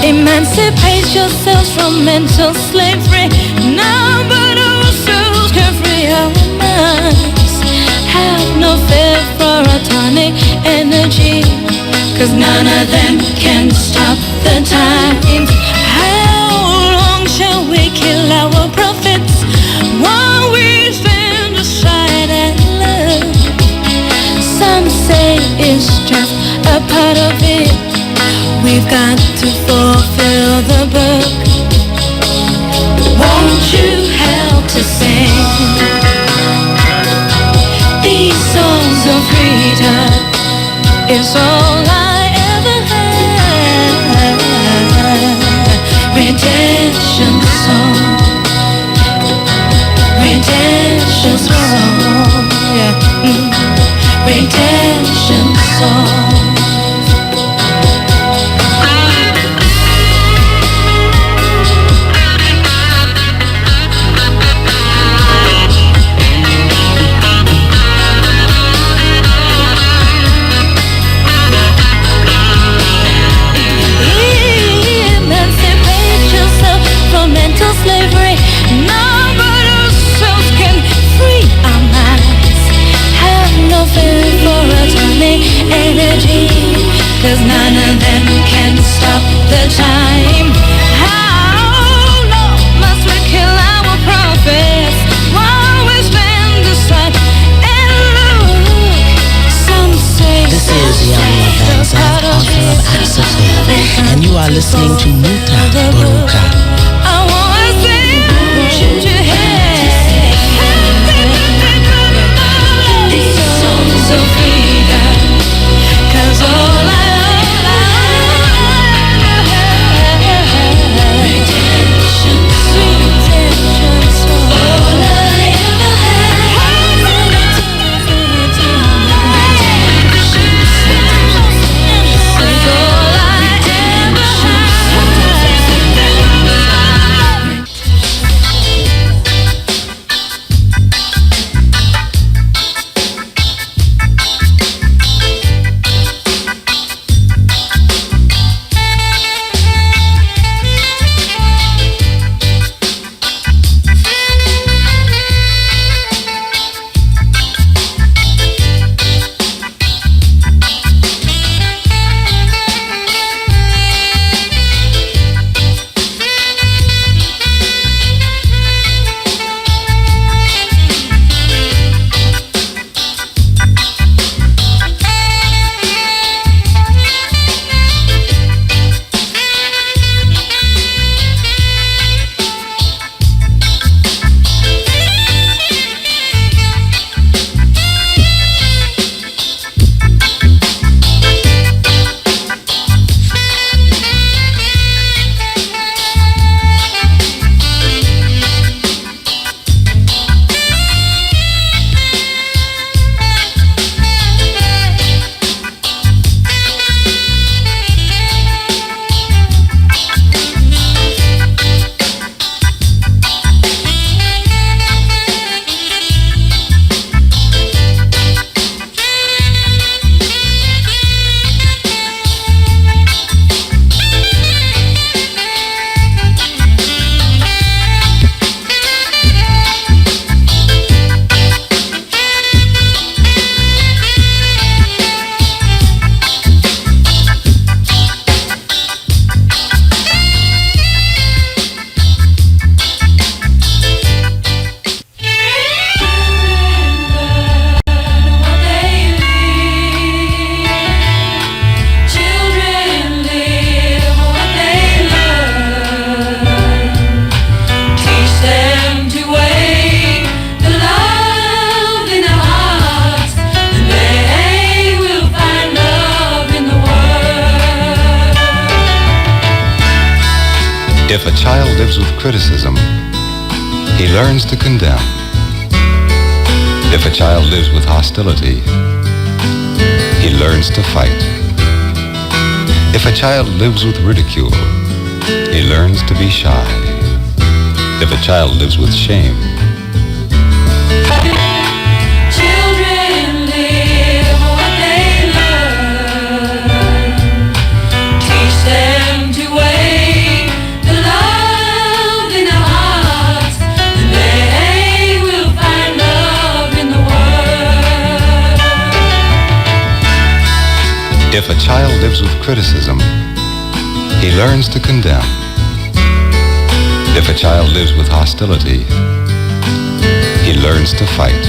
Emancipate yourselves from mental slavery. Now but our souls can free our minds. Have no fear for atomic energy, 'cause none of them can stop the times. How long shall we kill our prophets while we stand aside and look? Some say it's just a part of it. We've got to fulfill the book. Won't you help to sing these songs of freedom? It's all I ever had. Redemption song, redemption song, yeah. Redemption song. Emancipate yourself from 'cause none of them can stop the time. How long must we kill our prophets while we stand aside and look? Some say This is Young Evans, author of Acts of Faith, and you are listening to Muta Baruka. I wanna send you hey, these songs of freedom, 'cause all I redemption, all I ever had, If a child lives with criticism, he learns to condemn. If a child lives with hostility, he learns to fight. If a child lives with ridicule, he learns to be shy. If a child lives with shame, children live what they learn. Teach them to wait the love in their hearts, and they will find love in the world. if a child lives with criticism, he learns to condemn. If a child lives with hostility, he learns to fight.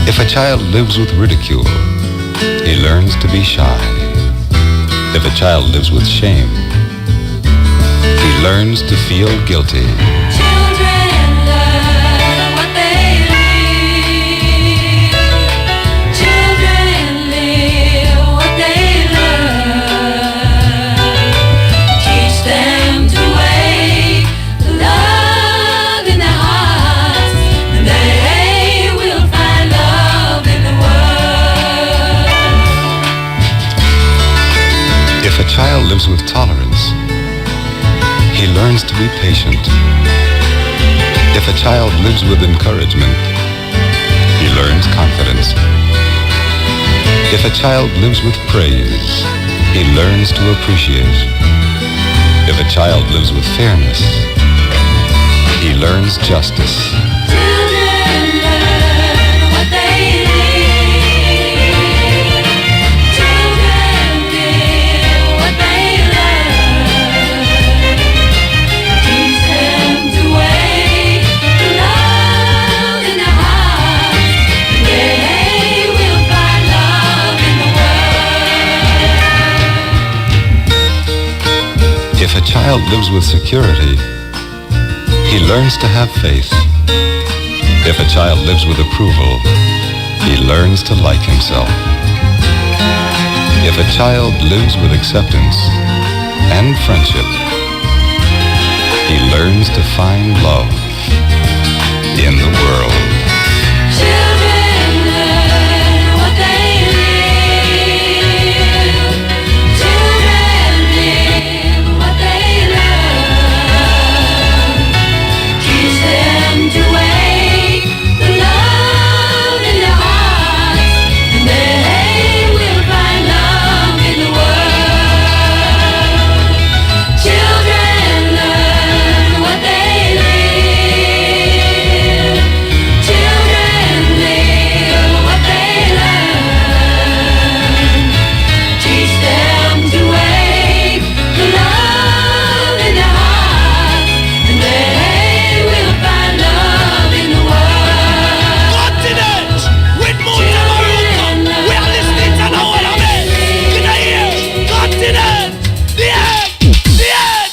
If a child lives with ridicule, he learns to be shy. If a child lives with shame, he learns to feel guilty. Children learn what they read. Children live what they learn. Teach them to wait love in their hearts, and they will find love in the world. If a child lives with tolerance, he learns to be patient. If a child lives with encouragement, he learns confidence. If a child lives with praise, he learns to appreciate. If a child lives with fairness, he learns justice. Children learn what they read. Children child lives with security, he learns to have faith. If a child lives with approval, he learns to like himself. If a child lives with acceptance and friendship, he learns to find love in the world. Children learn what they live. Children live what they learn. Teach them to wake the love in their hearts, and they will find love in the world. Children learn what they live. Children live what they learn. Teach them to wake the love in their hearts, and they will find love in the world. Continent with Muta Baruka. We are listening to the whole of it. Can I hear? Continent. The end. The end.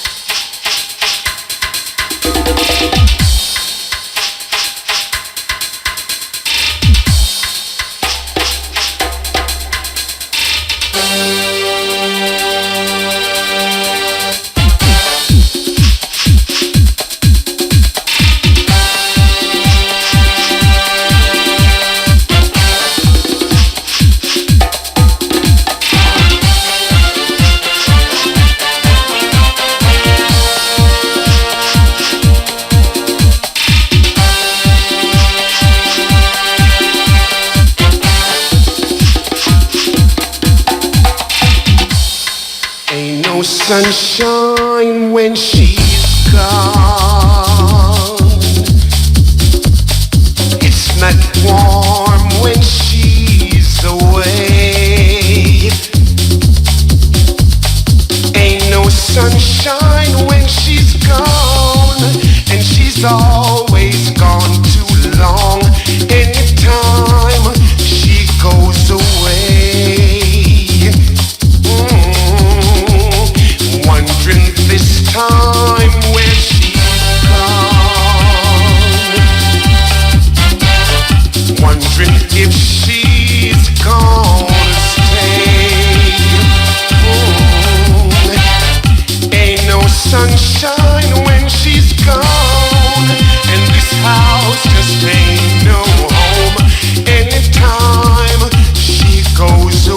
Ain't no sunshine when she's gone. It's not warm when she's away. Ain't no sunshine when she's gone, and she's always gone too long. Anytime she goes away. Wondering this time where she's gone. Wondering if she's gonna stay. Ain't no sunshine when she's gone, and this house just ain't no home. Anytime she goes away.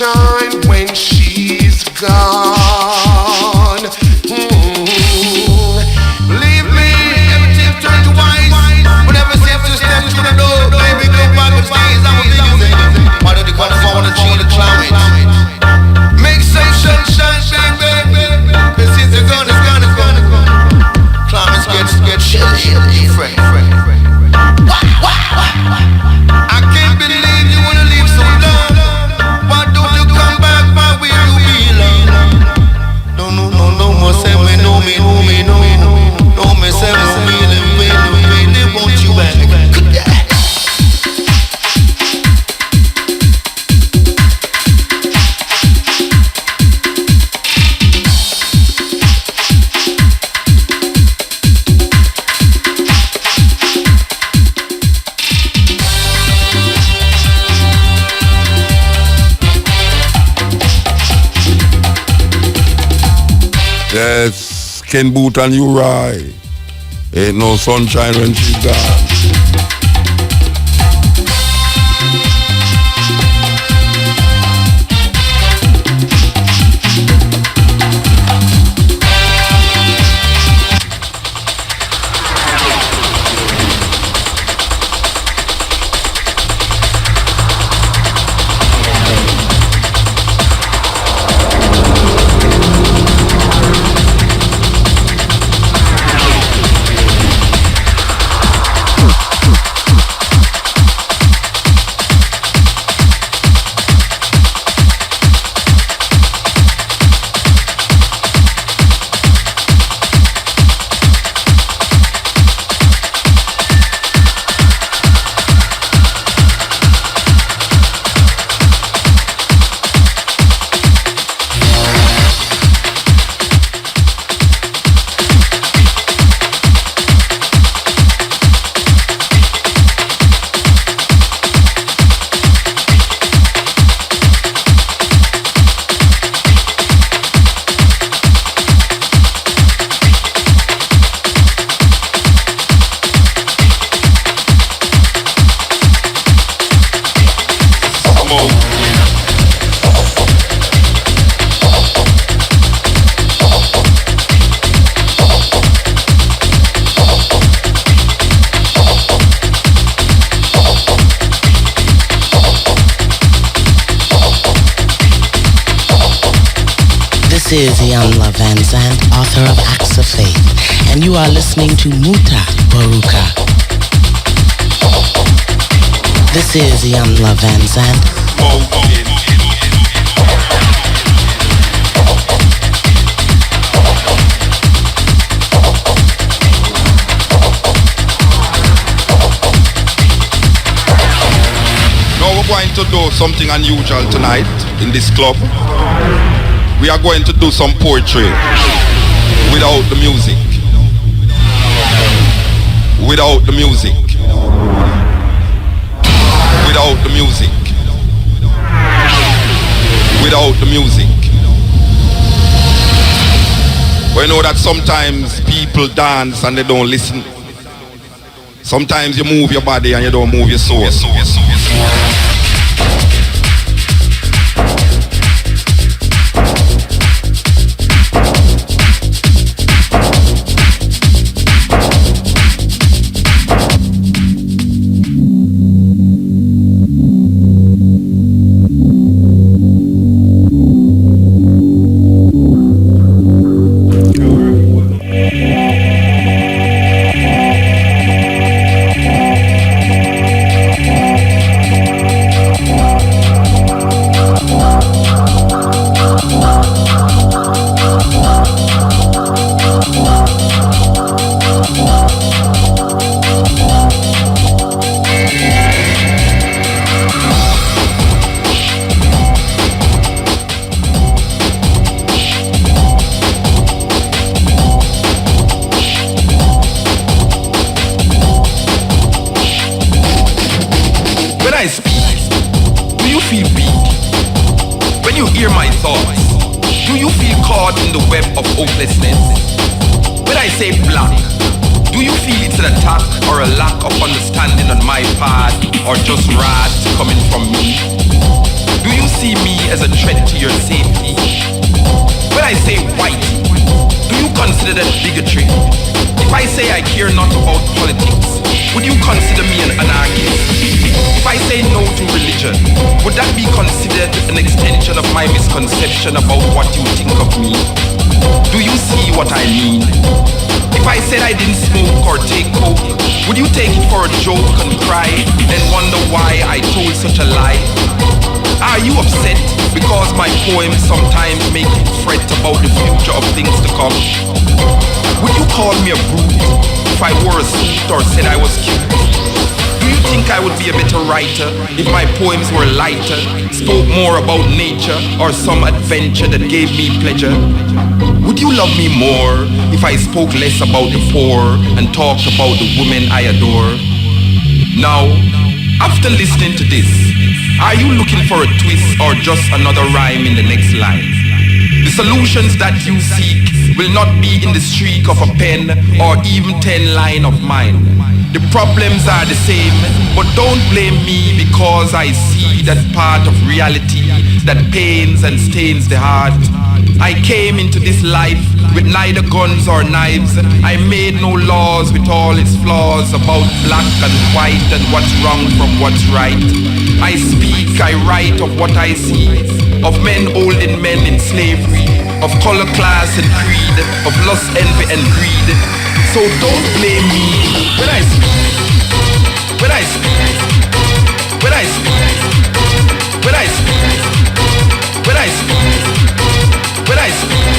Sunshine when she's gone. Believe me, everything turns to white. Whatever steps to step through the door, baby, go back with stays. I'm music. Why did you come forward and change the climate? Make safe sunshine, baby. Cause since it's gone, it's gone, it's gone, it's gone. Climates get chilly, fresh. I can't believe you wanna leave so long. Why don't you come back my way you belong? No more say me, no me, no me, no. No me say me, really want you back. Yes, Ken Boot and Uri. Ain't no sunshine when she's gone. This is Ian Van Zandt, author of Acts of Faith, and you are listening to Muta Baruka. This is Ian Van Zandt. Now we're going to do something unusual tonight in this club. We are going to do some poetry without the music. Without the music. Without the music. Without the music. We know that sometimes people dance and they don't listen. Sometimes you move your body and you don't move your soul. About what you think of me. Do you see what I mean? If I said I didn't smoke or take coke, would you take it for a joke and cry and wonder why I told such a lie? Are you upset because my poems sometimes make you fret about the future of things to come? Would you call me a brute if I wore a suit or said I was cute? Do you think I would be a better writer if my poems were lighter, spoke more about nature or some adventure that gave me pleasure? Would you love me more if I spoke less about the poor and talked about the women I adore? Now, after listening to this, are you looking for a twist or just another rhyme in the next line? The solutions that you seek will not be in the streak of a pen or even 10 lines of mine. The problems are the same, but don't blame me because I see that part of reality that pains and stains the heart. I came into this life with neither guns or knives. I made no laws with all its flaws about black and white and what's wrong from what's right. I speak, I write of what I see, of men holding men in slavery, of color, class and creed, of lust, envy and greed. So don't blame me when I speak, when I speak, when I speak, when I speak, when I speak, when I speak,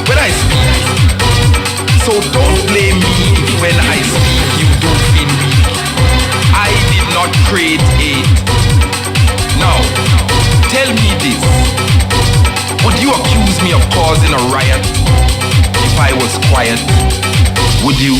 when I speak. So don't blame me if when I speak you don't feel weak. I did not create it. Now, tell me this. Would you accuse me of causing a riot if I was quiet? Would you?